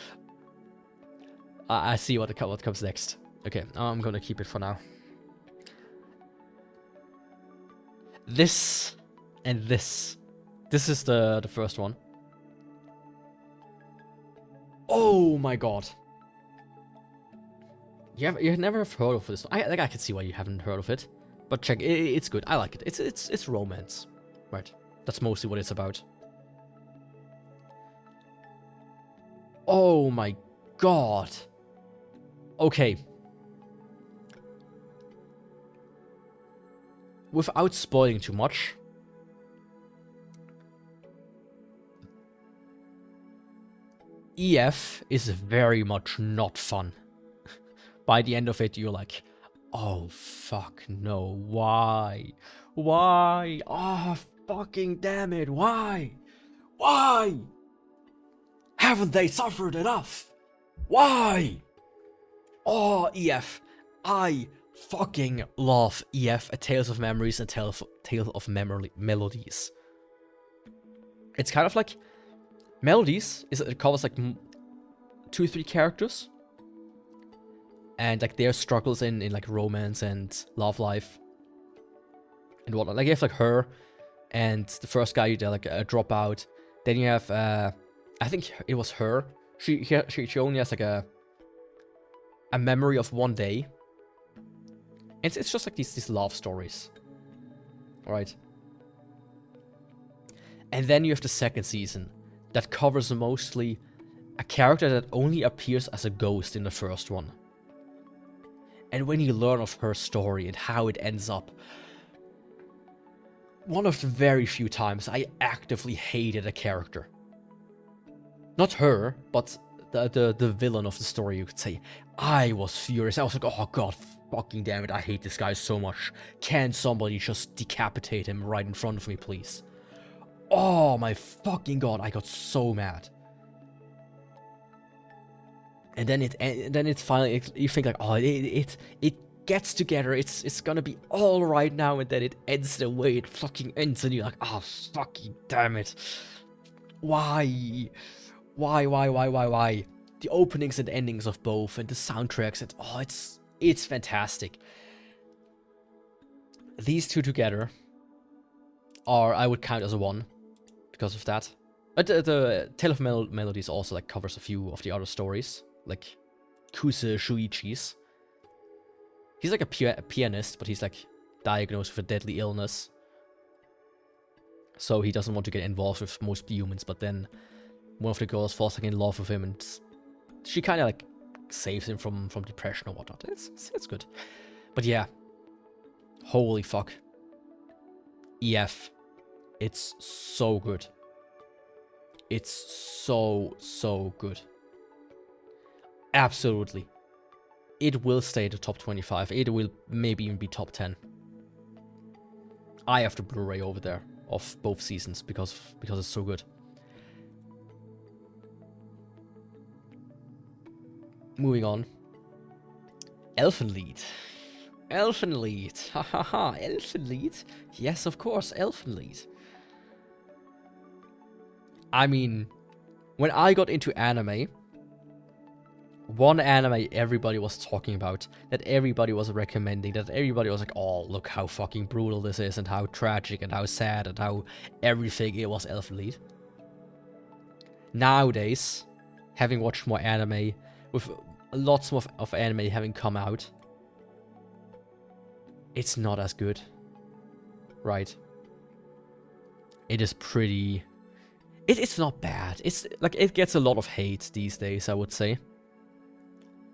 I see what comes next. Okay, I'm gonna keep it for now. This and this. This is the first one. Oh my god. You never have heard of this. I can see why you haven't heard of it. But check, it's good. I like it. It's romance. Right. That's mostly what it's about. Oh my god. Okay. Without spoiling too much. EF is very much not fun. By the end of it, you're like, oh, fuck, no, why? Why? Oh, fucking damn it, why? Why? Haven't they suffered enough? Why? Oh, EF. I fucking love EF, A Tales of Memories and Tales of Melodies. It's kind of like Melodies, it covers like 2-3 characters. And like their struggles in like romance and love life. And whatnot. Like you have like her and the first guy, they're like a dropout. Then you have I think it was her. She only has like a memory of one day. And it's just like these love stories. Alright. And then you have the second season that covers mostly a character that only appears as a ghost in the first one. And when you learn of her story and how it ends up, one of the very few times I actively hated a character. Not her, but the villain of the story, you could say. I was furious. I was like, oh god, fucking damn it, I hate this guy so much. Can somebody just decapitate him right in front of me, please? Oh my fucking god, I got so mad. And then it finally, you think like, oh, it gets together, it's gonna be all right now, and then it ends the way it fucking ends, and you're like, oh, fucking damn it. Why? Why? The openings and endings of both, and the soundtracks, and oh, it's fantastic. These two together are, I would count as a 1, because of that. The Tale of Melodies also like covers a few of the other stories. Like Kuse Shuichi's. He's like a pianist, but he's like diagnosed with a deadly illness. So he doesn't want to get involved with most humans, but then one of the girls falls like in love with him, and she kind of like saves him from depression or whatnot. It's good. But yeah. Holy fuck. EF. It's so good. It's so good. Absolutely. It will stay the top 25. It will maybe even be top 10. I have the Blu-ray over there of both seasons because it's so good. Moving on. Elfenlied. Elfenlied. Hahaha. Elfenlied. Yes, of course, Elfenlied. I mean, when I got into anime, one anime everybody was talking about, that everybody was recommending, that everybody was like, oh, look how fucking brutal this is, and how tragic, and how sad, and how everything, it was Elfenlied. Nowadays, having watched more anime, with lots of anime having come out, it's not as good. Right. It is pretty It's not bad. It's like, it gets a lot of hate these days, I would say.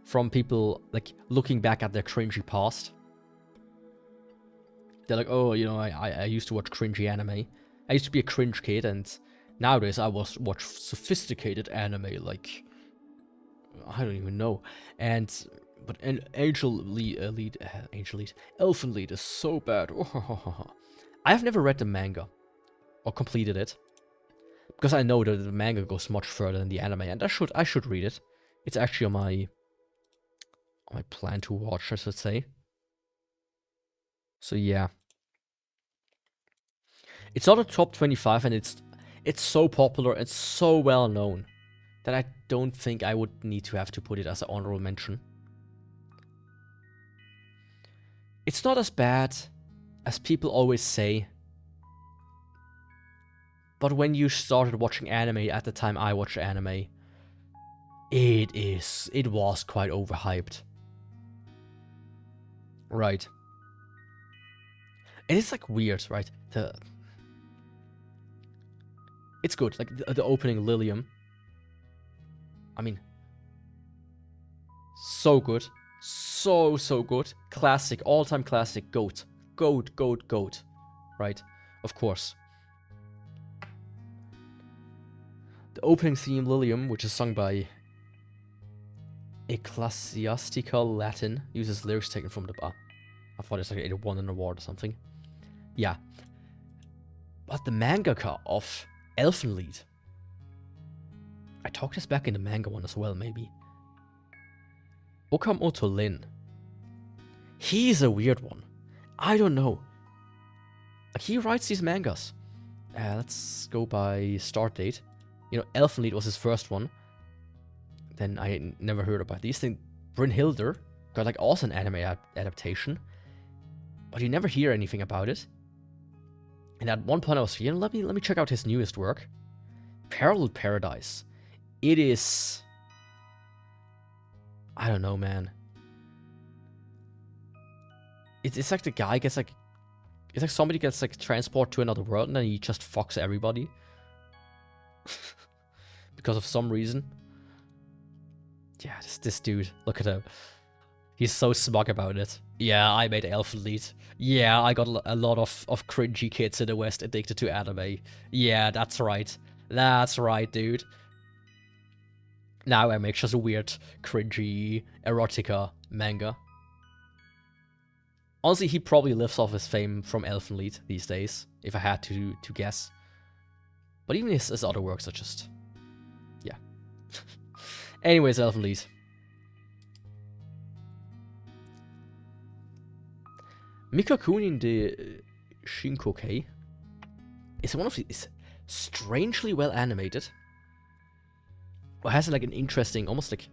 From people, like, looking back at their cringy past. They're like, oh, you know, I used to watch cringy anime. I used to be a cringe kid, and nowadays I watch sophisticated anime, like, I don't even know. But an Elfen Lied is so bad. I have never read the manga, or completed it. Because I know that the manga goes much further than the anime, and I should read it. It's actually on my plan to watch, I should say. So yeah, it's not a top 25, and it's so popular, it's so well known that I don't think I would need to have to put it as an honorable mention. It's not as bad as people always say. But when you started watching anime at the time I watched anime, it was quite overhyped. Right. And it's like weird, right? It's good, like the opening Lilium. I mean, so good. So good. Classic, all-time classic, GOAT. GOAT. Right? Of course. The opening theme, Lilium, which is sung by Ecclesiastical Latin, uses lyrics taken from the... I thought it's like it won an award or something. Yeah. But the mangaka of Elfen Lied... I talked this back in the manga one as well, maybe. Okamoto Lin. He's a weird one. I don't know. Like, he writes these mangas. Let's go by start date. You know, Elfen Lied was his first one. Then I never heard about these things. Brynhildr got like also an anime adaptation. But you never hear anything about it. And at one point I was, you know, let me check out his newest work. Parallel Paradise. It is... I don't know, man. It's like the guy gets like... It's like somebody gets like transported to another world and then he just fucks everybody. Because of some reason. Yeah, this dude. Look at him. He's so smug about it. Yeah, I made Elfen Lied. Yeah, I got a lot of cringy kids in the West addicted to anime. Yeah, that's right. That's right, dude. Now I make just a weird, cringy, erotica manga. Honestly, he probably lives off his fame from Elfen Lied these days, if I had to guess. But even his other works are just... yeah. Anyways, Elfen Lied. Mikakunin de Shinkoke is one of these strangely well animated. Or has like an interesting, almost like...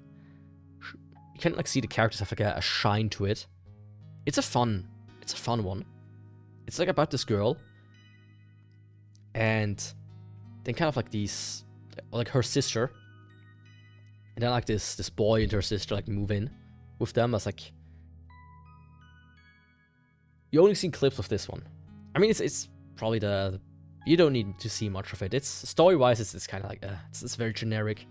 You can like see the characters have like a shine to it. It's a fun one. It's like about this girl. And then kind of like these, like her sister. And then like this boy and her sister like move in with them as like... You only seen clips of this one. I mean, it's probably the you don't need to see much of it. It's story-wise, it's kind of like, it's very generic.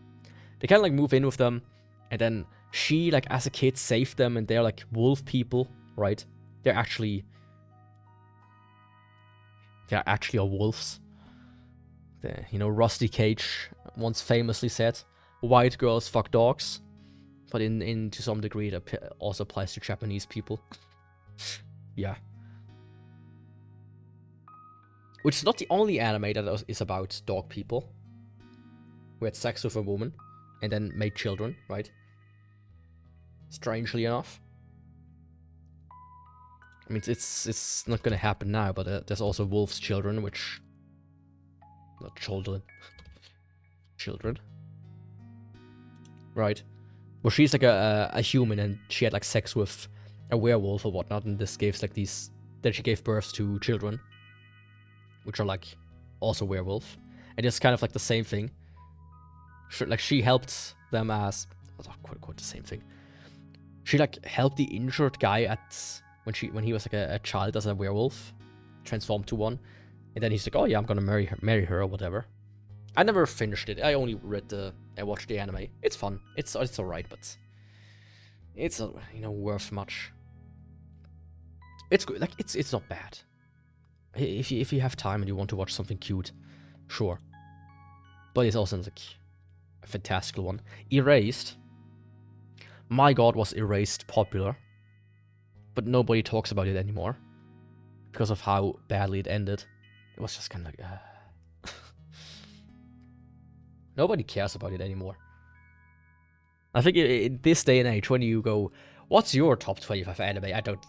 They kind of like move in with them. And then she, like as a kid, saved them. And they're like wolf people, right? They're actually all wolves. You know, Rusty Cage once famously said, white girls fuck dogs. But to some degree, that also applies to Japanese people. Yeah. Which is not the only anime that is about dog people. Who had sex with a woman. And then made children, right? Strangely enough. I mean, it's not gonna happen now, but there's also wolf's children, which... Not children. Children. Right. Well, she's like a human, and she had like sex with a werewolf or whatnot, and this gives like these... Then she gave birth to children. Which are like also werewolf. And it's kind of like the same thing. Like she helped them as... quote unquote the same thing. She like helped the injured guy at... When he was like a child as a werewolf. Transformed to one. And then he's like, oh yeah, I'm gonna marry her or whatever. I never finished it. I only I watched the anime. It's fun. It's alright, but it's worth much. It's good. Like it's not bad. If you have time and you want to watch something cute, sure. But it's also like a fantastical one. Erased. My God, was Erased popular, but nobody talks about it anymore because of how badly it ended. It was just kind of like, nobody cares about it anymore. I think in this day and age, when you go, what's your top 25 anime? I don't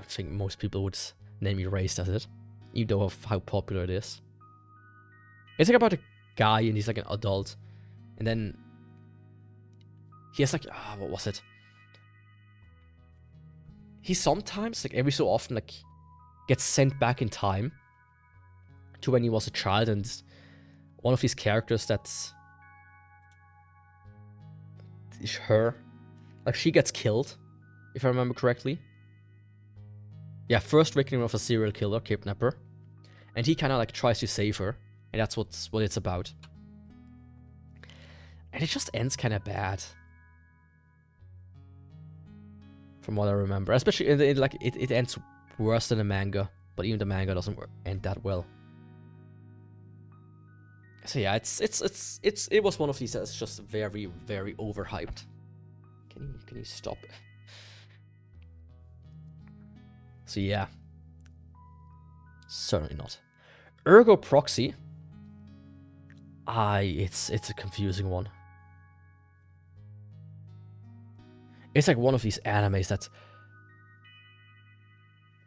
think most people would name Erased as it, even though of how popular it is. It's like about a guy and he's like an adult, and then he has like, what was it? He sometimes, like every so often, like gets sent back in time to when he was a child, and one of these characters that's her, like she gets killed, if I remember correctly. Yeah, first victim of a serial killer, kidnapper, and he kind of like tries to save her, and that's what it's about. And it just ends kind of bad, from what I remember. Especially it ends worse than the manga, but even the manga doesn't end that well. So yeah, it was one of these that's just very, very overhyped. Can you stop? So yeah, certainly not. Ergo Proxy. It's a confusing one. It's like one of these animes that's,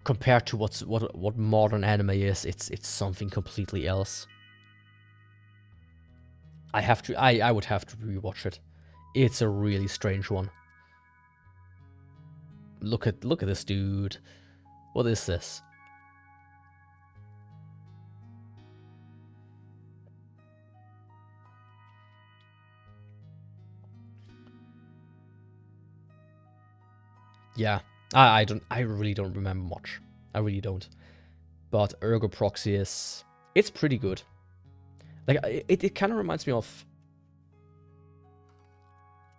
compared to what modern anime is, it's something completely else. I would have to rewatch it. It's a really strange one. Look at this dude. What is this? Yeah, I really don't remember much. I really don't. But Ergo Proxy it's pretty good. Like it kind of reminds me of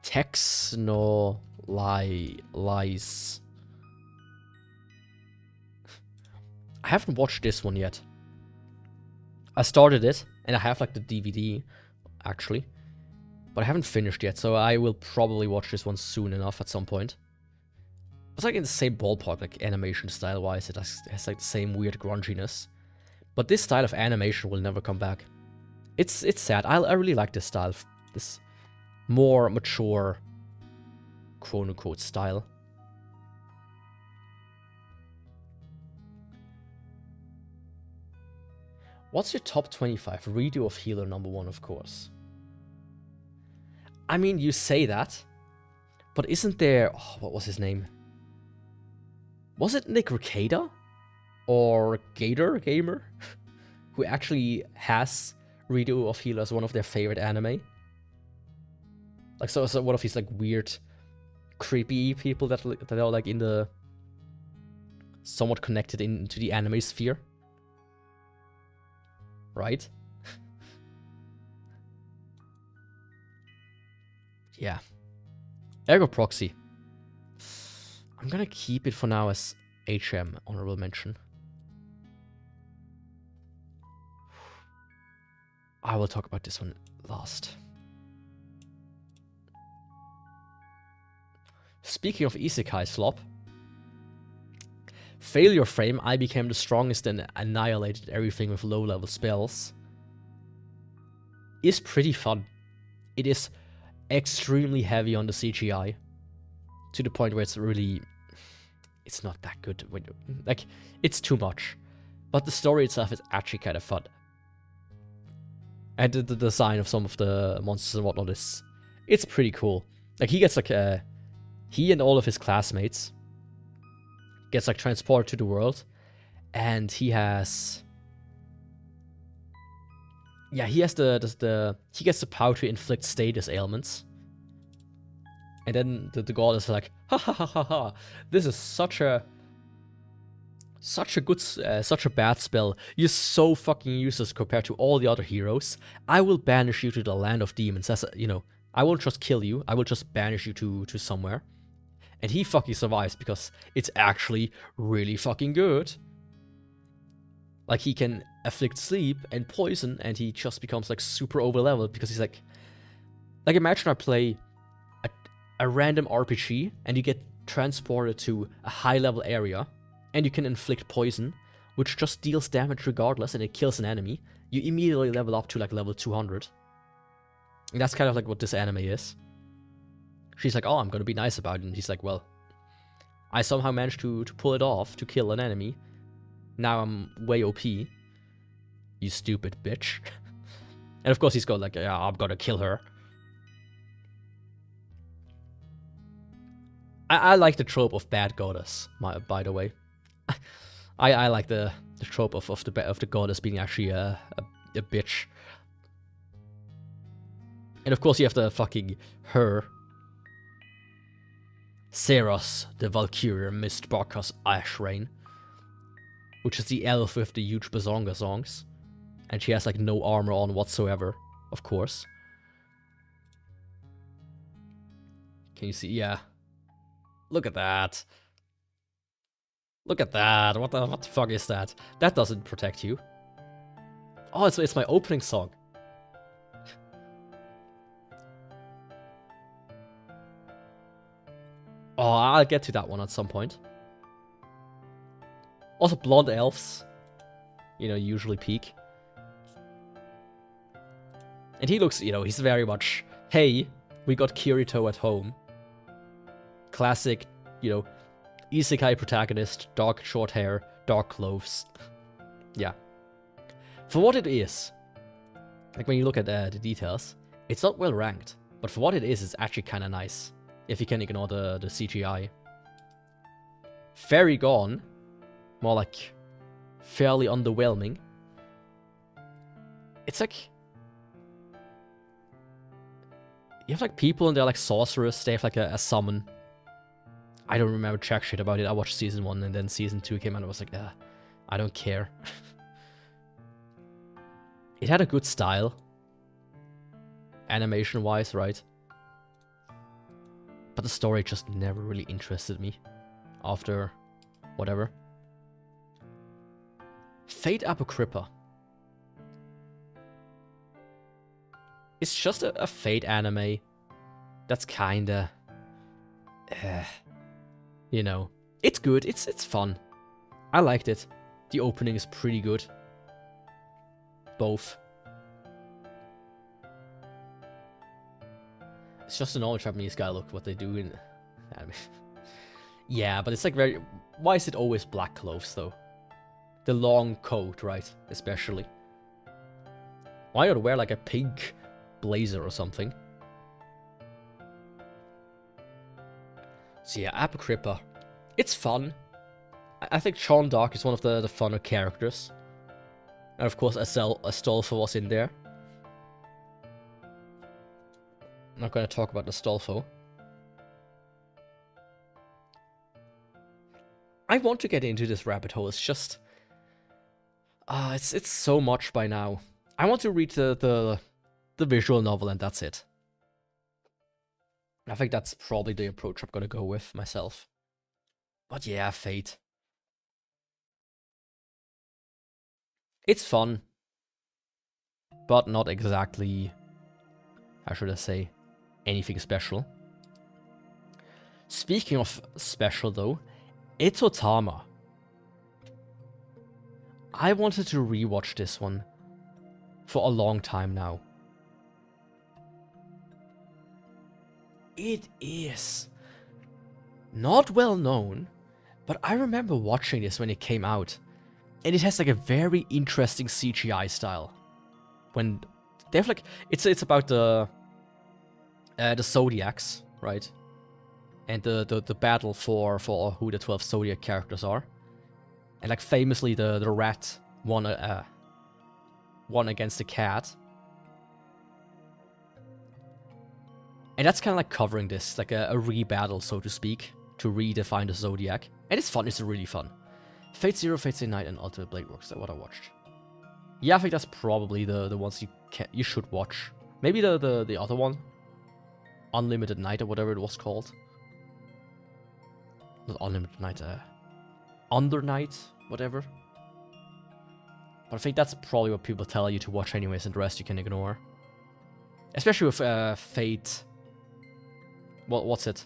Texno Lies. I haven't watched this one yet. I started it and I have like the DVD actually, but I haven't finished yet, so I will probably watch this one soon enough at some point. It's like in the same ballpark, like animation style-wise. It has like the same weird grunginess. But this style of animation will never come back. It's sad. I really like this style. This more mature, quote-unquote, style. What's your top 25? Redo of Healer #1, of course. I mean, you say that, but isn't there... Oh, what was his name? Was it Nick Ricada? Or Gamer? Who actually has Redo of Healer as one of their favorite anime? Like, so one of these, like, weird, creepy people that are, like, in the... somewhat connected into the anime sphere. Right? Yeah. Ergo Proxy. I'm gonna keep it for now as HM, honorable mention. I will talk about this one last. Speaking of Isekai slop, Failure Frame, I became the strongest and annihilated everything with low-level spells, is pretty fun. It is extremely heavy on the CGI, to the point where it's really... it's not that good. Like, it's too much. But the story itself is actually kind of fun. And the design of some of the monsters and whatnot it's pretty cool. Like, he gets like he and all of his classmates gets like transported to the world, and he has... yeah, he has he gets the power to inflict status ailments. And then the god is like, ha ha ha ha ha, this is such a Such a good, such a bad spell. You're so fucking useless compared to all the other heroes. I will banish you to the land of demons. As a, you know, I won't just kill you. I will just banish you to somewhere. And he fucking survives because it's actually really fucking good. Like, he can afflict sleep and poison, and he just becomes like super overleveled because he's like imagine I play a random RPG and you get transported to a high level area and you can inflict poison, which just deals damage regardless and it kills an enemy. You immediately level up to like level 200. And that's kind of like what this anime is. She's like, oh, I'm gonna be nice about it. And he's like, well, I somehow managed to pull it off to kill an enemy. Now I'm way OP. You stupid bitch. And of course he's got like, yeah, I'm gonna kill her. I like the trope of bad goddess, by the way. I like the trope of the goddess being actually a bitch. And of course you have the fucking her. Seros, the Valkyria Mist Barkas Ashrain. Which is the elf with the huge bazonga songs. And she has like no armor on whatsoever, of course. Can you see? Yeah. Look at that. Look at that. What the fuck is that? That doesn't protect you. Oh, it's my opening song. Oh, I'll get to that one at some point. Also, blonde elves, you know, usually peak. And he looks, you know, he's very much, hey, we got Kirito at home. Classic, you know, isekai protagonist, dark short hair, dark clothes. Yeah. For what it is, like when you look at the details, it's not well ranked. But for what it is, it's actually kind of nice. If you can ignore the CGI. Fairy Gone. More like fairly underwhelming. It's like you have like people and they're like sorcerers. They have like a summon. I don't remember jack shit about it. I watched season 1 and then season 2 came out and I was like, I don't care. It had a good style. Animation wise, right? But the story just never really interested me. After whatever. Fate Apocrypha. It's just a Fate anime. That's kinda... you know. It's good, it's fun. I liked it. The opening is pretty good. Both. It's just a normal Japanese guy, look what they do in anime. Yeah, but it's like very... Why is it always black clothes, though? The long coat, right? Especially. Why not wear like a pink blazer or something? So yeah, Apocrypha. It's fun. I think Sean Dark is one of the funner characters. And of course Astolfo was in there. I'm not going to talk about Astolfo. I want to get into this rabbit hole. It's just... it's so much by now. I want to read the visual novel and that's it. I think that's probably the approach I'm gonna go with myself. But yeah, Fate. It's fun. But not exactly... How should I say? Anything special. Speaking of special though, Itotama. I wanted to rewatch this one for a long time now. It is not well known, but I remember watching this when it came out. And it has like a very interesting CGI style. When they have like it's about the Zodiacs, right? And the battle for who the 12 Zodiac characters are. And like famously the rat won against the cat. And that's kind of like covering this, like a re-battle, so to speak, to redefine the Zodiac. And it's fun, it's really fun. Fate Zero, Fate Stay Night, and Ultimate Blade Works. That's what I watched. Yeah, I think that's probably the ones you should watch. Maybe the other one, Unlimited Night or whatever it was called. Not Unlimited Night, Under Night, whatever. But I think that's probably what people tell you to watch anyways, and the rest you can ignore. Especially with Fate. What's it?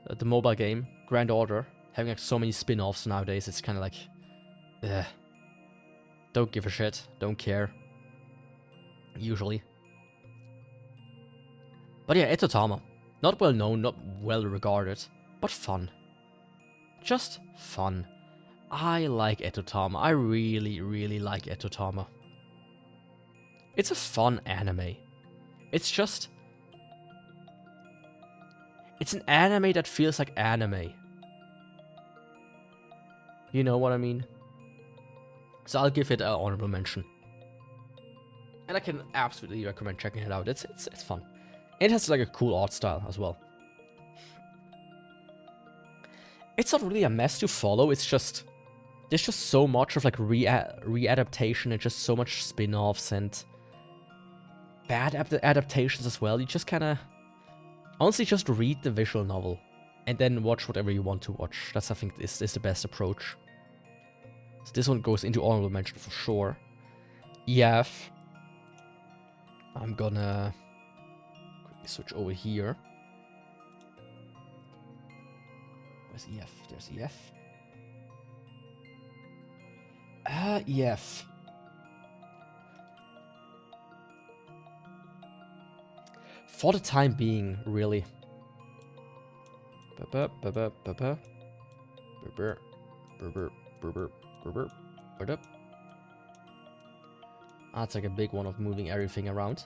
The mobile game, Grand Order, having like so many spin-offs nowadays. It's kind of like, don't give a shit, don't care. Usually. But yeah, Etotama. Not well known, not well regarded, but fun. Just fun. I like Etotama. I really, really like Etotama. It's a fun anime. It's just... It's an anime that feels like anime. You know what I mean? So I'll give it an honorable mention. And I can absolutely recommend checking it out. It's fun. It has like a cool art style as well. It's not really a mess to follow. It's just... There's just so much of like re-adaptation and just so much spin-offs and bad adaptations as well. You just kind of... Honestly, just read the visual novel and then watch whatever you want to watch. That's, I think, is the best approach. So this one goes into honorable mention for sure. EF. I'm gonna quickly switch over here. Where's EF? There's EF. EF. For the time being, really. That's like a big one of moving everything around.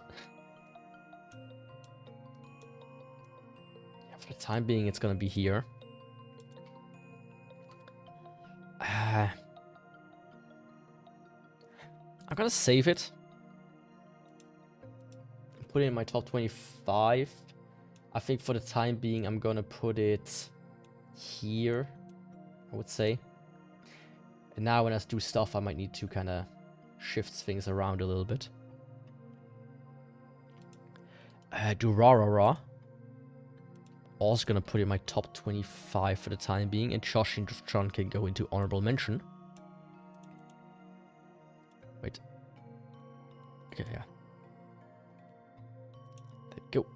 Yeah, for the time being, it's gonna be here. I'm gonna save it. Put it in my top 25. I think for the time being, I'm gonna put it here, I would say. And now when I do stuff, I might need to kind of shift things around a little bit. Durarara. Also gonna put it in my top 25 for the time being. And Josh and John can go into honorable mention. Wait. Okay, yeah. There we go.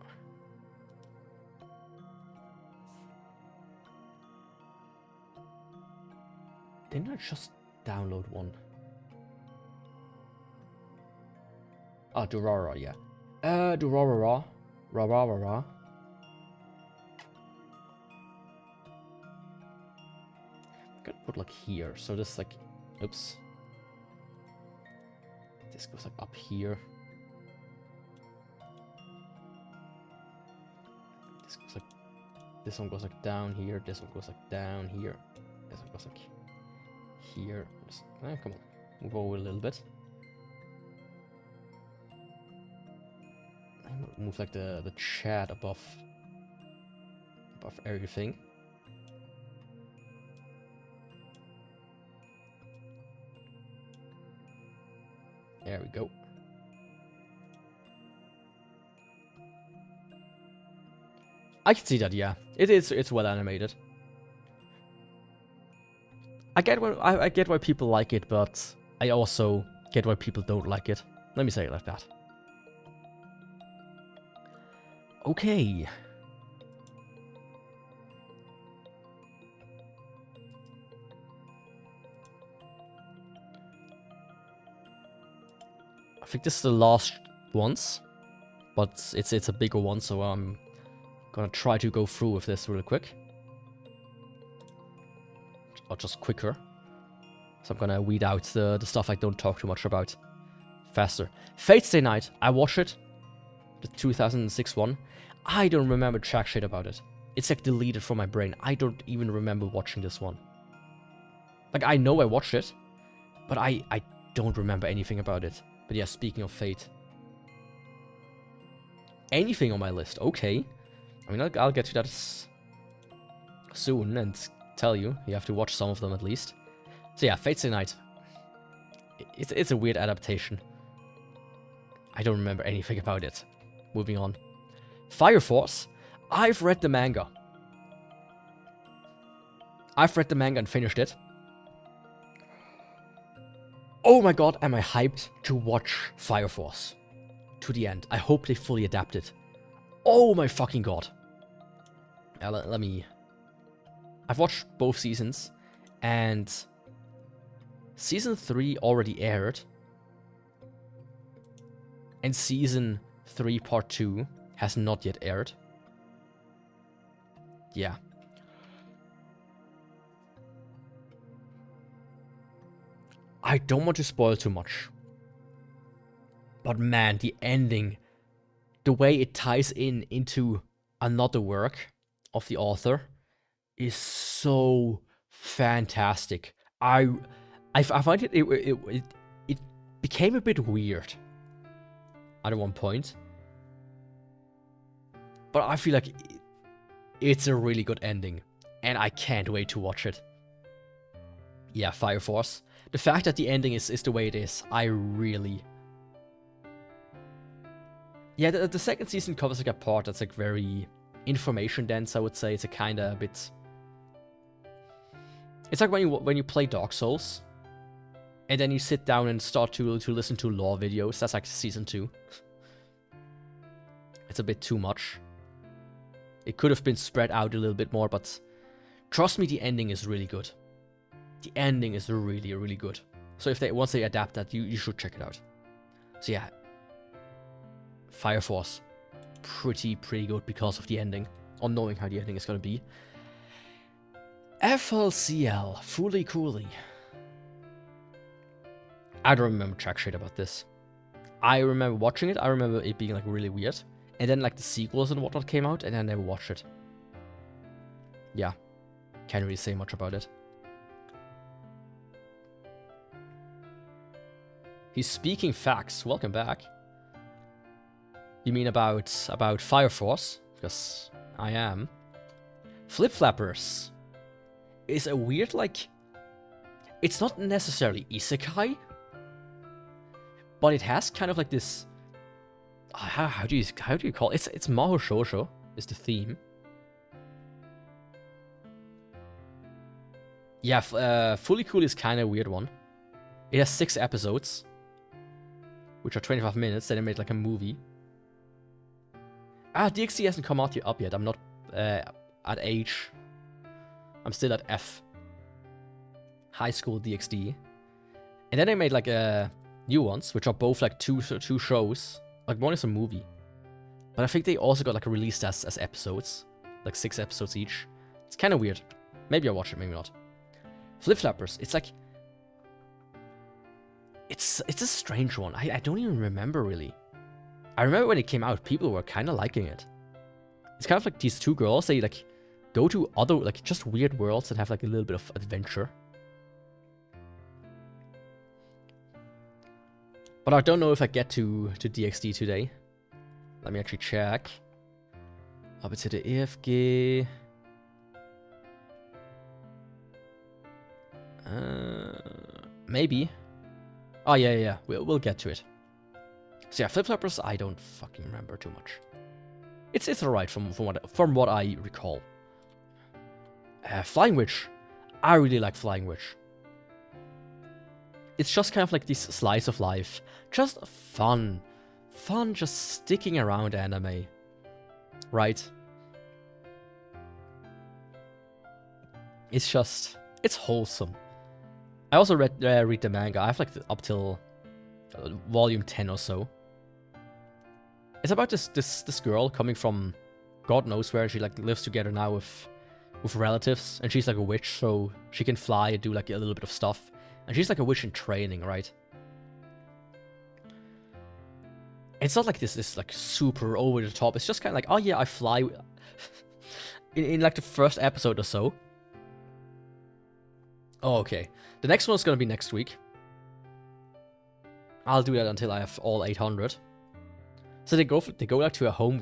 Didn't I just download one? Ah, Durara, yeah. Durarara. Rararara. I'm gonna put like here. So this like, oops. This goes like up here. This goes like, this one goes like down here. This one goes like down here. This one goes like here. Just, come on, move over a little bit. Move like the chat above everything. There we go. I can see that, yeah. It's well animated. I get why people like it, but I also get why people don't like it. Let me say it like that. Okay. I think this is the last ones, but it's a bigger one, so I'm gonna try to go through with this really quick. Or just quicker. So I'm gonna weed out the stuff I don't talk too much about faster. Fate Stay Night, I watched it. The 2006 one. I don't remember jack shit about it. It's like deleted from my brain. I don't even remember watching this one. Like, I know I watched it, but I don't remember anything about it. But yeah, speaking of Fate. Anything on my list, okay. I mean, I'll get to that soon and tell you. You have to watch some of them at least. So yeah, Fate Stay Night. It's a weird adaptation. I don't remember anything about it. Moving on. Fire Force. I've read the manga. I've read the manga and finished it. Oh my god, am I hyped to watch Fire Force to the end. I hope they fully adapt it. Oh my fucking god. Let me... I've watched both seasons, and Season 3 already aired, and Season 3 Part 2 has not yet aired. Yeah. I don't want to spoil too much. But man, the ending, the way it ties into another work of the author is so fantastic. I find it became a bit weird at one point. But I feel like it's a really good ending, and I can't wait to watch it. Yeah, Fire Force. The fact that the ending is the way it is, I really... Yeah, the second season covers like a part that's like very information dense, I would say. It's a kind of a bit... It's like when you play Dark Souls, and then you sit down and start to listen to lore videos. That's like Season 2. It's a bit too much. It could have been spread out a little bit more, but trust me, the ending is really good. The ending is really, really good. So if once they adapt that, you should check it out. So yeah, Fire Force, pretty good because of the ending, or knowing how the ending is gonna be. FLCL, Fooly Cooly. I don't remember jack shit about this. I remember watching it. I remember it being like really weird. And then like the sequels and whatnot came out, and I never watched it. Yeah, can't really say much about it. He's speaking facts. Welcome back. You mean about Fire Force? Because I am. Flip Flappers is a weird, like... It's not necessarily isekai, but it has kind of like this... How do you call it? It's Mahou Shoujo is the theme. Yeah, Fully Cool is kind of a weird one. It has 6 episodes, which are 25 minutes, then they made like a movie. DXD hasn't come out up yet. I'm not at H. I'm still at F. High School DXD. And then they made like new ones, which are both like two shows. Like one is a movie. But I think they also got like released as episodes. Like 6 episodes each. It's kind of weird. Maybe I'll watch it, maybe not. Flip Flappers, it's like... It's a strange one. I don't even remember really. I remember when it came out, people were kind of liking it. It's kind of like these two girls, they like go to other, like just weird worlds and have like a little bit of adventure. But I don't know if I get to DXD today. Let me actually check. Up to the EFG. Maybe. Oh yeah. We'll get to it. So yeah, Flip Flappers, I don't fucking remember too much. It's alright from what I recall. Flying Witch, I really like Flying Witch. It's just kind of like this slice of life, just fun, just sticking around anime, right? It's wholesome. I also read the manga. I have like up till volume 10 or so. It's about this girl coming from God knows where. She like lives together now with relatives, and she's like a witch, so she can fly and do like a little bit of stuff. And she's like a witch in training, right? It's not like this like super over the top. It's just kind of like, oh yeah, I fly. in like the first episode or so. Oh, okay. The next one's gonna be next week. I'll do that until I have all 800. So they go like to a Home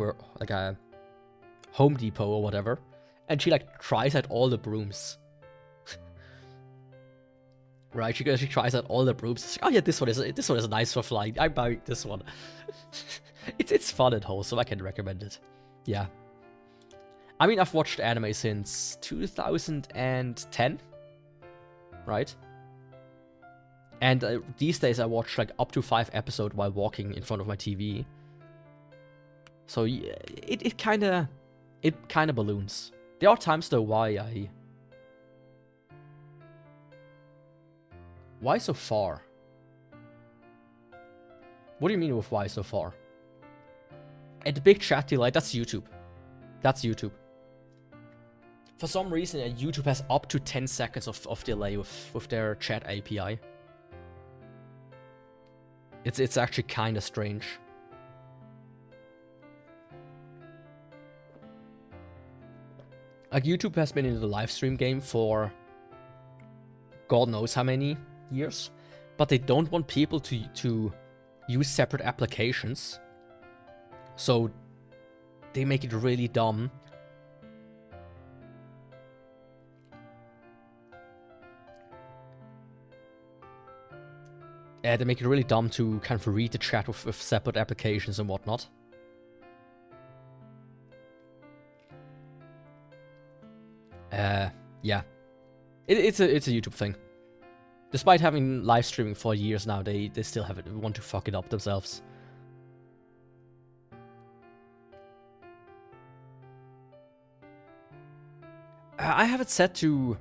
Depot or whatever, and she like tries out all the brooms. Right, she tries out all the brooms. She's like, oh yeah, this one is nice for flying. I'm buying this one. It's fun and wholesome. I can recommend it. Yeah. I mean, I've watched anime since 2010, right? And these days I watch like up to 5 episodes while walking in front of my TV. So yeah, it kind of balloons. There are times though why so far? What do you mean with why so far? And the big chat delay, that's YouTube. That's YouTube. For some reason, YouTube has up to 10 seconds of delay with their chat API. It's actually kind of strange. Like, YouTube has been in the live stream game for God knows how many years, but they don't want people to use separate applications, so they make it really dumb. They make it really dumb to kind of read the chat with separate applications and whatnot. Yeah. It's a YouTube thing. Despite having live streaming for years now, they still want to fuck it up themselves. I have it set to...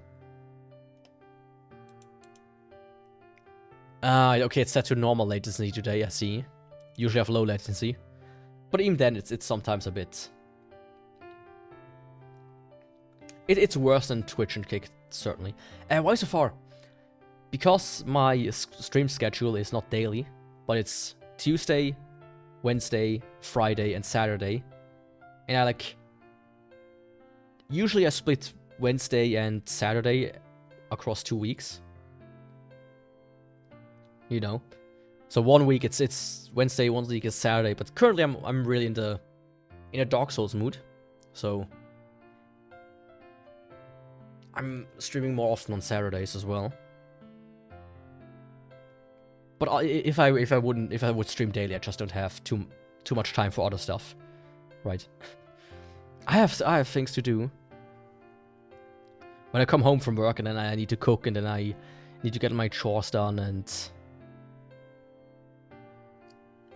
okay, it's set to normal latency today, I see. Usually I have low latency. But even then, it's sometimes a bit... It's worse than Twitch and Kick, certainly. Why so far? Because my stream schedule is not daily, but it's Tuesday, Wednesday, Friday, and Saturday. And usually I split Wednesday and Saturday across 2 weeks. You know? So 1 week it's Wednesday, 1 week is Saturday, but currently I'm really in a Dark Souls mood. So I'm streaming more often on Saturdays as well. But if I would stream daily, I just don't have too much time for other stuff, right? I have things to do. When I come home from work and then I need to cook and then I need to get my chores done and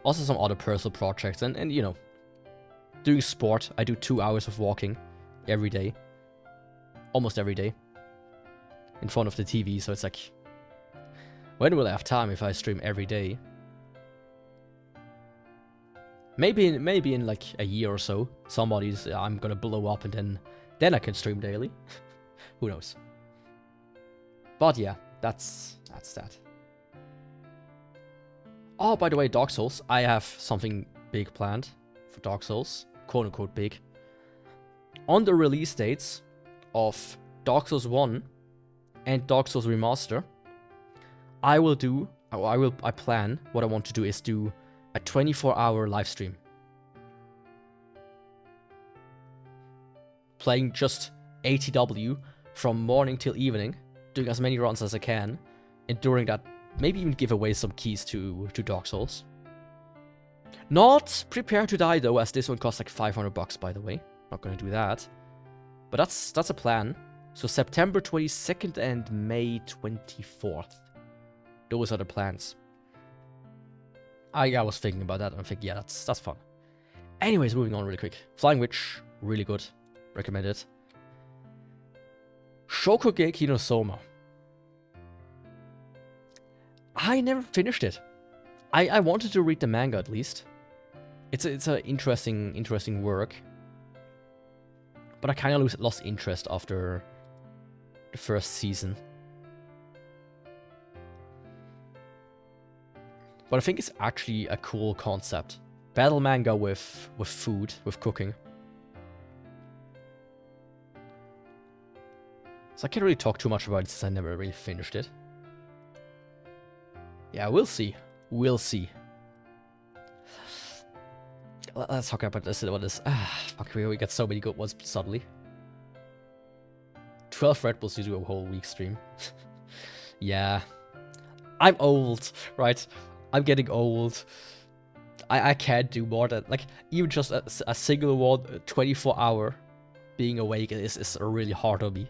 also some other personal projects and you know, doing sport. I do 2 hours of walking every day, almost every day, in front of the TV. So it's like, when will I have time if I stream every day? Maybe in like a year or so, I'm gonna blow up and then I can stream daily. Who knows? But yeah, that's that. Oh, by the way, Dark Souls. I have something big planned for Dark Souls, quote unquote big. On the release dates of Dark Souls 1 and Dark Souls Remaster, I plan, what I want to do is do a 24-hour live stream. Playing just ATW from morning till evening, doing as many runs as I can, and during that, maybe even give away some keys to Dark Souls. Not Prepare to Die though, as this one costs like $500, by the way. Not gonna do that. But that's a plan. So September 22nd and May 24th. Those are the plans. I was thinking about that and I think, yeah, that's fun. Anyways, moving on really quick. Flying Witch, really good. Recommend it. Shokugeki no Soma. I never finished it. I wanted to read the manga at least. It's an interesting work. But I kind of lost interest after the first season. But I think it's actually a cool concept. Battle manga with food, with cooking. So I can't really talk too much about it since I never really finished it. Yeah, we'll see. We'll see. Let's talk about this. Fuck, we got so many good ones suddenly. 12 Red Bulls to do a whole week stream. Yeah, I'm old, right? I'm getting old. I can't do more than, like, even just a single one, 24-hour being awake is really hard on me.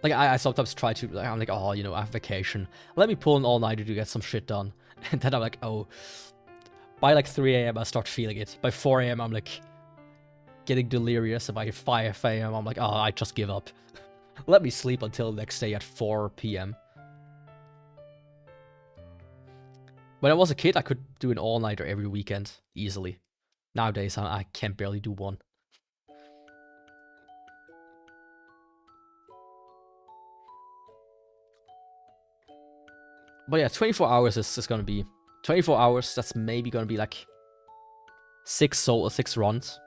Like, I sometimes try to, like, I'm like, oh, you know, I have vacation. Let me pull an all-nighter to get some shit done. And then I'm like, oh, by like 3 a.m. I start feeling it. By 4 a.m. I'm like getting delirious. And by 5 a.m. I'm like, oh, I just give up. Let me sleep until the next day at 4 p.m. When I was a kid, I could do an all-nighter every weekend easily. Nowadays, I can barely do one. But yeah, 24 hours is gonna be 24 hours. That's maybe gonna be like 6 runs.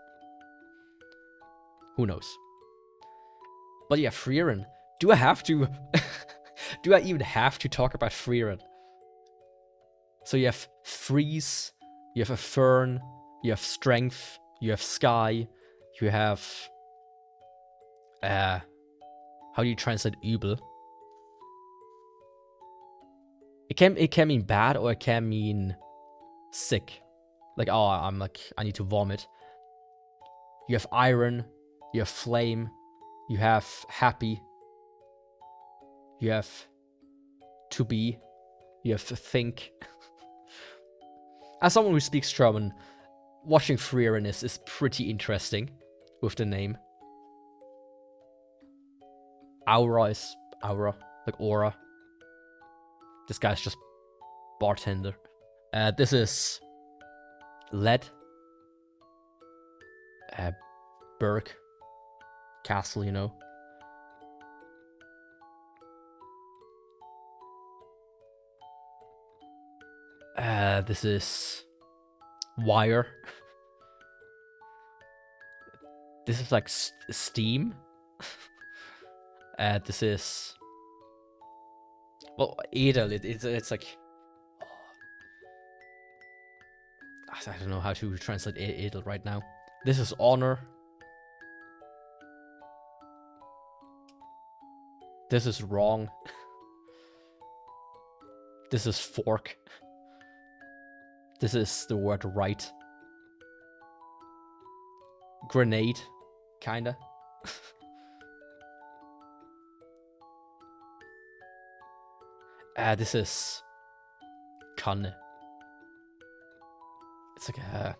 Who knows? But yeah, Frieren. Do I have to? Do I even have to talk about Frieren? So you have Freeze, you have a Fern, you have Strength, you have Sky, you have how do you translate Übel? It can mean bad or it can mean sick. Like, oh, I need to vomit. You have Iron, you have Flame, you have Happy, you have To Be, you have Think. As someone who speaks German, watching Frieren is pretty interesting with the name. Aura is Aura, like Aura. This guy's just bartender. This is Lead. Berg. Castle, you know. This is Wire. This is like Steam. This is, well, Edel. It's like, I don't know how to translate Edel right now. This is Honor. This is Wrong. This is Fork. This is the word Right. Grenade, kinda. This is Kanne. It's like a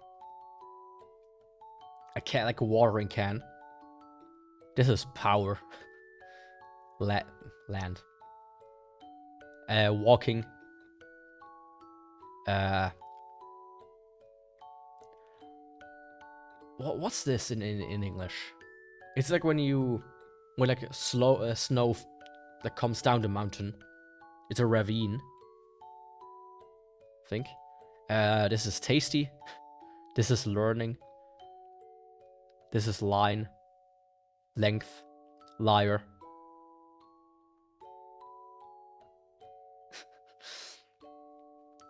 can, like a watering can. This is Power. Land. Walking. What's this in English? It's like when like snow that comes down the mountain. It's a ravine. I think. This is Tasty. This is Learning. This is Line. Length. Liar.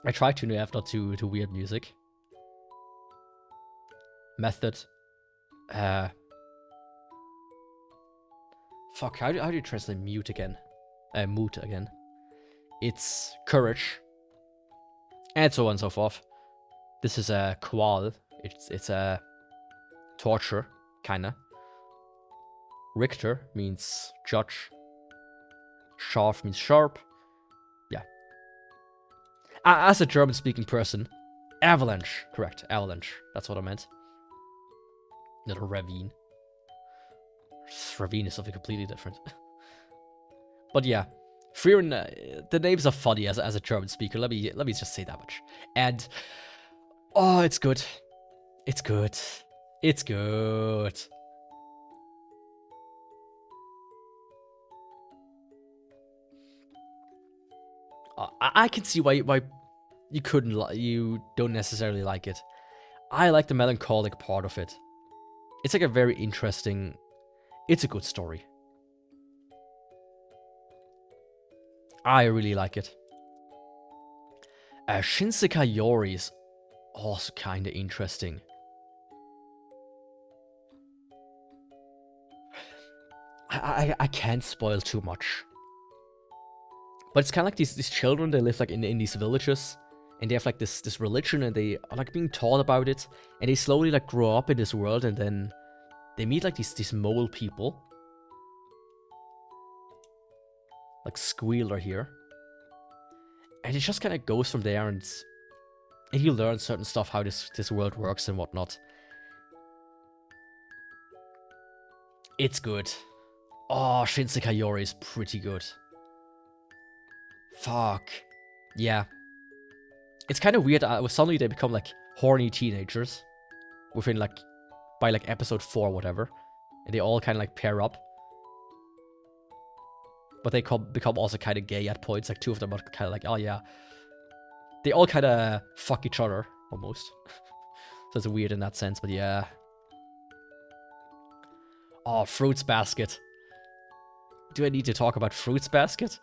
I try to have not too weird music. Method. Fuck, how do you translate mute again? Mood again. It's Courage. And so on and so forth. This is a Qual. It's a torture, kinda. Richter means judge. Scharf means sharp. Yeah. As a German-speaking person, Avalanche. Correct, Avalanche. That's what I meant. Not a ravine. Ravine is something completely different. But yeah, Frieren, the names are funny as a German speaker. Let me just say that much. And oh, it's good. It's good. It's good. I can see why you don't necessarily like it. I like the melancholic part of it. It's like a very interesting. It's a good story. I really like it. Shinsekai Yori is also kind of interesting. I can't spoil too much. But it's kind of like these children, they live like in these villages, and they have like this religion, and they are like being taught about it, and they slowly like grow up in this world, and then they meet like these mole people. Like Squealer here. And it just kind of goes from there, and you learn certain stuff, how this world works and whatnot. It's good. Oh, Shinsekai Yori is pretty good. Fuck. Yeah. It's kind of weird. Suddenly they become like horny teenagers. Within like, by like episode 4 or whatever. And they all kind of like pair up. But they become also kind of gay at points. Like 2 of them are kind of like, oh yeah. They all kind of fuck each other, almost. So it's weird in that sense, but yeah. Oh, Fruits Basket. Do I need to talk about Fruits Basket?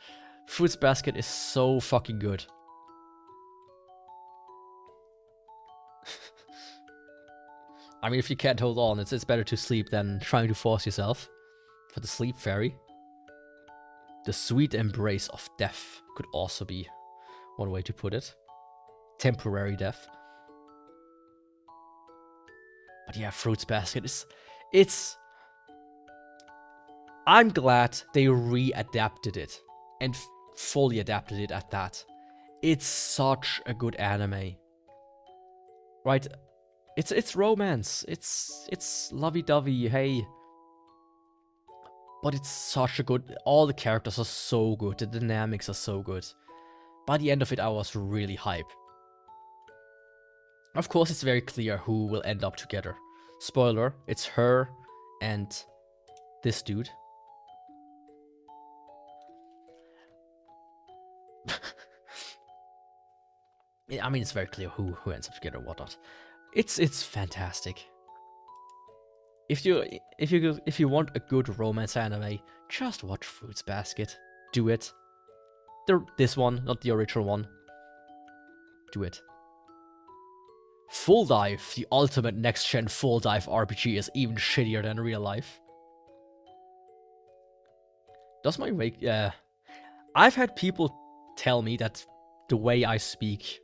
Fruits Basket is so fucking good. I mean, if you can't hold on, it's better to sleep than trying to force yourself. For the sleep fairy. The sweet embrace of death could also be one way to put it. Temporary death. But yeah, Fruits Basket it's... I'm glad they re-adapted it. And fully adapted it at that. It's such a good anime. Right? It's romance. It's lovey-dovey, hey. But it's such a good... All the characters are so good. The dynamics are so good. By the end of it, I was really hype. Of course, it's very clear who will end up together. Spoiler, it's her and this dude. I mean, it's very clear who ends up together and whatnot. It's fantastic. If you want a good romance anime, just watch Fruits Basket. Do it. This one, not the original one. Do it. Full Dive, the ultimate next-gen full dive RPG, is even shittier than real life. Does my wake... Yeah. I've had people tell me that the way I speak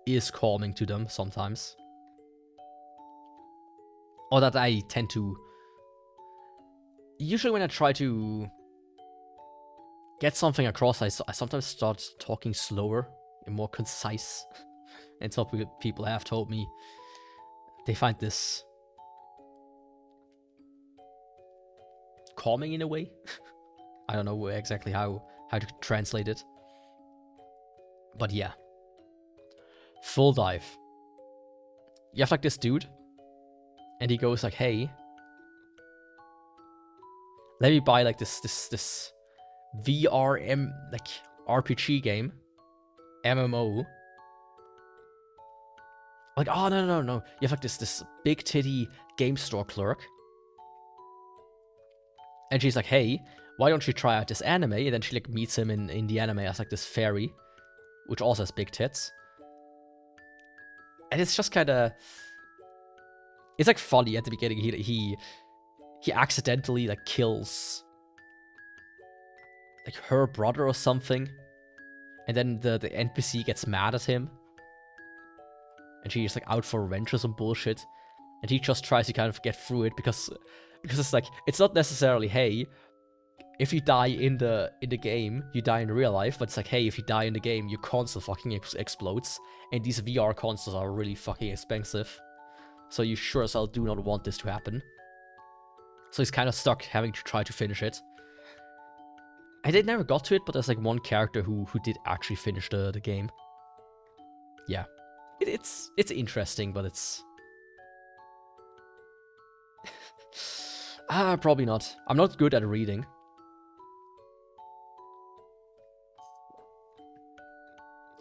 is calming to them sometimes. Or that I tend to... Usually when I try to get something across, I sometimes start talking slower and more concise. And some people have told me they find this calming in a way. I don't know exactly how to translate it. But yeah. Full Dive. You have like this dude. And he goes like, hey, let me buy like this VR like RPG game. MMO. Like, oh, no. You have like this big titty game store clerk. And she's like, hey, why don't you try out this anime? And then she like meets him in the anime as like this fairy, which also has big tits. And it's just kind of... It's like funny at the beginning. He accidentally like kills like her brother or something. And then the NPC gets mad at him. And she's like out for revenge or some bullshit. And he just tries to kind of get through it because it's like, it's not necessarily, hey, if you die in the game, you die in real life. But it's like, hey, if you die in the game, your console fucking explodes. And these VR consoles are really fucking expensive. So you sure as hell do not want this to happen. So he's kind of stuck having to try to finish it. I did never got to it, but there's like one character who did actually finish the game. Yeah. It's interesting, but it's... probably not. I'm not good at reading.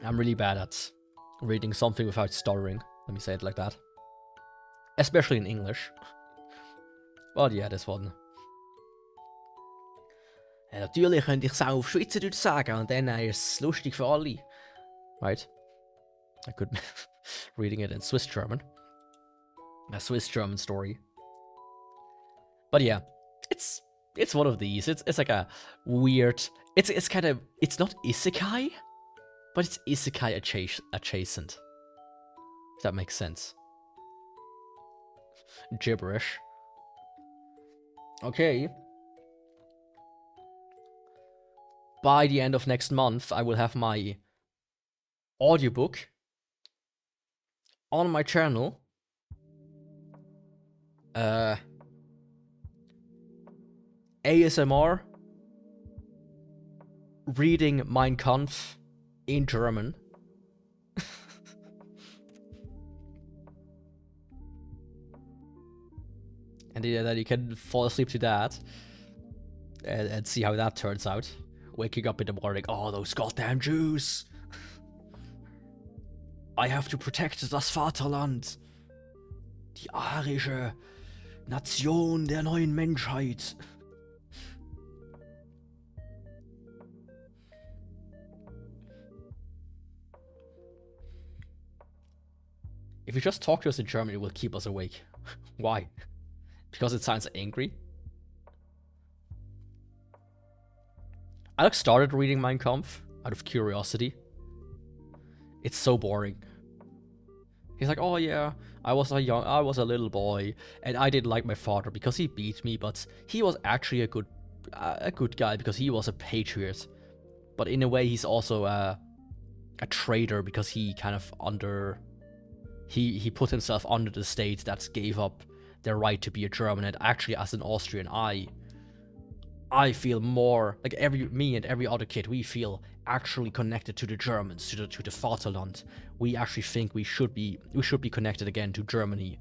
I'm really bad at reading something without stuttering. Let me say it like that. Especially in English. But yeah, this one. Ja, natürlich könnte ich es auch auf Schweizerdeutsch sagen und dann ist es lustig für alle. Right? I could reading it in Swiss German. A Swiss German story. But yeah, it's It's one of these. It's like a weird. It's kind of, it's not isekai, but it's isekai adjacent. If that makes sense. Gibberish. Okay. By the end of next month, I will have my audiobook on my channel. ASMR reading Mein Kampf in German. And then you can fall asleep to that and see how that turns out. Waking up in the morning, oh, those goddamn Jews! I have to protect das Vaterland. Die arische Nation der neuen Menschheit. If you just talk to us in German, it will keep us awake. Why? Because it sounds angry? I like started reading Mein Kampf out of curiosity. It's so boring. He's like, oh yeah, I was a little boy, and I didn't like my father because he beat me, but he was actually a good guy because he was a patriot. But in a way, he's also a traitor because he kind of he put himself under the state that gave up their right to be a German. And actually, as an Austrian, I feel more like me and every other kid, we feel actually connected to the Germans, to the Vaterland. We actually think we should be connected again to Germany.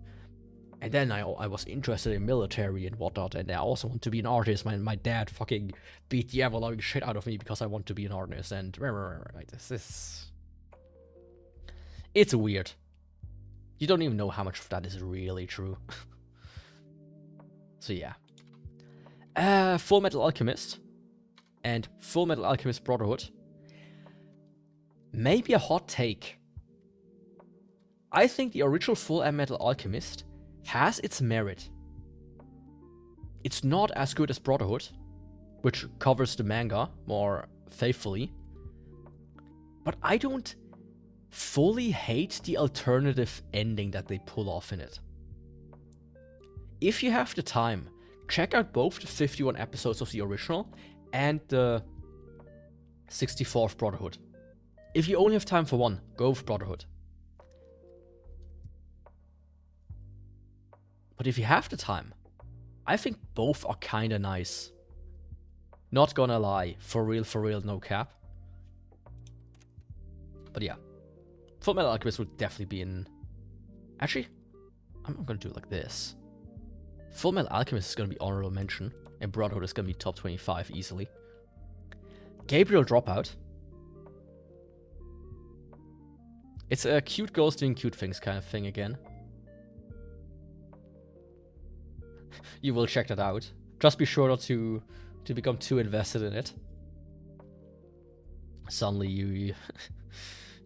And then I was interested in military and whatnot, and I also want to be an artist. My dad fucking beat the ever-loving shit out of me because I want to be an artist, and like this. It's weird. You don't even know how much of that is really true. So yeah. Full Metal Alchemist and Full Metal Alchemist Brotherhood. Maybe a hot take. I think the original Full Metal Alchemist has its merit. It's not as good as Brotherhood, which covers the manga more faithfully. But I don't fully hate the alternative ending that they pull off in it. If you have the time, check out both the 51 episodes of the original and the 64th Brotherhood. If you only have time for one, go with Brotherhood. But if you have the time, I think both are kinda nice. Not gonna lie, for real, no cap. But yeah, Full Metal Alchemist would definitely be in... Actually, I'm gonna do it like this. Full Metal Alchemist is gonna be honorable mention, and Brotherhood is gonna be top 25 easily. Gabriel Dropout. It's a cute girls doing cute things kind of thing again. You will check that out. Just be sure not to become too invested in it. Suddenly you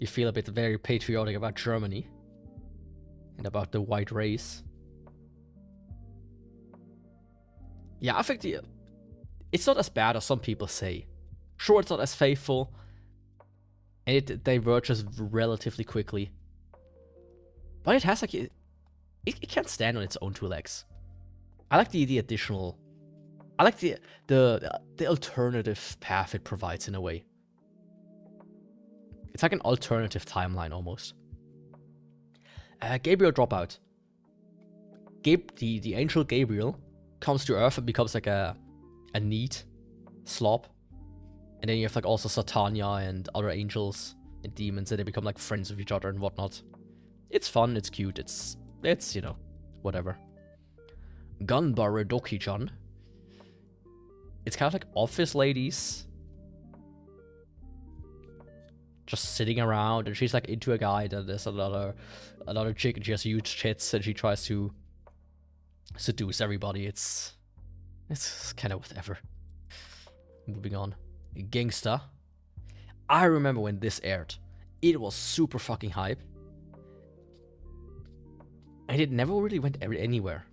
feel a bit very patriotic about Germany and about the white race. Yeah, I think it's not as bad as some people say. Sure, it's not as faithful, and it diverges relatively quickly. But it has like it can't stand on its own two legs. I like the additional. I like the alternative path it provides in a way. It's like an alternative timeline almost. Gabriel Dropout. The angel Gabriel comes to Earth and becomes like a neat slob. And then you have like also Satania and other angels and demons, and they become like friends with each other and whatnot. It's fun, it's cute, it's you know, whatever. Ganbare Doki-chan. It's kind of like office ladies just sitting around, and she's like into a guy, and there's another chick, and she has huge tits, and she tries to seduce everybody. It's kind of whatever. Moving on. Gangsta. I remember when this aired. It was super fucking hype. And it never really went anywhere.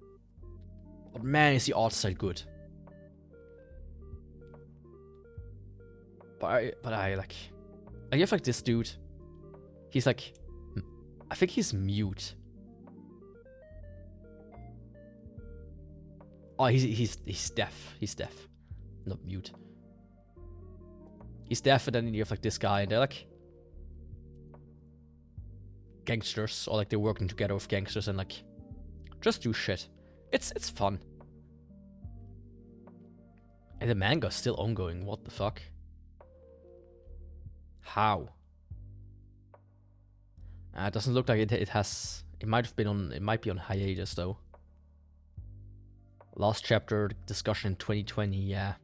But man, is the art style good. But I have like this dude. He's like, I think he's mute. Oh, he's deaf. He's deaf, not mute. He's deaf, and then you have like this guy, and they're like gangsters, or like they're working together with gangsters and like just do shit. It's fun. And the manga's still ongoing. What the fuck? How? It doesn't look like it has. It might have been on. It might be on hiatus though. Last chapter discussion in 2020. Yeah,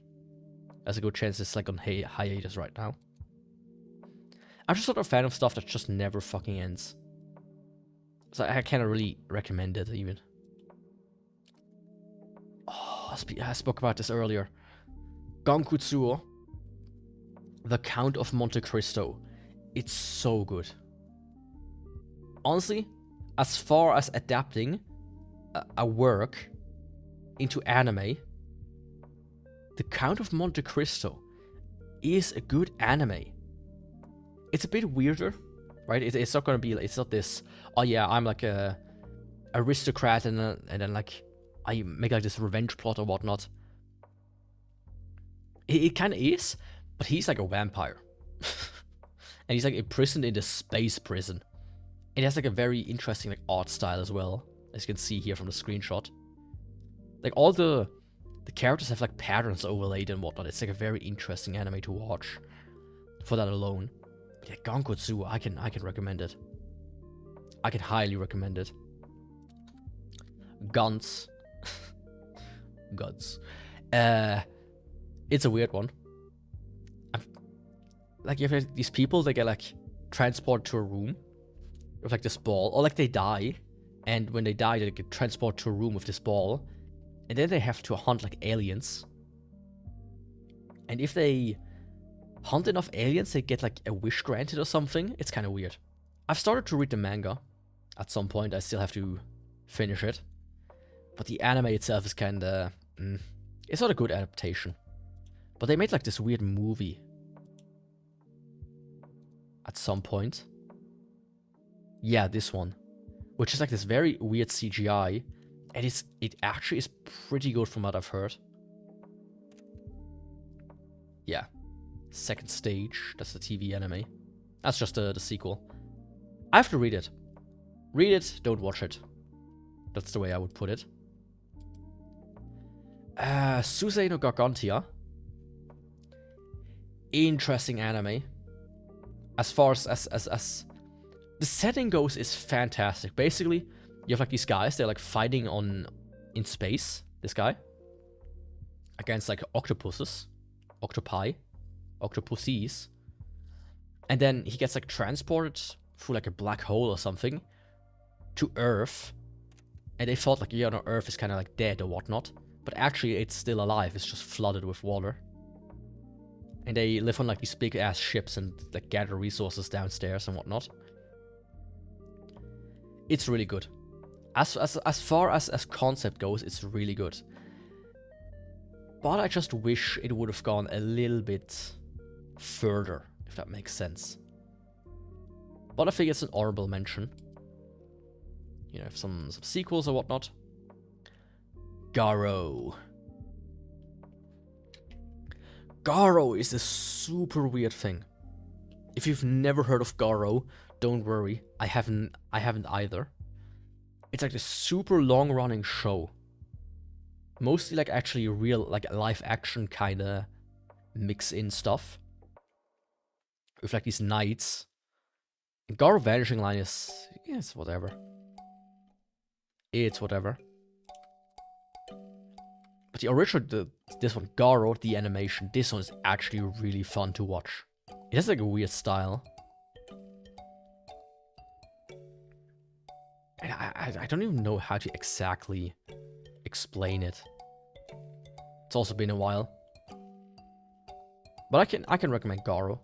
there's a good chance it's like on hiatus right now. I'm just sort of a fan of stuff that just never fucking ends. So I cannot really recommend it even. Oh, I spoke about this earlier. Gankutsuo, The Count of Monte Cristo. It's so good. Honestly, as far as adapting a work into anime, The Count of Monte Cristo is a good anime. It's a bit weirder, right? It's not gonna be. It's not this. Oh yeah, I'm like a aristocrat, and then like I make like this revenge plot or whatnot. It kind of is, but he's like a vampire, and he's like imprisoned in the space prison. It has like a very interesting like art style as well, as you can see here from the screenshot. Like all the characters have like patterns overlaid and whatnot. It's like a very interesting anime to watch for that alone. But yeah, Gankutsuo, I can recommend it. I can highly recommend it. Guns. Guns. It's a weird one. Like you have these people, they get like transported to a room with like this ball, or like they die, and when they die they get transported to a room with this ball, and then they have to hunt like aliens. And if they hunt enough aliens, they get like a wish granted or something. It's kind of weird. I've started to read the manga at some point. I still have to finish it, but the anime itself is kind of it's not a good adaptation. But they made like this weird movie at some point. Yeah, this one, which is like this very weird CGI, and it actually is pretty good from what I've heard. Yeah, Second Stage, that's the TV anime. That's just the sequel. I have to read it. Read it, don't watch it. That's the way I would put it. Susei no Gargantia. Interesting anime. As far as the setting goes, is fantastic. Basically, you have like these guys, they're like fighting in space, this guy, against like octopuses, octopuses, and then he gets like transported through like a black hole or something to Earth, and they thought like, yeah, no, Earth is kind of like dead or whatnot, but actually it's still alive. It's just flooded with water. And they live on like these big ass ships and like gather resources downstairs and whatnot. It's really good. As far as concept goes, it's really good. But I just wish it would have gone a little bit further, if that makes sense. But I think it's an honorable mention. You know, some sequels or whatnot. Garo. Garo is a super weird thing. If you've never heard of Garo, don't worry. I haven't either. It's like a super long-running show. Mostly like actually real, like live action kind of mix-in stuff. With like these knights. And Garo Vanishing Line is... yeah, it's whatever. It's whatever. But the original, this one, Garo, the animation, this one is actually really fun to watch. It has like a weird style. And I don't even know how to exactly explain it. It's also been a while. But I can recommend Garo.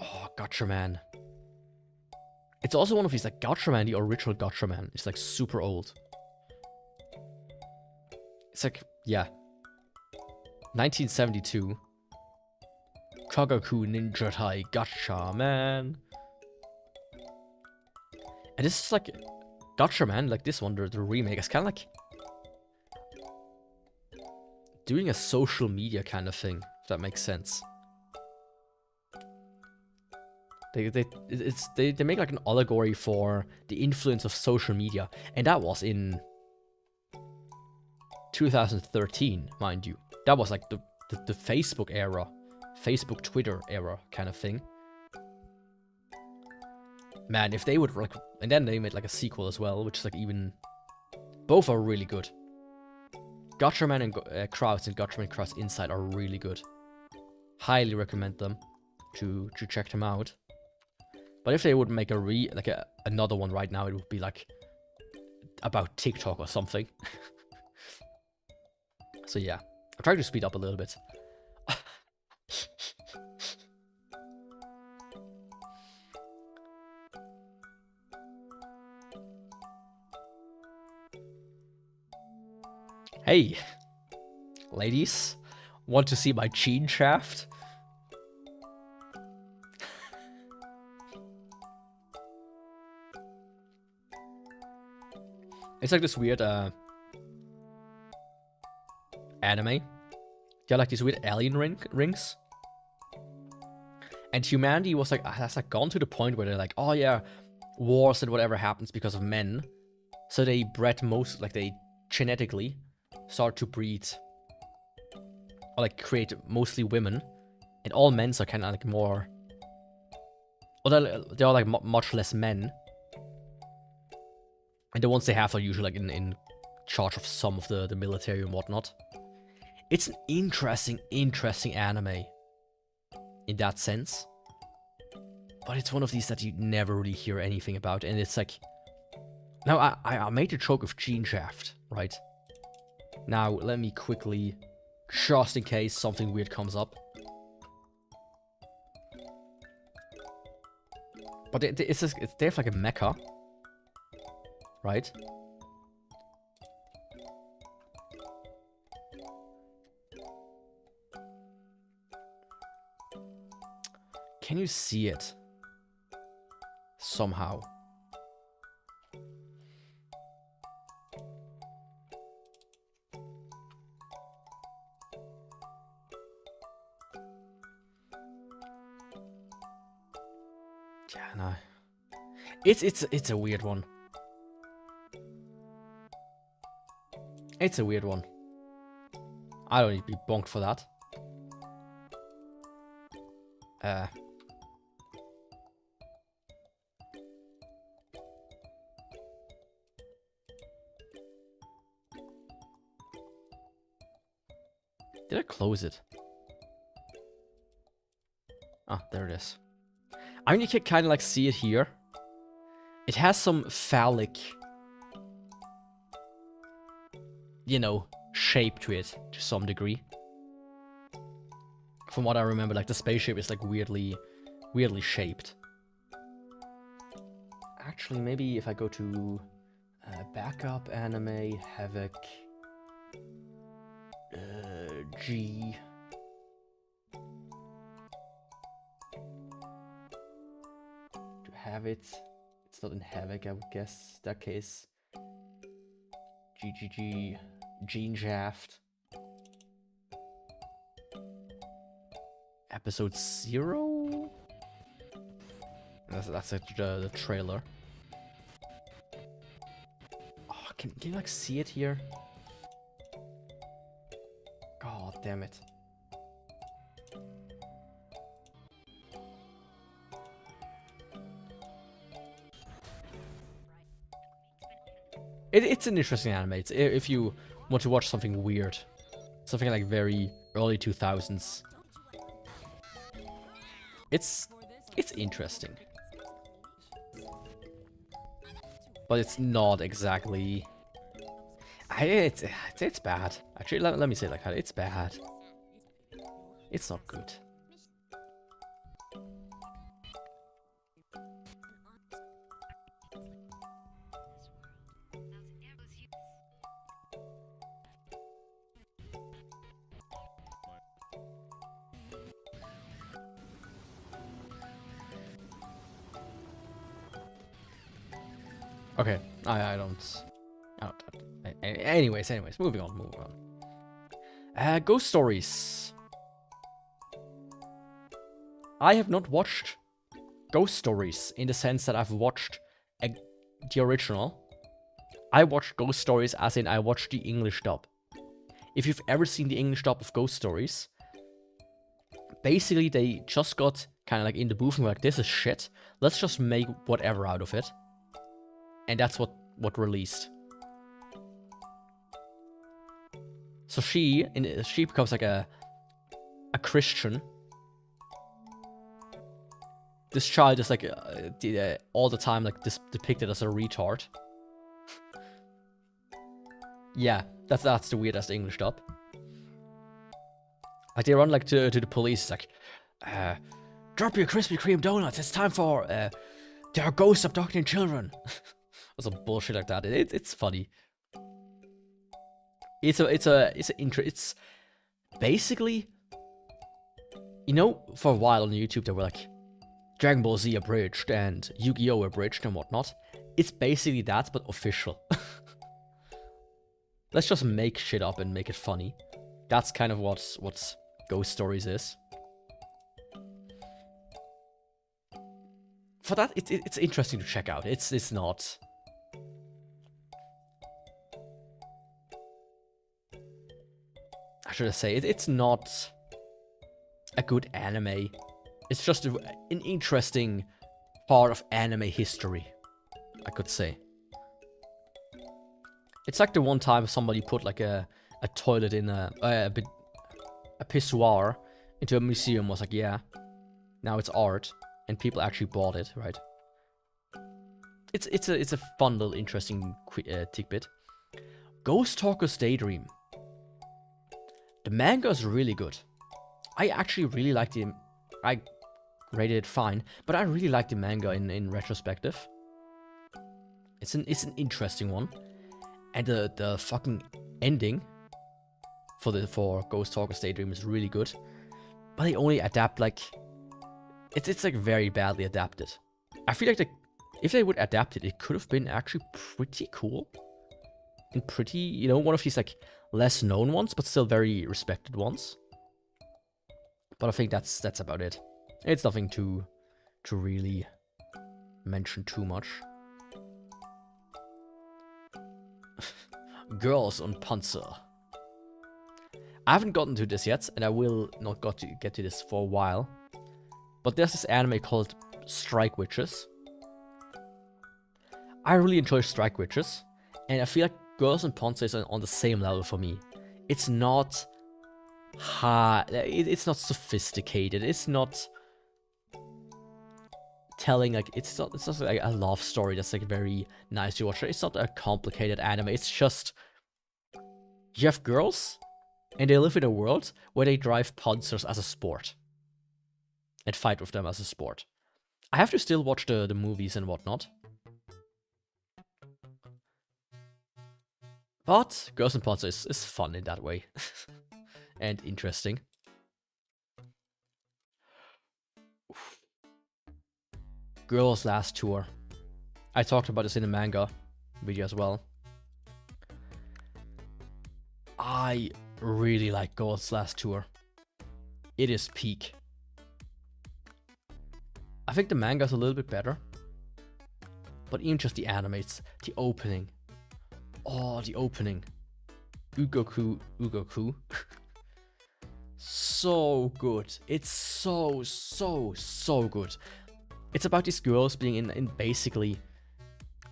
Oh, Gatchaman. It's also one of these like Gatchaman, the original Gatchaman. It's like super old. It's like, yeah. 1972. Kagaku Ninja Tai Gacha, man. And this is like Gacha, man. Like this one, the remake. It's kind of like doing a social media kind of thing, if that makes sense. They make like an allegory for the influence of social media, and that was in 2013, mind you. That was like the Facebook era, Facebook Twitter era kind of thing. Man, if they would like, and then they made like a sequel as well, which is like even, both are really good. Gatchaman and Krauts and Gatchaman Krauts Inside are really good. Highly recommend them to check them out. But if they would make another one right now, it would be like about TikTok or something. So yeah, I'm trying to speed up a little bit. Hey, ladies, want to see my chin shaft? It's like this weird anime. They're like these weird alien rings. And humanity was like, has like gone to the point where they're like, oh yeah, wars and whatever happens because of men. So they bred they genetically start to breed or like create mostly women, and all men are kind of like more, or they're like much less men, and the ones they have are usually like in charge of some of the military and whatnot. It's an interesting anime in that sense, but it's one of these that you never really hear anything about, and it's like, now I made a joke of Gene Shaft, right? Now let me quickly, just in case something weird comes up. But they have like a mecha, right? Can you see it? Somehow. Yeah, no. It's a weird one. It's a weird one. I don't need to be bonked for that. Did I close it? Ah, there it is. I mean, you can kind of like see it here. It has some phallic, you know, shape to it to some degree. From what I remember, like the spaceship is like weirdly shaped. Actually, maybe if I go to backup anime havoc G. To have it, it's not in havoc, I would guess. In that case, GGG Gene Shaft. Episode 0? That's the trailer. Oh, can you like see it here? God damn it. It's an interesting anime. It's, if you want to watch something weird. Something like very early 2000s. It's interesting. But it's not exactly... It's bad. Actually, let me say it like that. It's bad. It's not good. Okay, I don't. Anyways, moving on. Ghost stories. I have not watched Ghost Stories in the sense that I've watched the original. I watched Ghost Stories as in I watched the English dub. If you've ever seen the English dub of Ghost Stories, basically they just got kind of like in the booth and were like, this is shit. Let's just make whatever out of it. And that's what released. So she becomes like a Christian. This child is like all the time like depicted as a retard. Yeah, that's the weirdest English dub. Like they run like to the police, like, drop your Krispy Kreme donuts. It's time for there are ghosts abducting children. Or some bullshit like that. It's funny. It's basically, you know, for a while on YouTube they were like Dragon Ball Z abridged and Yu-Gi-Oh abridged and whatnot. It's basically that, but official. Let's just make shit up and make it funny. That's kind of what Ghost Stories is. For that, it's interesting to check out. It's not. How should I say it? It's not a good anime. It's just an interesting part of anime history, I could say. It's like the one time somebody put like a toilet in a pissoir into a museum, was like, yeah, now it's art, and people actually bought it, right? It's a fun little interesting tidbit. Ghost Talker's Daydream. The manga is really good. I actually really like the. I rated it fine, but I really like the manga in retrospective. It's an interesting one, and the fucking ending for Ghost Talker's Daydream is really good, but they only adapt like it's like very badly adapted. I feel like if they would adapt it, it could have been actually pretty cool and pretty, you know, one of these like less known ones, but still very respected ones. But I think that's about it. It's nothing to really mention too much. Girls on Panzer. I haven't gotten to this yet, and I will not get to this for a while. But there's this anime called Strike Witches. I really enjoy Strike Witches, and I feel like Girls on Panzer is on the same level for me. It's not hard. It's not sophisticated. It's not telling like it's not like a love story that's like very nice to watch. It's not a complicated anime. It's just you have girls and they live in a world where they drive Panzers as a sport and fight with them as a sport. I have to still watch the movies and whatnot, but Girls and Panzer is fun in that way. And interesting. Girls' Last Tour. I talked about this in the manga video as well. I really like Girls' Last Tour. It is peak. I think the manga is a little bit better, but even just the animates, the opening. Oh, the opening. Ugoku. So good. It's so good. It's about these girls being in basically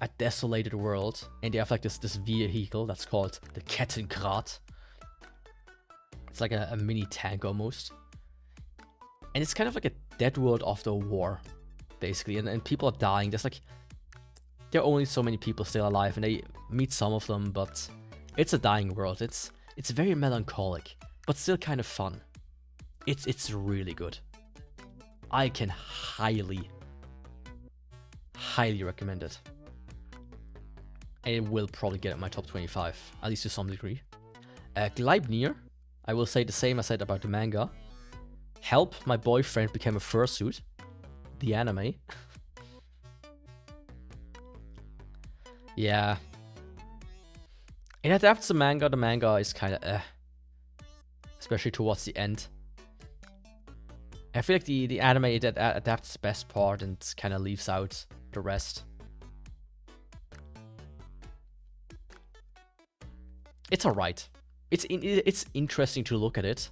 a desolated world, and they have like this vehicle that's called the Kettenkrad. It's like a mini tank almost. And it's kind of like a dead world after a war, basically. And people are dying. There are only so many people still alive, and they meet some of them, but it's a dying world. It's very melancholic, but still kind of fun. It's really good. I can highly recommend it. And it will probably get in my top 25, at least to some degree. Gleipnir, I will say the same I said about the manga. Help, My Boyfriend Became a Fursuit. The anime. Yeah. It adapts the manga. The manga is kind of especially towards the end. I feel like the anime adapts the best part and kind of leaves out the rest. It's alright. It's interesting to look at it.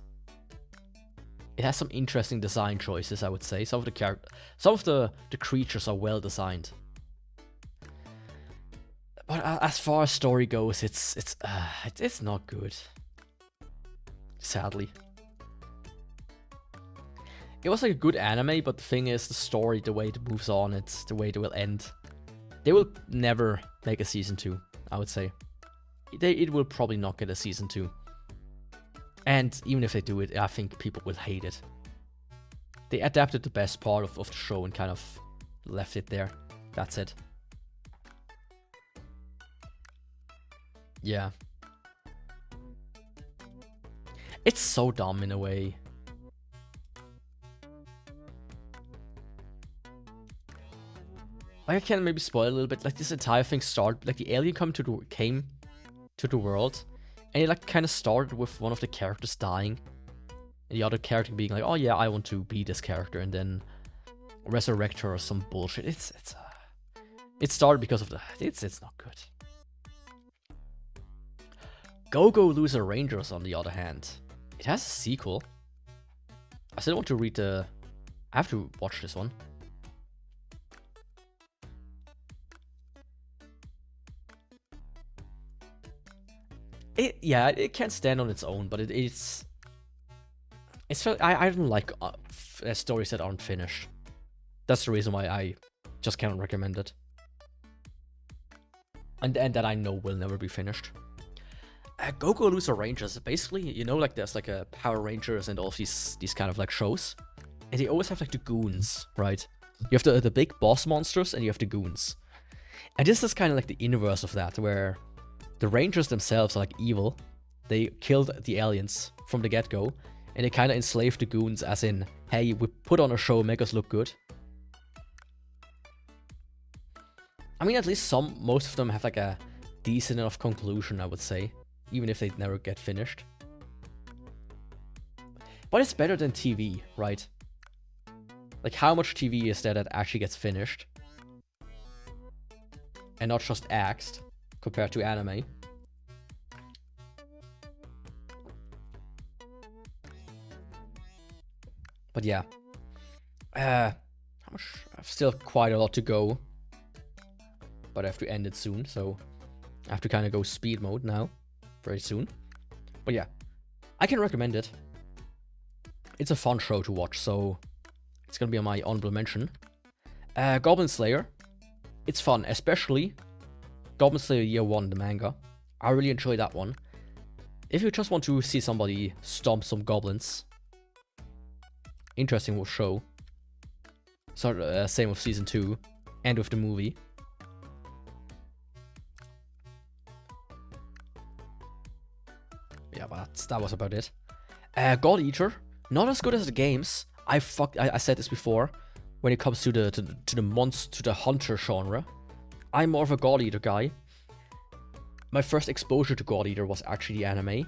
It has some interesting design choices, I would say. Some of the creatures are well designed. But as far as story goes, it's not good. Sadly. It was like a good anime, but the thing is, the story, the way it moves on, it's the way it will end. They will never make a season 2, I would say. It will probably not get a season 2. And even if they do it, I think people will hate it. They adapted the best part of the show and kind of left it there. That's it. Yeah. It's so dumb in a way. Like, I can maybe spoil a little bit. Like, this entire thing started, like, the alien came to the world, and it like kind of started with one of the characters dying, and the other character being like, "Oh yeah, I want to be this character," and then resurrect her or some bullshit. It started because of the. It's not good. Go-Go Loser Rangers, on the other hand, it has a sequel. I still want to read the. I have to watch this one. It can't stand on its own, but it's I don't like stories that aren't finished. That's the reason why I just cannot recommend it, and that I know will never be finished. Go-Go Loser Rangers, basically, you know, like there's like a Power Rangers and all of these kind of like shows, and they always have like the goons, right? You have the big boss monsters and you have the goons, and this is kind of like the inverse of that, where the Rangers themselves are like evil. They killed the aliens from the get-go, and they kind of enslaved the goons, as in, hey, we put on a show, make us look good. I mean, at least most of them have like a decent enough conclusion, I would say, even if they never get finished. But it's better than TV, right? Like, how much TV is there that actually gets finished? And not just axed, compared to anime. But yeah. How much? I've still quite a lot to go. But I have to end it soon, so I have to kind of go speed mode now. Very soon. But yeah. I can recommend it. It's a fun show to watch, so it's gonna be on my honorable mention. Goblin Slayer. It's fun, especially Goblin Slayer Year 1, the manga. I really enjoy that one. If you just want to see somebody stomp some goblins, interesting show. So same with season 2 and with the movie. Yeah, but that was about it. God Eater, not as good as the games. I said this before. When it comes to the hunter genre, I'm more of a God Eater guy. My first exposure to God Eater was actually the anime.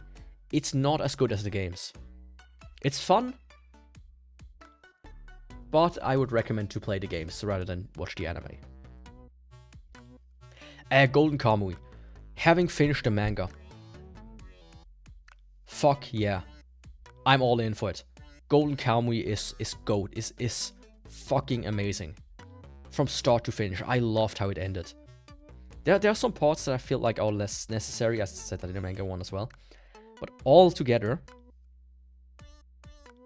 It's not as good as the games. It's fun, but I would recommend to play the games rather than watch the anime. Golden Kamui. Having finished the manga. Fuck yeah. I'm all in for it. Golden Kamui is GOAT. Is fucking amazing. From start to finish. I loved how it ended. There are some parts that I feel like are less necessary, as I said that in the manga one as well. But all together,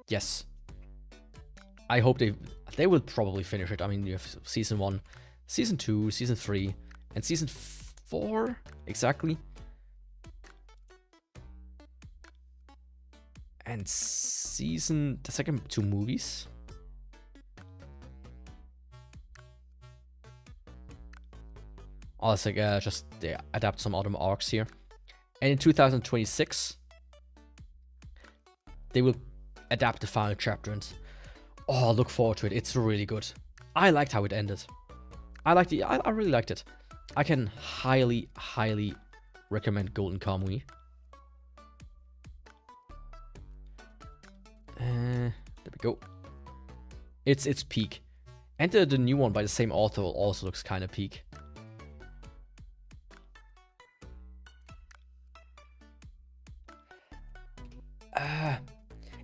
yes. I hope they will probably finish it. I mean, you have season 1, season 2, season 3, and season 4, exactly. And the second 2 movies. Oh, it's like just they adapt some other arcs here. And in 2026, they will adapt the final chapter. And oh, I look forward to it. It's really good. I liked how it ended. I really liked it. I can highly recommend Golden Kamui. There we go. It's peak. And the new one by the same author also looks kind of peak.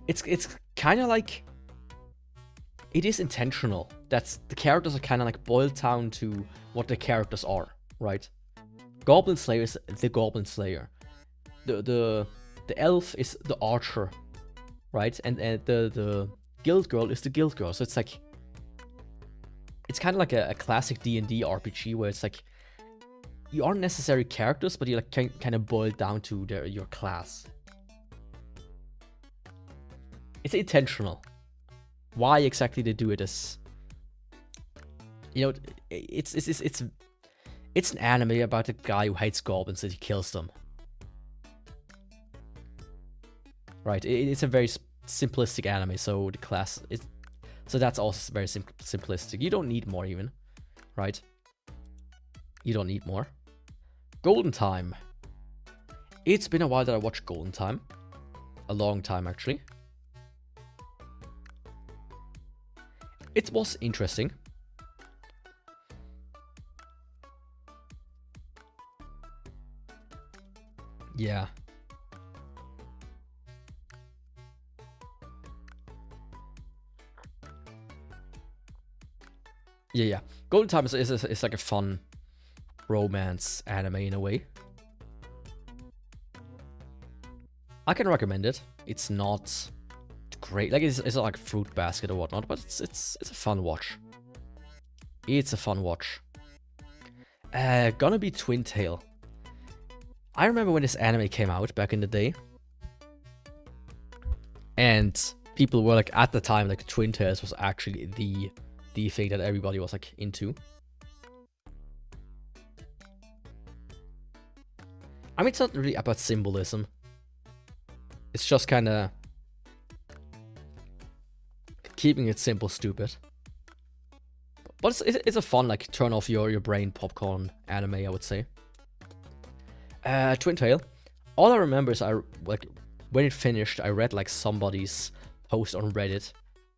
It's kind of like, it is intentional. That's, the characters are kind of like boiled down to what the characters are, right? Goblin Slayer is the Goblin Slayer. The elf is the archer, right? And the guild girl is the guild girl. So it's like, it's kind of like a classic D&D RPG where it's like, you aren't necessarily characters, but you like kind of boil down to your class. It's intentional. Why exactly they do it is, you know, it's an anime about a guy who hates goblins and he kills them. Right, it's a very simplistic anime, so the class is, so that's also very simplistic. You don't need more even, right? You don't need more. Golden Time. It's been a while that I watched Golden Time. A long time, actually. It was interesting. Yeah. Yeah. Golden Time is like a fun romance anime in a way. I can recommend it. It's not great. Like, it's not like Fruit Basket or whatnot, but it's a fun watch. It's a fun watch. Gonna be Twin Tail. I remember when this anime came out back in the day. And people were like, at the time, like Twin Tails was actually the thing that everybody was like into. I mean, it's not really about symbolism. It's just kind of keeping it simple, stupid. But it's a fun, like, turn off your brain popcorn anime, I would say. Twin Tail. All I remember is when it finished, I read like somebody's post on Reddit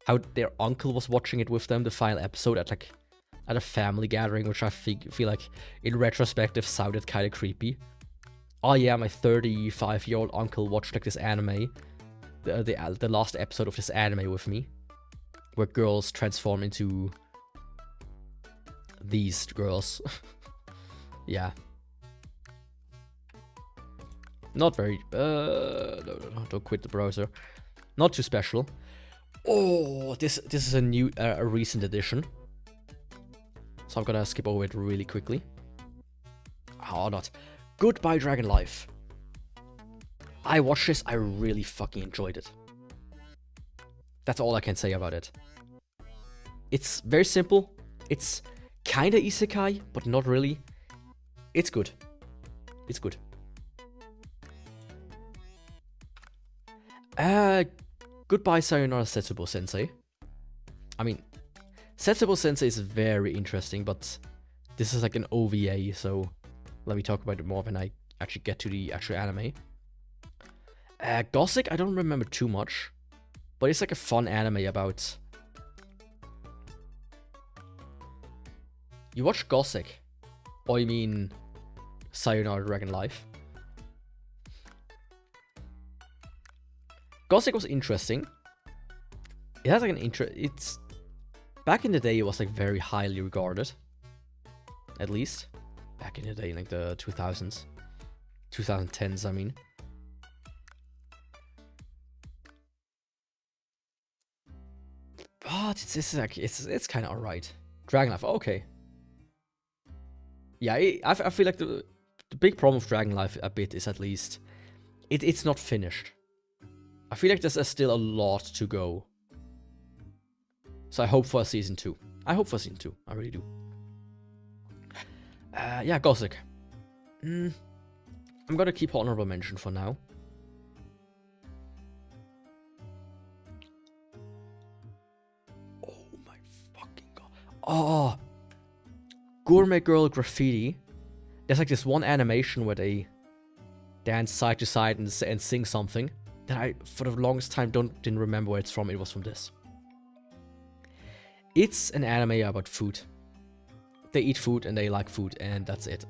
how their uncle was watching it with them, the final episode, at a family gathering, which I feel like in retrospective sounded kind of creepy. Oh yeah, my 35-year-old uncle watched like this anime, the last episode of this anime with me, where girls transform into these girls. Yeah. Not very, no, don't quit the browser. Not too special. Oh, this is a new, a recent edition. So I'm gonna skip over it really quickly. Oh, not. Goodbye Dragon Life. I watched this, I really fucking enjoyed it. That's all I can say about it. It's very simple. It's kinda isekai, but not really. It's good. It's good. Goodbye Sayonara Setsubo Sensei. I mean, Setsubo Sensei is very interesting, but this is like an OVA, so let me talk about it more when I actually get to the actual anime. Gothic, I don't remember too much, but it's like a fun anime about... You watch Gothic? Or you mean Sayonara Dragon Life? Gothic was interesting. It has like an it's... Back in the day, it was like very highly regarded. At least. Back in the day, like the 2000s. 2010s, I mean. But it's kind of alright. Dragon Life, okay. Yeah, I feel like the big problem with Dragon Life a bit is at least... It's not finished. I feel like there's still a lot to go. So I hope for a season 2. I hope for season 2. I really do. Yeah, Gothic. I'm gonna keep honorable mention for now. Oh my fucking god. Oh! Gourmet Girl Graffiti. There's like this one animation where they dance side to side and sing something that I, for the longest time, didn't remember where it's from. It was from this. It's an anime about food. They eat food and they like food, and that's it.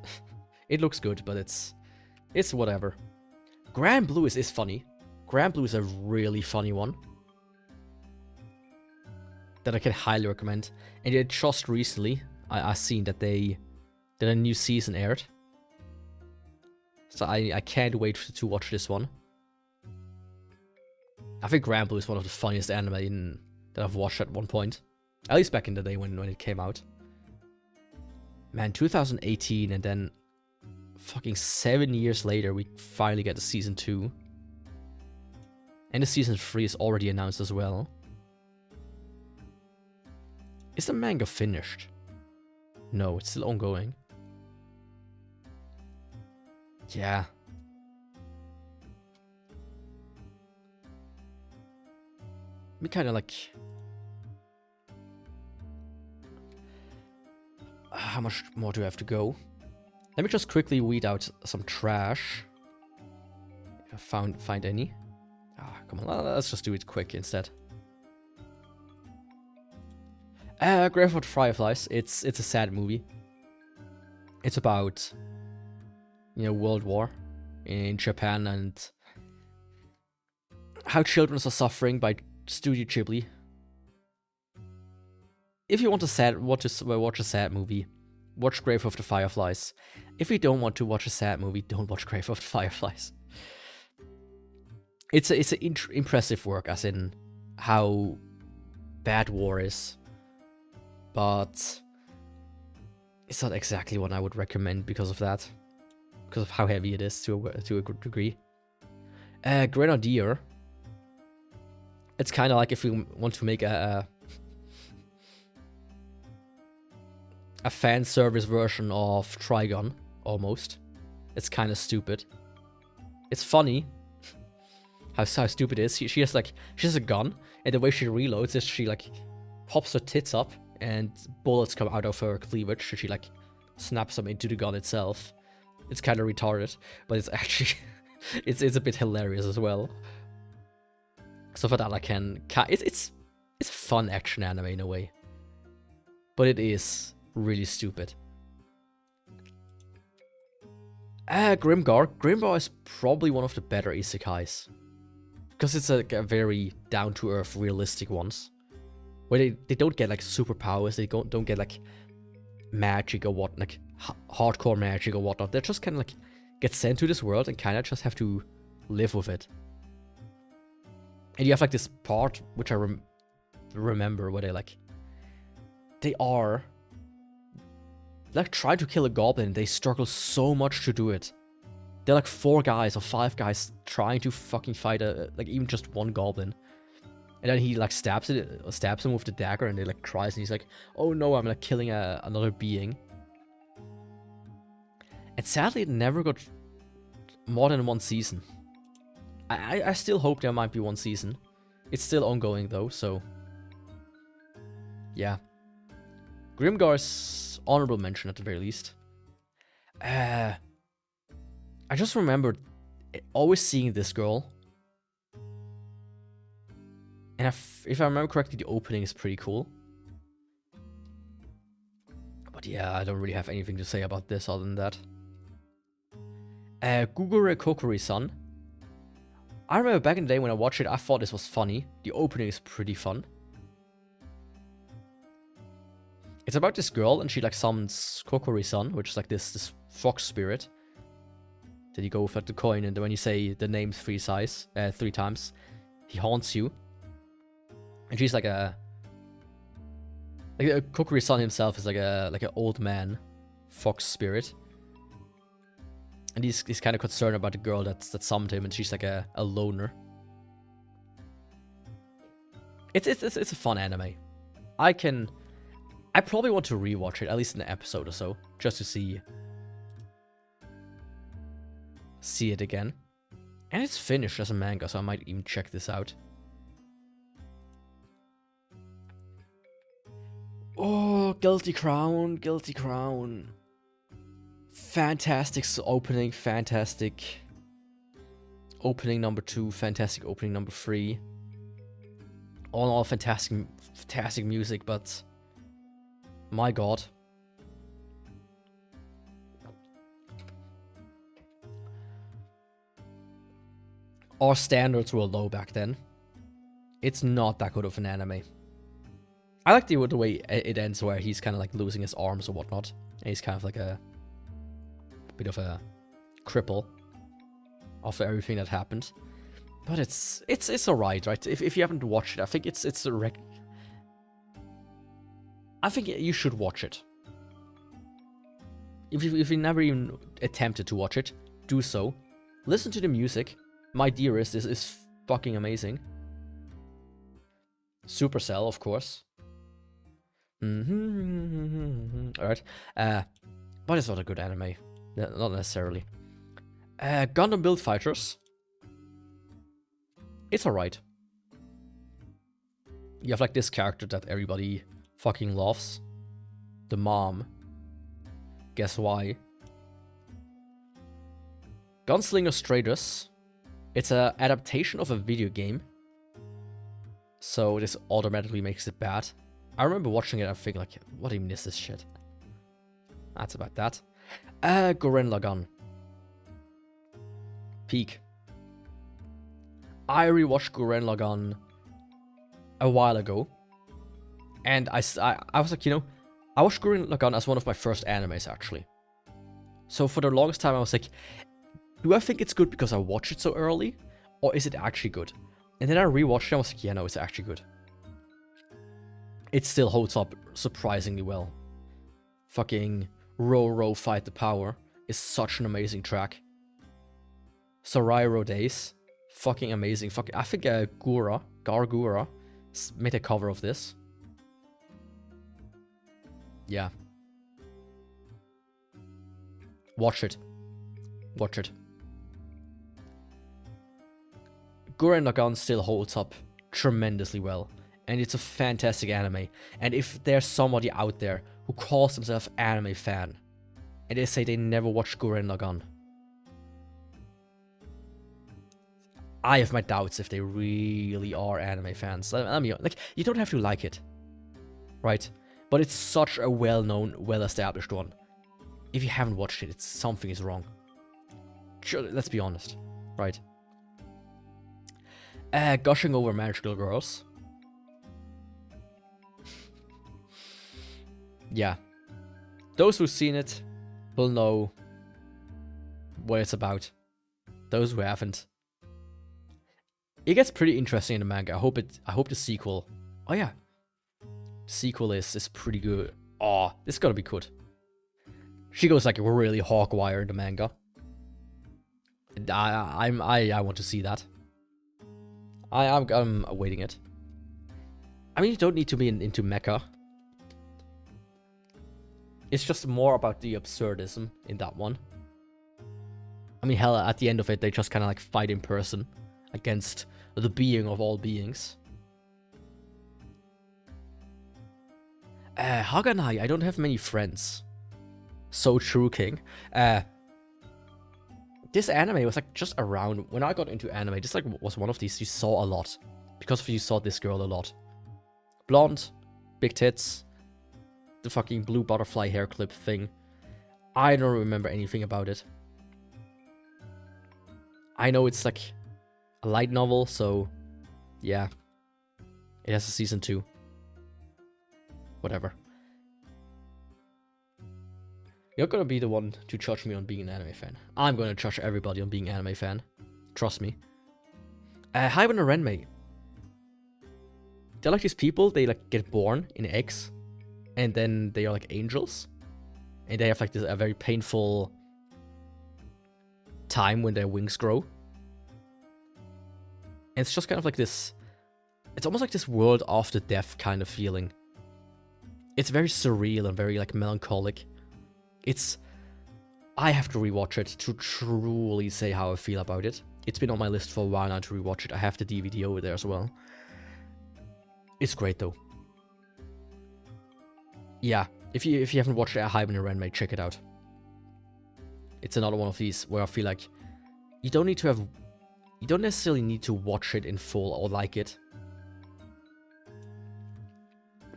It looks good, but it's whatever. Grand Blue is funny. Grand Blue is a really funny one that I can highly recommend. And it just recently, I seen that a new season aired. So I can't wait to watch this one. I think Grand Blue is one of the funniest anime that I've watched at one point. At least back in the day when it came out. Man, 2018, and then fucking 7 years later, we finally get the season 2. And the season 3 is already announced as well. Is the manga finished? No, it's still ongoing. Yeah. Me kind of like... How much more do I have to go? Let me just quickly weed out some trash. If I find any. Ah, come on, let's just do it quick instead. Grave of the Fireflies. It's a sad movie. It's about, you know, World War in Japan and how children are suffering by Studio Ghibli. If you want watch a sad movie, watch Grave of the Fireflies. If you don't want to watch a sad movie, don't watch Grave of the Fireflies. It's an impressive work, as in how bad war is, but it's not exactly what I would recommend because of that, because of how heavy it is to a good degree. Grenadier. It's kind of like if you want to make a fan service version of Trigun, almost. It's kind of stupid. It's funny how stupid it is. She has a gun, and the way she reloads is she like pops her tits up and bullets come out of her cleavage, and she like snaps them into the gun itself. It's kind of retarded, but it's actually it's a bit hilarious as well. So for that I can it's a fun action anime in a way, but it is really stupid. Grimgar. Grimgar is probably one of the better isekais, because it's like a very down-to-earth, realistic ones, where they don't get like superpowers, they don't get like magic or what, like hardcore magic or whatnot. They just kind of like get sent to this world and kind of just have to live with it. And you have like this part which I remember where they are like trying to kill a goblin. They struggle so much to do it. They're like 4 guys or 5 guys trying to fucking fight like even just one goblin. And then he like stabs him with the dagger, and they like cries, and he's like, "Oh no, I'm like killing another being." And sadly, it never got more than 1 season. I still hope there might be 1 season. It's still ongoing though, so yeah. Grimgar's honorable mention at the very least. I just remembered always seeing this girl. And if I remember correctly, the opening is pretty cool. But yeah, I don't really have anything to say about this other than that. Gugure Kokori-san. I remember back in the day when I watched it, I thought this was funny. The opening is pretty fun. It's about this girl, and she like summons Kokori-san, which is like this fox spirit. Then you go with like, the coin, and when you say the name 3 times, he haunts you. And she's like Kokori-san himself is like an old man fox spirit. And he's kind of concerned about the girl that summoned him, and she's like a loner. It's a fun anime. I probably want to rewatch it, at least in an episode or so, just to see it again. And it's finished as a manga, so I might even check this out. Oh, Guilty Crown, Guilty Crown. fantastic opening, fantastic opening number 2, fantastic opening number 3. All in all, fantastic music, but my god. Our standards were low back then. It's not that good of an anime. I like the way it ends, where he's kind of like losing his arms or whatnot. And he's kind of like a bit of a cripple after everything that happened. But it's alright, right? If you haven't watched it, I think I think you should watch it. If you never even attempted to watch it, do so. Listen to the music. My Dearest is fucking amazing. Supercell, of course. Alright. But it's not a good anime. Not necessarily. Gundam Build Fighters. It's alright. You have like this character that everybody fucking loves. The mom. Guess why? Gunslinger Stratus. It's an adaptation of a video game. So this automatically makes it bad. I remember watching it and thinking like, what even is this shit? That's about that. Gurren Lagann. Peak. I rewatched Gurren Lagann a while ago. And I was like, you know, I watched Gurren Lagann as one of my first animes, actually. So for the longest time, I was like, do I think it's good because I watched it so early? Or is it actually good? And then I rewatched it and I was like, yeah, no, it's actually good. It still holds up surprisingly well. Fucking Row Fight the Power is such an amazing track. Sarairo Days, fucking amazing. I think Gargura made a cover of this. Yeah. Watch it. Watch it. Gurren Lagann still holds up tremendously well. And it's a fantastic anime. And if there's somebody out there who calls themselves anime fan, and they say they never watched Gurren Lagann, I have my doubts if they really are anime fans. I mean, like, you don't have to like it, right? But it's such a well-known, well-established one. If you haven't watched it, something is wrong. Sure, let's be honest, right? Gushing over Magical Girls. Yeah. Those who've seen it will know what it's about. Those who haven't. It gets pretty interesting in the manga. I hope the sequel. Oh yeah. Sequel is pretty good. Oh, this is gonna be good. She goes like really Hawkwire in the manga. And I want to see that. I'm awaiting it. I mean, you don't need to be into mecha. It's just more about the absurdism in that one. I mean, hell, at the end of it, they just kind of like fight in person against the being of all beings. Haganai, I don't have many friends. So true, King. This anime was like just around when I got into anime. This like was one of these you saw a lot because you saw this girl a lot. Blonde, big tits, the fucking blue butterfly hair clip thing. I don't remember anything about it. I know it's like a light novel, so yeah, it has a season 2. Whatever. You're gonna be the one to judge me on being an anime fan. I'm gonna judge everybody on being an anime fan. Trust me. Haiban and Renmei. They're like these people, they like get born in eggs. And then they are like angels. And they have like a very painful time when their wings grow. And it's just kind of like this... It's almost like this world after death kind of feeling. It's very surreal and very like melancholic. I have to rewatch it to truly say how I feel about it. It's been on my list for a while now to rewatch it. I have the DVD over there as well. It's great though. Yeah, if you haven't watched Haiban and Renmei, check it out. it's another one of these where I feel like you don't necessarily need to watch it in full or like it,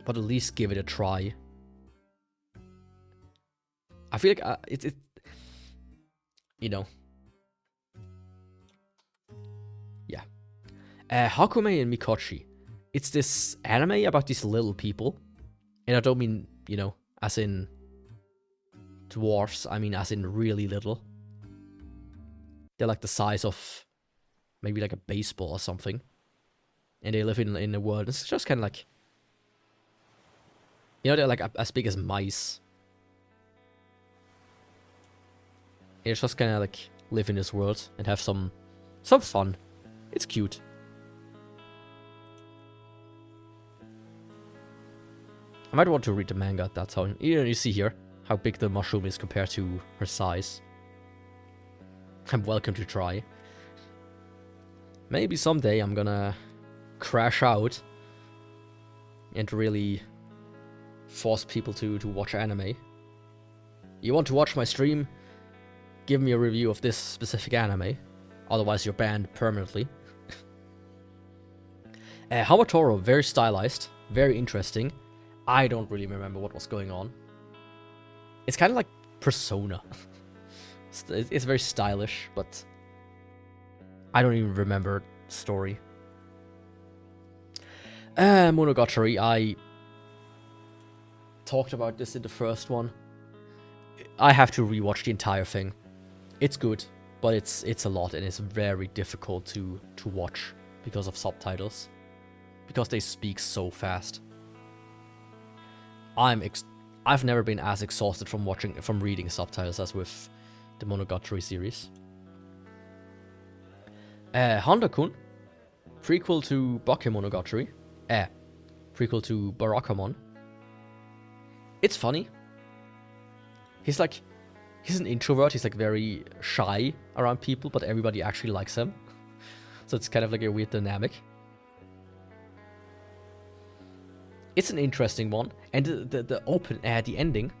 but at least give it a try. I feel like it you know. Yeah. Hakume and Mikochi. It's this anime about these little people. And I don't mean, you know, as in dwarfs. I mean as in really little. They're like the size of maybe like a baseball or something. And they live in a world. It's just kind of like, you know, they're like as big as mice. And it's just kind of like live in this world and have some fun. It's cute. I might want to read the manga at that time. You see here how big the mushroom is compared to her size. I'm welcome to try. Maybe someday I'm gonna crash out and really force people to watch anime. You want to watch my stream? Give me a review of this specific anime. Otherwise you're banned permanently. Hamatoro, very stylized, very interesting. I don't really remember what was going on. It's kind of like Persona. It's very stylish, but I don't even remember the story. Monogatari, I talked about this in the first one. I have to rewatch the entire thing. It's good, but it's a lot and it's very difficult to watch because of subtitles. Because they speak so fast. I've never been as exhausted from reading subtitles as with the Monogatari series. Honda-kun, prequel to Bakemonogatari. Prequel to Barakamon. It's funny. He's an introvert. He's like very shy around people, but everybody actually likes him. So it's kind of like a weird dynamic. It's an interesting one, and the ending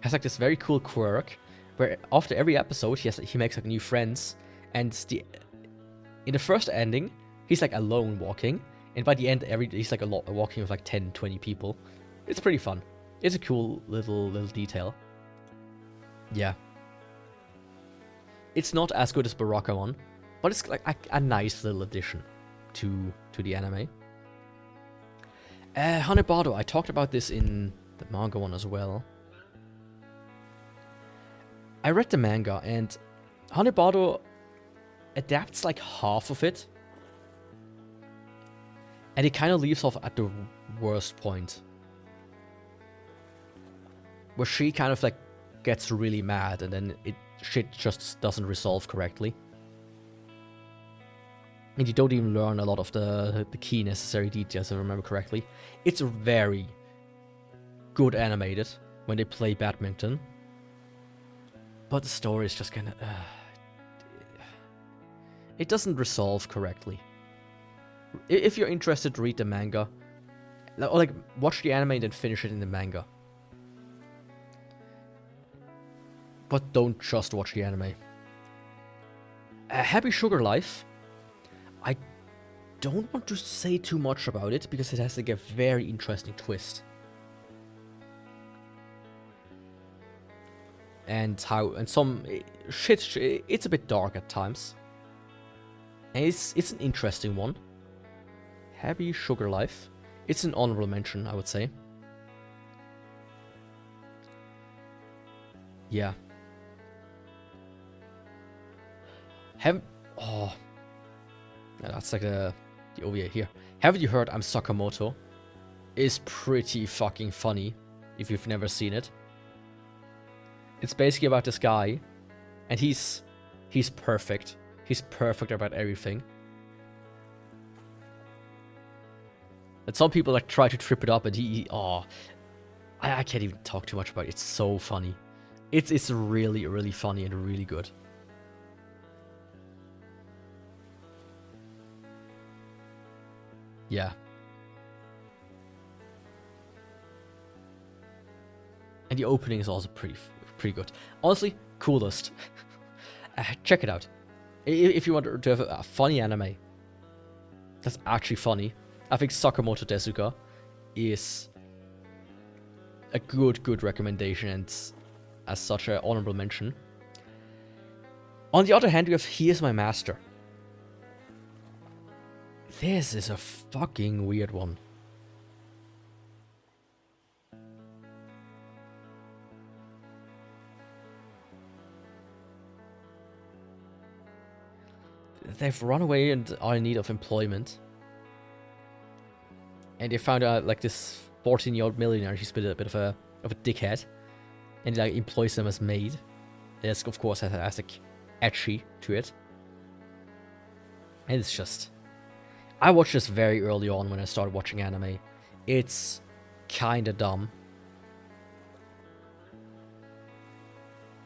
has like this very cool quirk where after every episode he makes like new friends, and in the first ending he's like alone walking, and by the end he's like walking with like 10-20 people. It's pretty fun. It's a cool little detail. Yeah. It's not as good as Barakamon, but it's like a nice little addition to the anime. Hanebado, I talked about this in the manga one as well. I read the manga, and Hanebado adapts like half of it. And it kind of leaves off at the worst point. Where she kind of like gets really mad, and then shit just doesn't resolve correctly. And you don't even learn a lot of the key necessary details, if I remember correctly. It's very good animated when they play badminton. But the story is just kind of... it doesn't resolve correctly. If you're interested, read the manga. Or like, watch the anime and then finish it in the manga. But don't just watch the anime. Happy Sugar Life. I don't want to say too much about it because it has like a very interesting twist. And some shit, it's a bit dark at times. And it's an interesting one. Happy Sugar Life. It's an honorable mention, I would say. Yeah. Oh. That's like the OVA here. Haven't you heard I'm Sakamoto? Is pretty fucking funny if you've never seen it. It's basically about this guy, and he's perfect. He's perfect about everything. And some people like try to trip it up, and I can't even talk too much about it. It's so funny. It's really, really funny and really good. Yeah. And the opening is also pretty good. Honestly, coolest. Check it out. If you want to have a funny anime that's actually funny, I think Sakamoto Tezuka is a good recommendation, and as such an honorable mention. On the other hand, we have Here's My Master. This is a fucking weird one. They've run away and are in need of employment. And they found out like this 14-year-old millionaire, he's been a bit of a dickhead. And he like employs them as maid. This of course has like etchy to it. And it's just, I watched this very early on when I started watching anime. It's kinda dumb.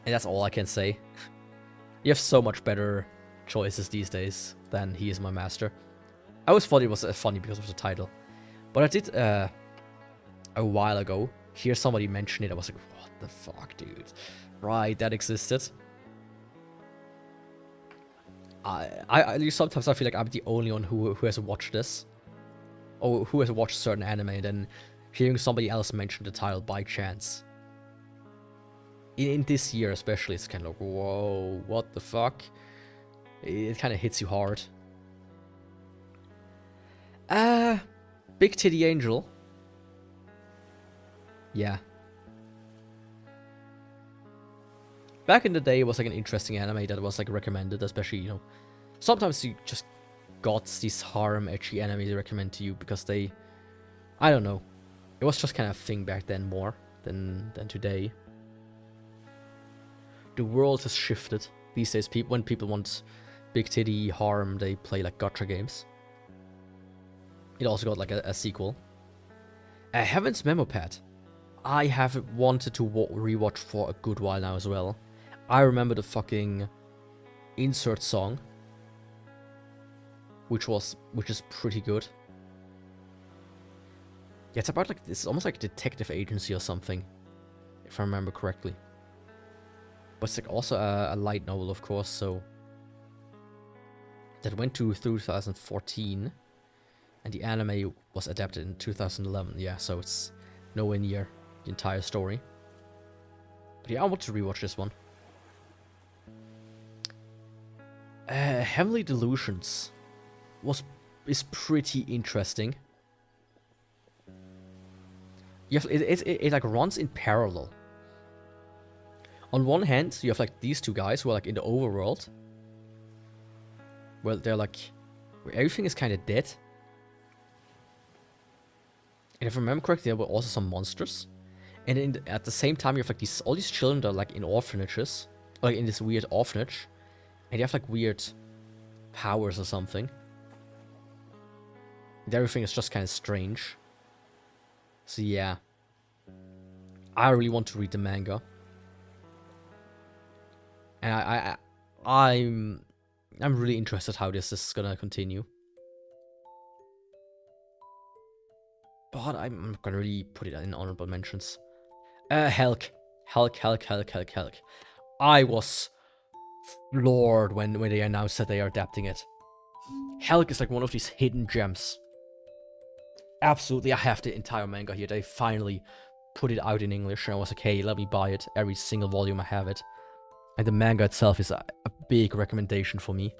And that's all I can say. You have so much better choices these days than He Is My Master. I always thought it was funny because of the title. But I did, a while ago, hear somebody mention it. I was like, what the fuck, dude? Right, that existed. Sometimes I feel like I'm the only one who has watched this. Or who has watched certain anime, and then hearing somebody else mention the title by chance. In this year especially, it's kind of like, whoa, what the fuck? It kind of hits you hard. Big Titty Angel. Yeah. Back in the day, it was like an interesting anime that was like recommended, especially, you know, sometimes you just got these harem ecchi anime they recommend to you because they, I don't know, it was just kind of a thing back then more than today. The world has shifted these days. When people want big titty harem, they play like gacha games. It also got like a sequel. Heaven's Memopad. I have wanted to rewatch for a good while now as well. I remember the fucking insert song, which is pretty good. Yeah, it's about like it's almost like a detective agency or something, if I remember correctly. But it's like also a light novel, of course. So that went through 2014, and the anime was adapted in 2011. Yeah, so it's nowhere near the entire story. But yeah, I want to rewatch this one. Heavenly Delusions is pretty interesting. It like runs in parallel. On one hand, you have like these two guys who are like in the overworld. Well, they're like, where everything is kind of dead. And if I remember correctly, there were also some monsters. And at the same time, you have like all these children that are like in orphanages, like in this weird orphanage, and you have like weird powers or something. And everything is just kind of strange. So yeah, I really want to read the manga. And I'm really interested how this is gonna continue. But I'm not gonna really put it in honorable mentions. Helk. I was floored when they announced that they are adapting it. Helk is like one of these hidden gems. Absolutely, I have the entire manga here. They finally put it out in English, and I was like, hey, let me buy it. Every single volume I have it. And the manga itself is a big recommendation for me.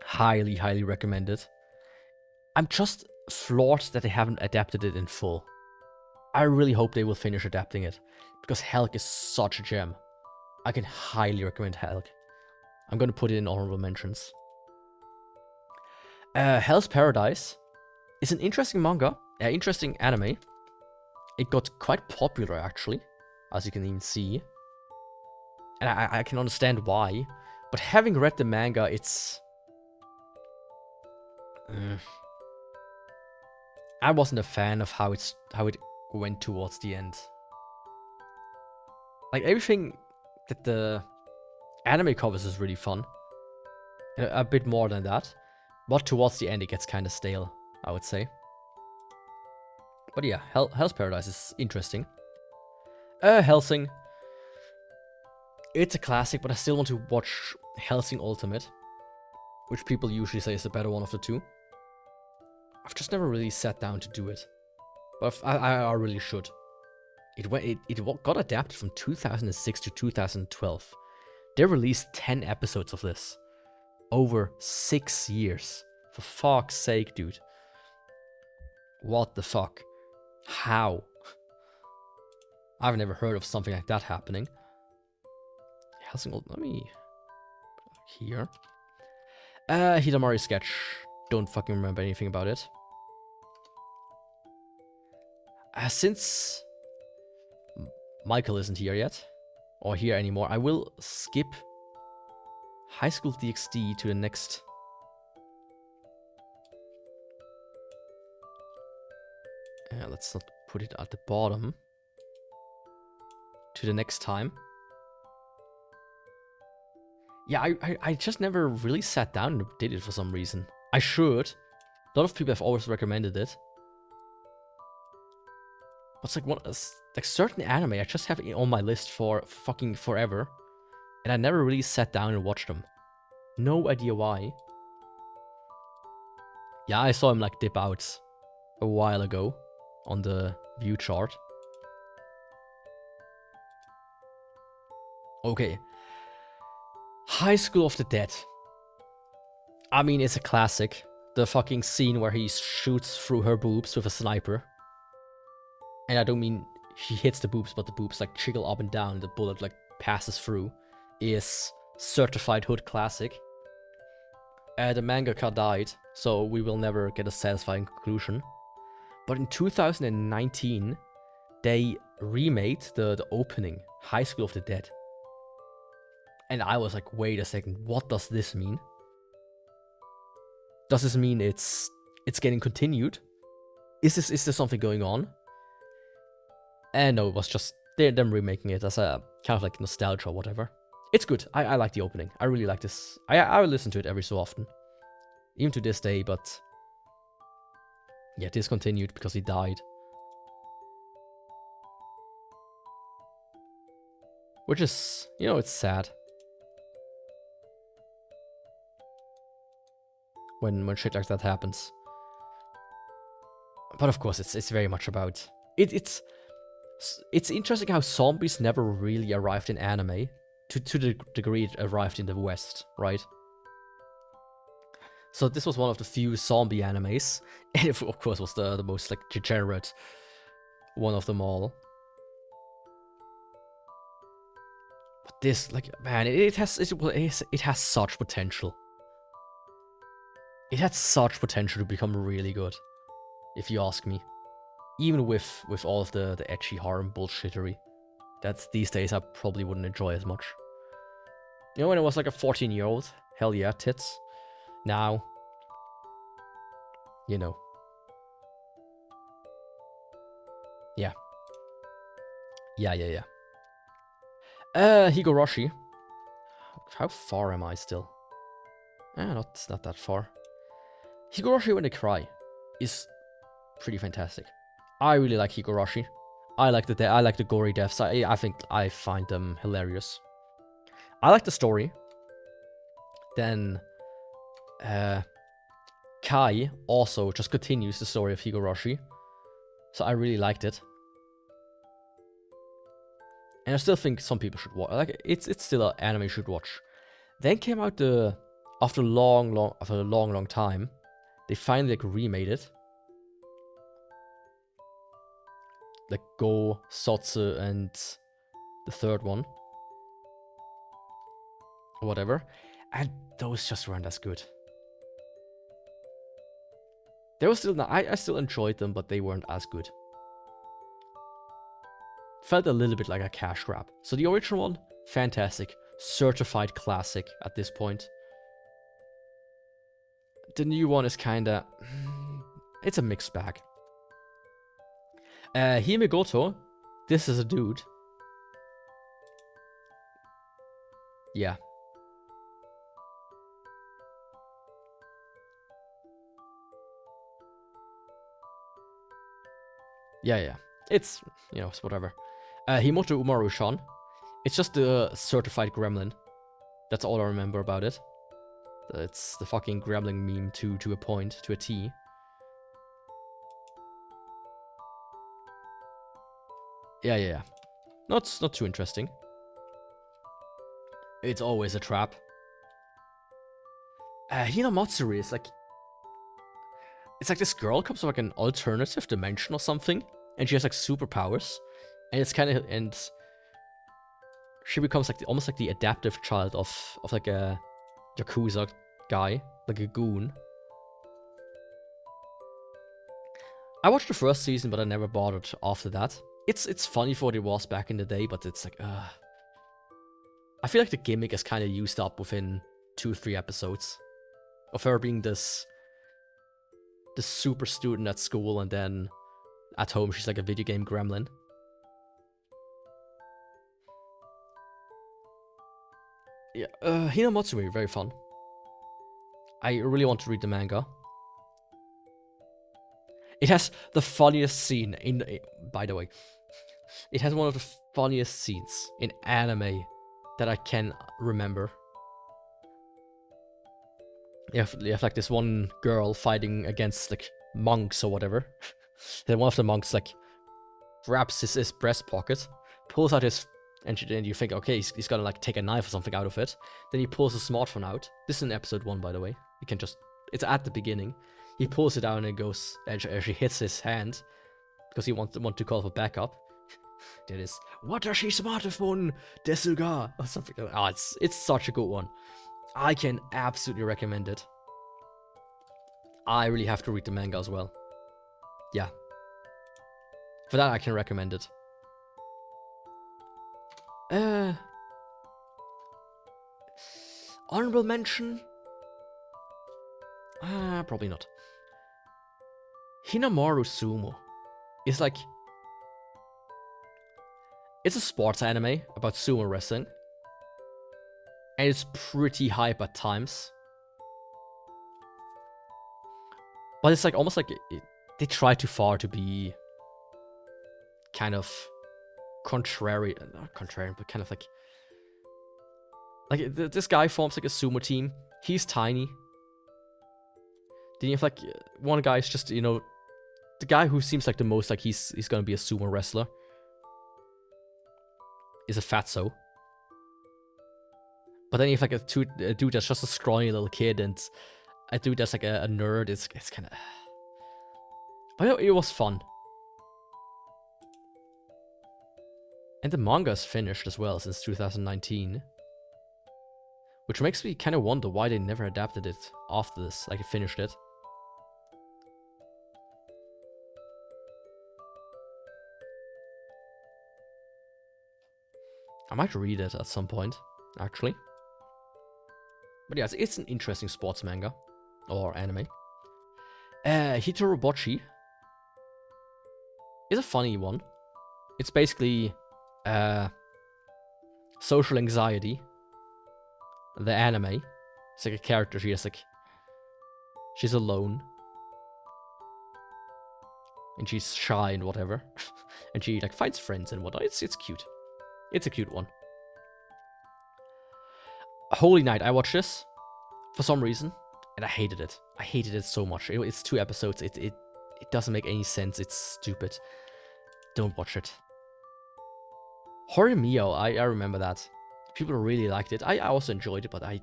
Highly, highly recommended. I'm just floored that they haven't adapted it in full. I really hope they will finish adapting it, because Helk is such a gem. I can highly recommend Helk. I'm gonna put it in honorable mentions. Hell's Paradise is an interesting manga, interesting anime. It got quite popular actually, as you can even see. And I can understand why, but having read the manga, it's... I wasn't a fan of how it went towards the end. Like, everything that the anime covers is really fun. A bit more than that. But towards the end, it gets kind of stale, I would say. But yeah, Hell's Paradise is interesting. Hellsing. It's a classic, but I still want to watch Hellsing Ultimate, which people usually say is the better one of the two. I've just never really sat down to do it, but I really should. It got adapted from 2006 to 2012. They released 10 episodes of this over 6 years. For fuck's sake, dude. What the fuck? How? I've never heard of something like that happening. Let me... Here. Hidamari sketch. Don't fucking remember anything about it. Since Michael isn't here yet, or here anymore, I will skip High School DxD to the next... let's not put it at the bottom. To the next time. Yeah, I just never really sat down and did it for some reason. I should. A lot of people have always recommended it. But it's like certain anime I just have it on my list for fucking forever. And I never really sat down and watched them. No idea why. Yeah, I saw him like dip out a while ago on the view chart. Okay. High School of the Dead. I mean, it's a classic. The fucking scene where he shoots through her boobs with a sniper. And I don't mean he hits the boobs, but the boobs like jiggle up and down, the bullet like passes through. Is certified hood classic. The mangaka died, so we will never get a satisfying conclusion. But in 2019, they remade the opening, High School of the Dead. And I was like, wait a second, what does this mean? Does this mean it's getting continued? Is there something going on? And no, it was just them remaking it as a kind of like nostalgia or whatever. It's good. I like the opening. I really like this. I will listen to it every so often. Even to this day, but... yeah, discontinued because he died. Which is, you know, it's sad. When shit like that happens. But of course, it's very much about... It's interesting how zombies never really arrived in anime. To the degree it arrived in the West, right? So this was one of the few zombie animes. And it, of course, was the most, like, degenerate one of them all. But this, like, man, it has such potential. It had such potential to become really good, if you ask me. Even with all of the ecchi harem bullshittery. That's these days I probably wouldn't enjoy as much. You know, when I was like a 14-year-old, hell yeah, tits. Now, you know. Yeah. Yeah. Higurashi. How far am I still? It's not that far. Higurashi When They Cry is pretty fantastic. I really like Higurashi. I like the gory deaths. I think I find them hilarious. I like the story. Then Kai also just continues the story of Higurashi. So I really liked it. And I still think some people should watch. Like it's still an anime you should watch. Then came out after a long time, they finally like remade it. Like Go, Sotsu, and the third one. Or whatever. And those just weren't as good. They were still not, I still enjoyed them, but they weren't as good. Felt a little bit like a cash grab. So the original one, fantastic. Certified classic at this point. The new one is kinda... it's a mixed bag. Himigoto, this is a dude. Yeah. Yeah. It's, you know, it's whatever. Himoto Umaru-shan It's just the certified gremlin. That's all I remember about it. It's the fucking gremlin meme to a point, to a T. Yeah. Not too interesting. It's always a trap. Hinamatsuri is like... It's like this girl comes from like an alternative dimension or something, and she has like superpowers, and it's kind of... And she becomes like almost like the adaptive child of like a Yakuza guy, like a goon. I watched the first season, but I never bothered after that. It's funny for what it was back in the day, but it's like, I feel like the gimmick is kind of used up within 2-3 episodes. Of her being this super student at school, and then at home she's like a video game gremlin. Yeah, Hinamatsuri, very fun. I really want to read the manga. It has the funniest scene in... By the way, it has one of the funniest scenes in anime that I can remember. You have like this one girl fighting against like monks or whatever. Then one of the monks like grabs his breast pocket, pulls out his... And you think, okay, he's gonna like take a knife or something out of it. Then he pulls his smartphone out. This is in episode 1, by the way. You can just... It's at the beginning. He pulls it out and it goes... And she hits his hand. Because he wants to call for backup. That is... Watashi smartphone desu or something like that. Oh, it's such a good one. I can absolutely recommend it. I really have to read the manga as well. Yeah. For that, I can recommend it. Honorable mention? Probably not. Hinamaru Sumo is like... It's a sports anime about sumo wrestling. And it's pretty hype at times. But it's like almost like they try too far to be kind of contrary, not contrarian, but kind of like this guy forms like a sumo team. He's tiny. Then you have like one guy is just, you know, the guy who seems like the most like he's gonna be a sumo wrestler is a fatso. But then you have like a dude that's just a scrawny little kid, and a dude that's like a nerd. It's kind of... But it was fun. And the manga is finished as well since 2019. Which makes me kind of wonder why they never adapted it after this, like finished it. I might read it at some point, actually. But yeah, it's an interesting sports manga. Or anime. Hitorobochi is a funny one. It's basically social anxiety. The anime. It's like a character, she's alone. And she's shy and whatever. And she like finds friends and whatnot. It's cute. It's a cute one. Holy Night, I watched this for some reason, and I hated it. I hated it so much. It's 2 episodes. It doesn't make any sense. It's stupid. Don't watch it. Horimiya, I remember that. People really liked it. I also enjoyed it, but I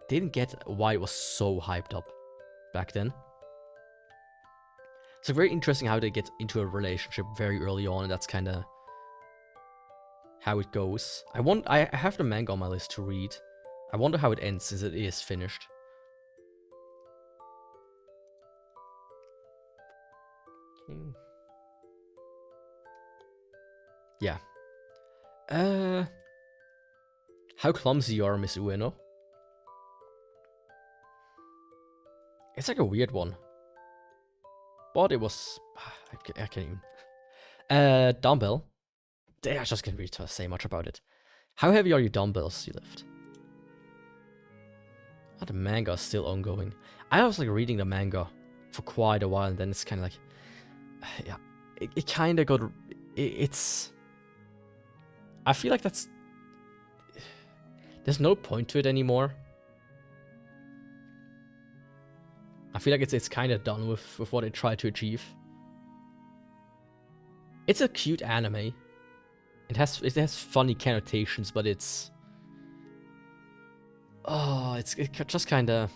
didn't get why it was so hyped up back then. It's very interesting how they get into a relationship very early on, and that's kind of how it goes. I have the manga on my list to read. I wonder how it ends since it is finished. Yeah. How clumsy you are, Miss Ueno. It's like a weird one. But it was... I can't even... Dumbbell. I just can't really say much about it. How heavy are your dumbbells you lift? Oh, the manga is still ongoing. I was like reading the manga for quite a while, and then it's kind of like... Yeah, it kind of got... It's... I feel like that's There's no point to it anymore. I feel like it's kind of done with what it tried to achieve. It's a cute anime. It has funny connotations, but it's just kind of,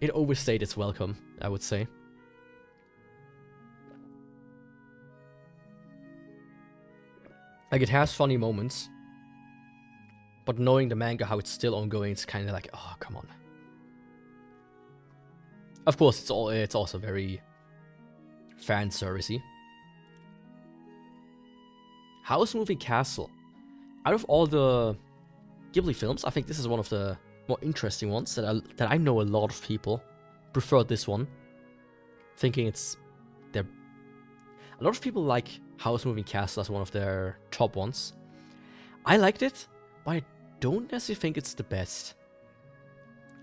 it overstayed its welcome, I would say. Like, it has funny moments, but knowing the manga, how it's still ongoing, it's kind of like, oh, come on. Of course, it's also very fan servicey. House Moving Castle. Out of all the Ghibli films, I think this is one of the more interesting ones that I know a lot of people prefer this one. Thinking it's their... A lot of people like House Moving Castle as one of their top ones. I liked it, but I don't necessarily think it's the best.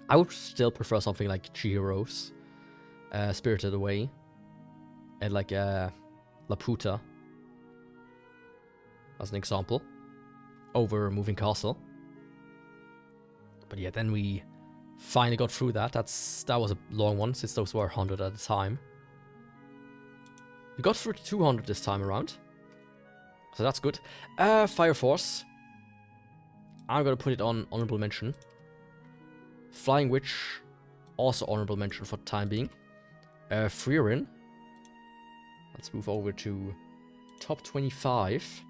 I would still prefer something like Chihiro's Spirited Away and like Laputa as an example over Moving Castle. But yeah, then we finally got through that. That was a long one since those were 100 at a time. We got through 200 this time around, so that's good. Fire Force. I'm gonna put it on honorable mention. Flying Witch, also honorable mention for the time being. Frieren. Let's move over to top 25.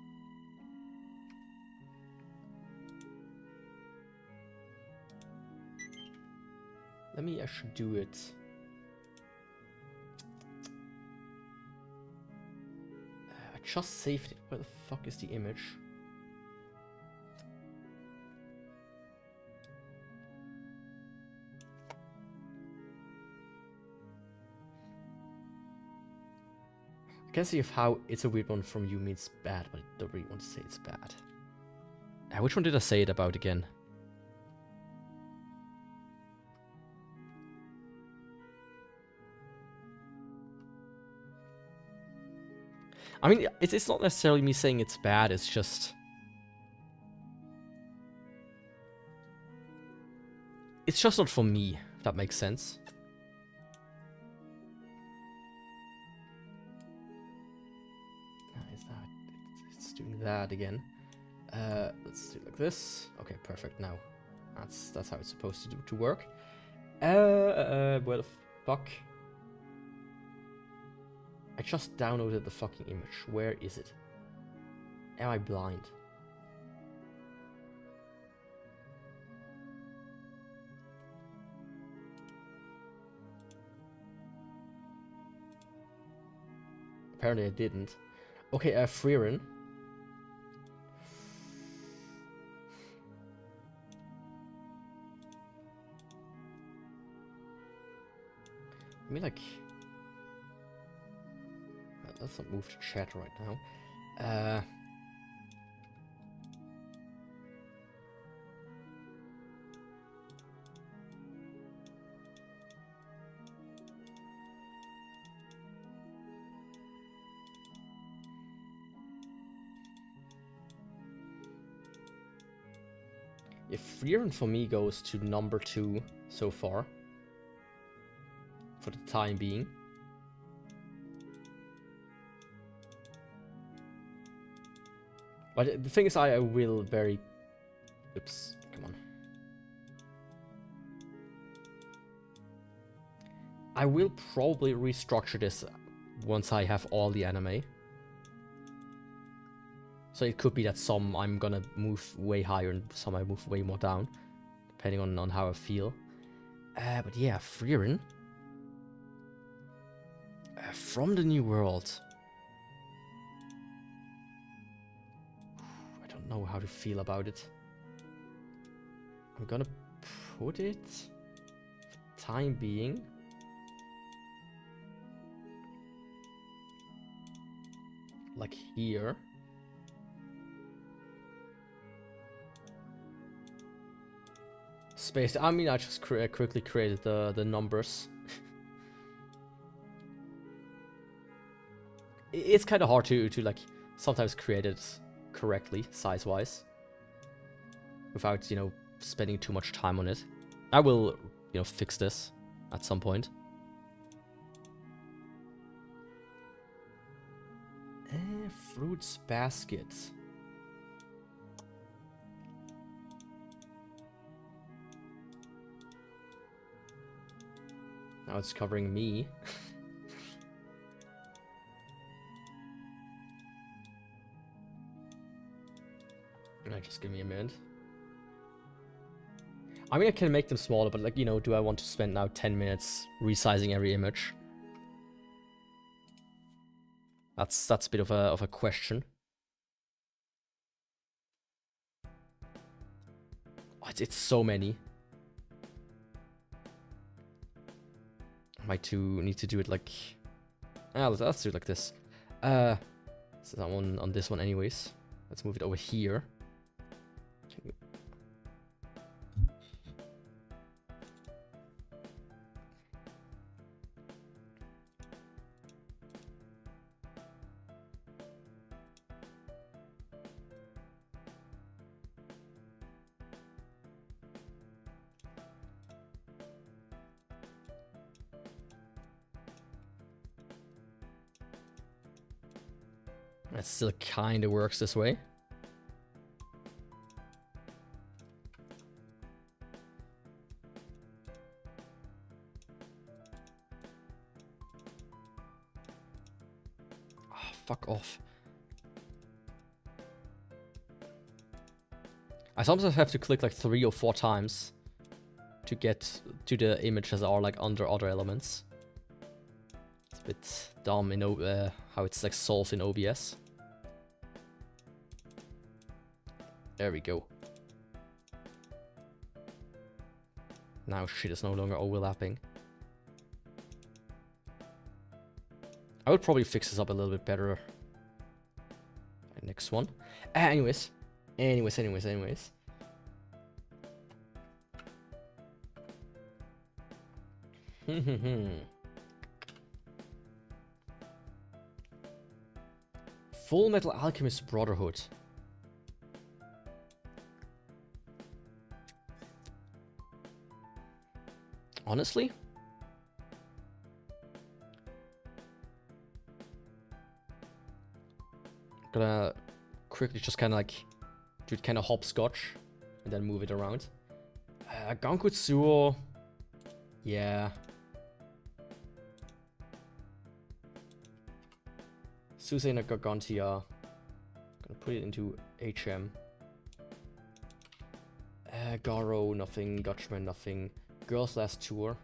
I should do it. I just saved it. Where the fuck is the image? I can see if how it's a weird one from you means bad, but I don't really want to say it's bad. Which one did I say it about again? I mean, it's not necessarily me saying it's bad, it's just... It's just not for me, if that makes sense. It's doing that again. Let's do it like this. Okay, perfect now. That's how it's supposed to work. Where the fuck? I just downloaded the fucking image. Where is it? Am I blind? Apparently I didn't. Okay, Frieren. I mean, like... Let's not move to chat right now. If Frieren for me goes to number 2 so far, for the time being. But the thing is, I will very... Oops, come on. I will probably restructure this once I have all the anime. So it could be that some I'm gonna move way higher and some I move way more down, depending on how I feel. But yeah, Frieren. From the New World. I don't know how to feel about it. I'm gonna put it, for time being, like here. Space. I mean, I just quickly created the numbers. It's kind of hard to like sometimes create it correctly size-wise without, you know, spending too much time on it. I will, you know, fix this at some point. Fruits basket. Now it's covering me. Just give me a minute. I mean, I can make them smaller, but like, you know, do I want to spend now 10 minutes resizing every image? That's a bit of a question. Oh, it's so many. I might need to do it like... let's do it like this. So that one on this one anyways. Let's move it over here. That still kind of works this way. Oh, fuck off. I sometimes have to click like 3 or 4 times to get to the images that are like under other elements. It's a bit dumb in how it's like solved in OBS. There we go. Now shit is no longer overlapping. I would probably fix this up a little bit better. Next one. Anyways. Full Metal Alchemist Brotherhood. Honestly? Gonna quickly just kind of like do it kind of hopscotch and then move it around. Gankutsuo. Yeah. Susanna Gargantia. Gonna put it into HM. Garo, nothing. Gotchman, nothing. Girls Last Tour.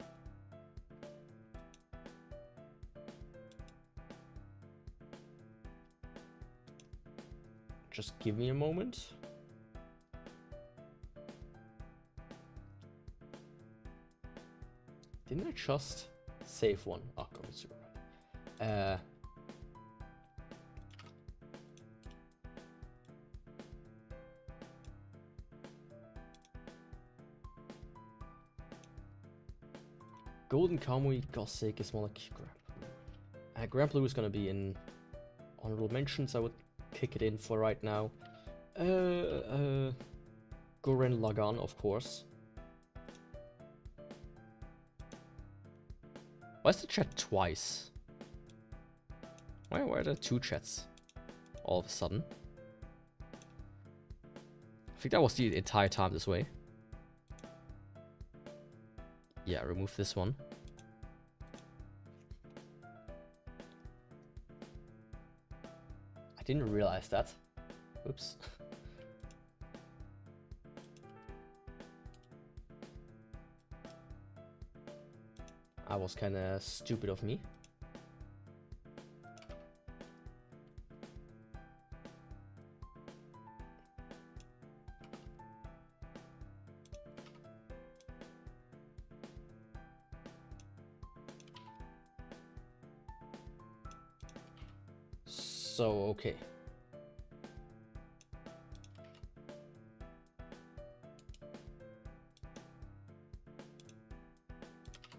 Just give me a moment. Didn't I just save one? Oh, God, it's super. Golden Kamui, Gothic is more like Grand Blue is gonna be in honorable mentions. I would kick it in for right now. Gurren Lagann, of course. Why is the chat twice? Why are there 2 chats all of a sudden? I think that was the entire time this way. Yeah, remove this one. I didn't realize that. Oops. I was kinda stupid of me. So, okay.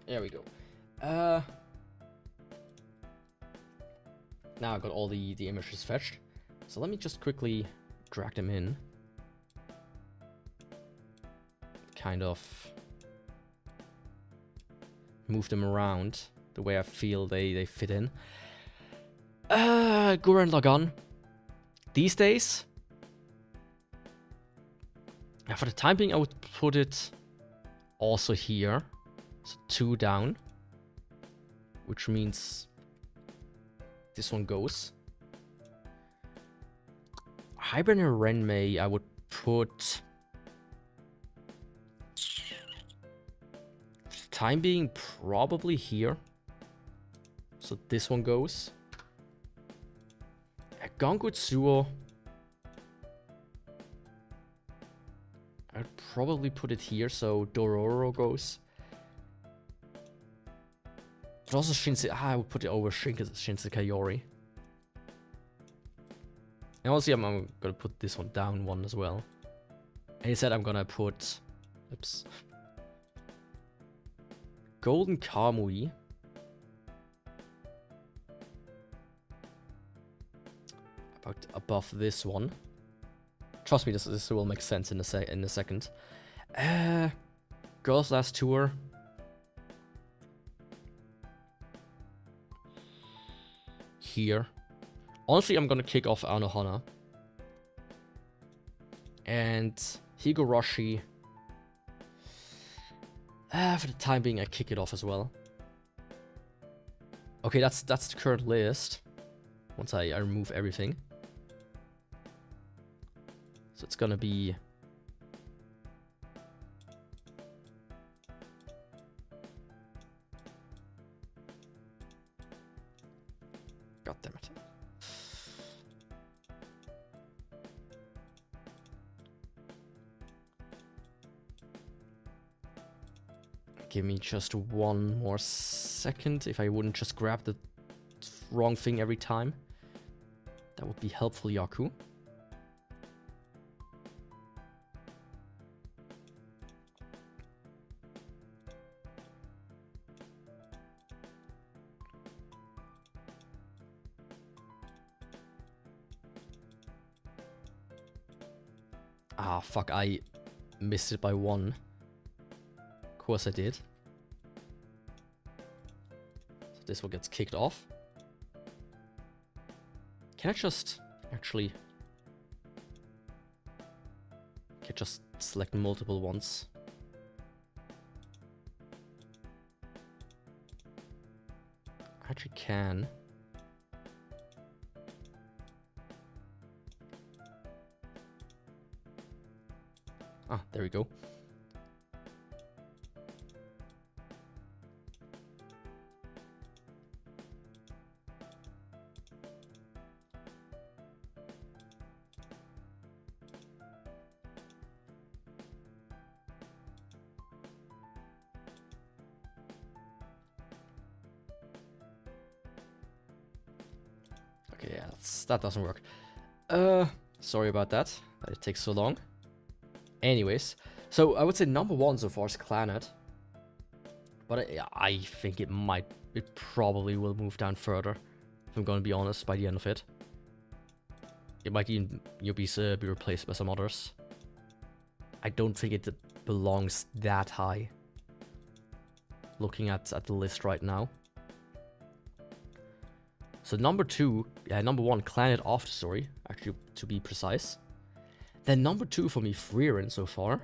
There we go. Now I got all the images fetched. So let me just quickly drag them in. kind of move them around the way I feel they fit in. Gurren Lagann. These days, for the time being, I would put it also here. So 2 down. Which means this one goes. Hibernia Renmei, I would put... For the time being, probably here. So this one goes. Gangutsuo, I'd probably put it here, so Dororo goes. But also Shinsei, I would put it over Shinsei Kayori. And also, I'm gonna put this one down one as well. And he said I'm gonna put, oops, Golden Kamui. Above this one. Trust me, this will make sense in a second. Girls Last Tour. Here. Honestly, I'm gonna kick off Anohana. And Higurashi. For the time being, I kick it off as well. Okay, that's the current list. Once I remove everything. So it's gonna be... God damn it. Give me just one more second. If I wouldn't just grab the wrong thing every time. That would be helpful, Yaku. Ah, fuck, I missed it by 1. Of course I did. So this one gets kicked off. Can I just actually... Can I just select multiple ones? I actually can. Ah, there we go. Okay, yeah, that doesn't work. Sorry about that. It takes so long. Anyways, so I would say number 1 so far is Clannad. But I think it probably will move down further. If I'm gonna be honest, by the end of it. It might even be replaced by some others. I don't think it belongs that high. Looking at the list right now. So number 1, Clannad After Story, actually to be precise. Then number 2 for me, Frieren so far.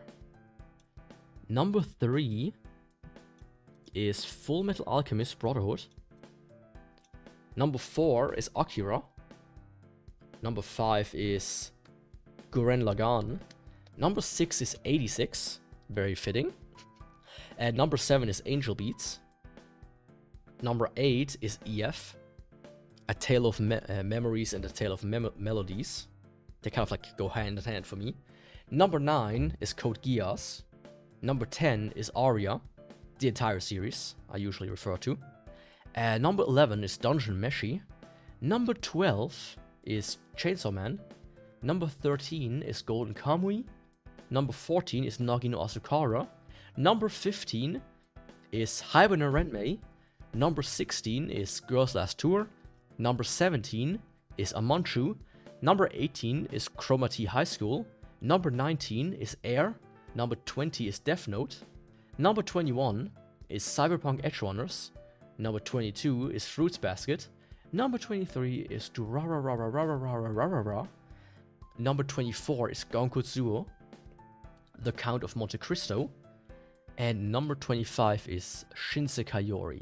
Number 3 is Full Metal Alchemist Brotherhood. Number 4 is Akira. Number 5 is Gurren Lagann. Number 6 is 86, very fitting. And number 7 is Angel Beats. Number 8 is EF, A Tale of Memories and A Tale of Melodies. They kind of like go hand in hand for me. Number 9 is Code Geass. Number 10 is Aria, the entire series I usually refer to. Number 11 is Dungeon Meshi. Number 12 is Chainsaw Man. Number 13 is Golden Kamui. Number 14 is Nagi no Asukara. Number 15 is Hibernia Renmei. Number 16 is Girls Last Tour. Number 17 is Amanchu. Number 18 is Chroma T High School. Number 19 is Air. Number 20 is Death Note. Number 21 is Cyberpunk Edgerunners. Number 22 is Fruits Basket. Number 23 is Durararararararararara. Number 24 is Gankotsuo, The Count of Monte Cristo. And number 25 is Shinsekai Yori.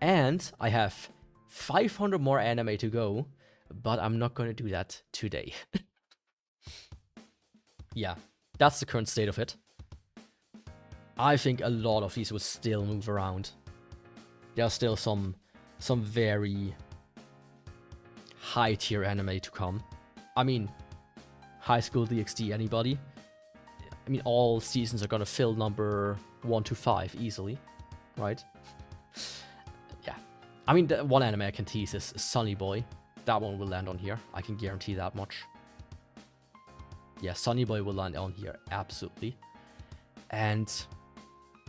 And I have 500 more anime to go, but I'm not going to do that today. Yeah, that's the current state of it. I think a lot of these will still move around. There are still some very high tier anime to come. I mean, High School DxD, anybody? I mean, all seasons are gonna fill number 1 to 5 easily, right? Yeah. I mean, the one anime I can tease is Sunny Boy. That one will land on here. I can guarantee that much. Yeah, Sunny Boy will land on here, absolutely. And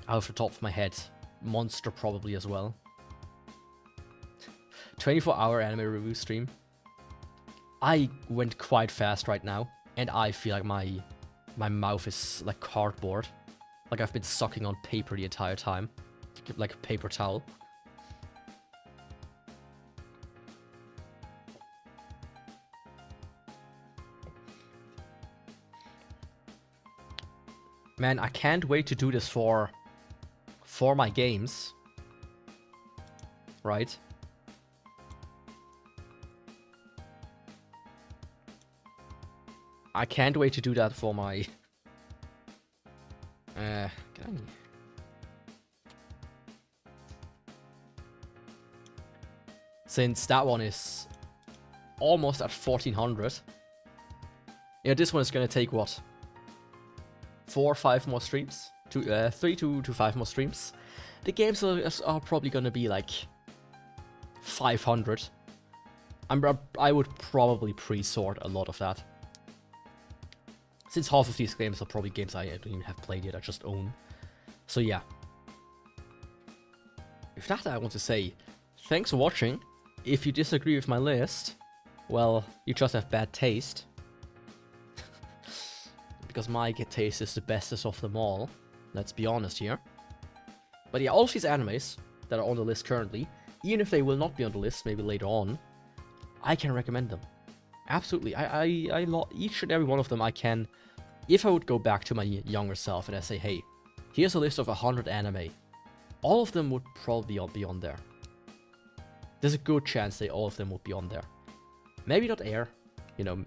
out of the top of my head, Monster probably as well. 24-hour anime review stream. I went quite fast right now, and I feel like my mouth is like cardboard. Like I've been sucking on paper the entire time. Like a paper towel. Man, I can't wait to do this for my games. Right? I can't wait to do that for my... can I... Since that one is almost at 1400. Yeah, this one is gonna take what? 4 or 5 more streams? 3 to 5 more streams. The games are probably gonna be like 500. I would probably pre-sort a lot of that. Since half of these games are probably games I don't even have played yet, I just own. So yeah. With that, I want to say, thanks for watching. If you disagree with my list, well, you just have bad taste. Because my taste is the bestest of them all. Let's be honest here. But yeah, all of these animes that are on the list currently, even if they will not be on the list maybe later on, I can recommend them. Absolutely. Each and every one of them I can... If I would go back to my younger self and I say, hey, here's a list of 100 anime, all of them would probably be on there. There's a good chance that all of them would be on there. Maybe not Air, you know.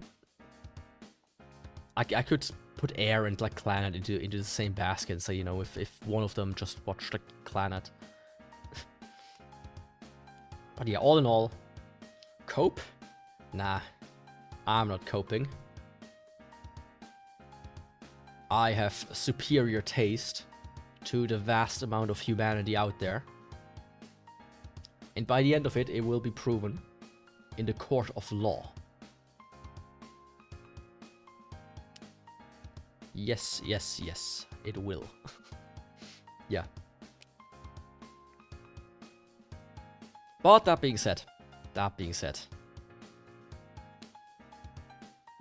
I could put Air and like Clannad into the same basket and say, you know, if one of them just watched like Clannad. But yeah, all in all, cope? Nah, I'm not coping. I have superior taste to the vast amount of humanity out there. And by the end of it, it will be proven in the court of law. Yes, yes, yes, it will. Yeah. But that being said,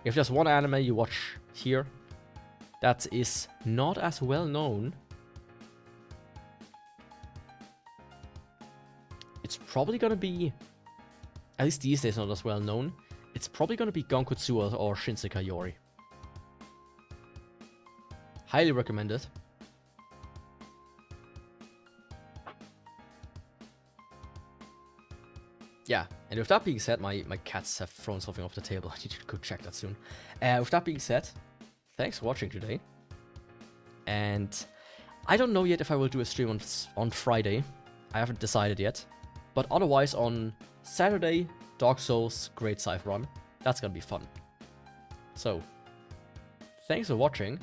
if there's one anime you watch here that is not as well known, it's probably gonna be, at least these days not as well known, it's probably gonna be Gankotsuo or Shinsekai Yori. Highly recommended. Yeah, and with that being said, my cats have thrown something off the table. I need to go check that soon. With that being said, thanks for watching today. And I don't know yet if I will do a stream on Friday. I haven't decided yet. But otherwise on Saturday, Dark Souls, Great Scythe Run. That's gonna be fun. So, thanks for watching.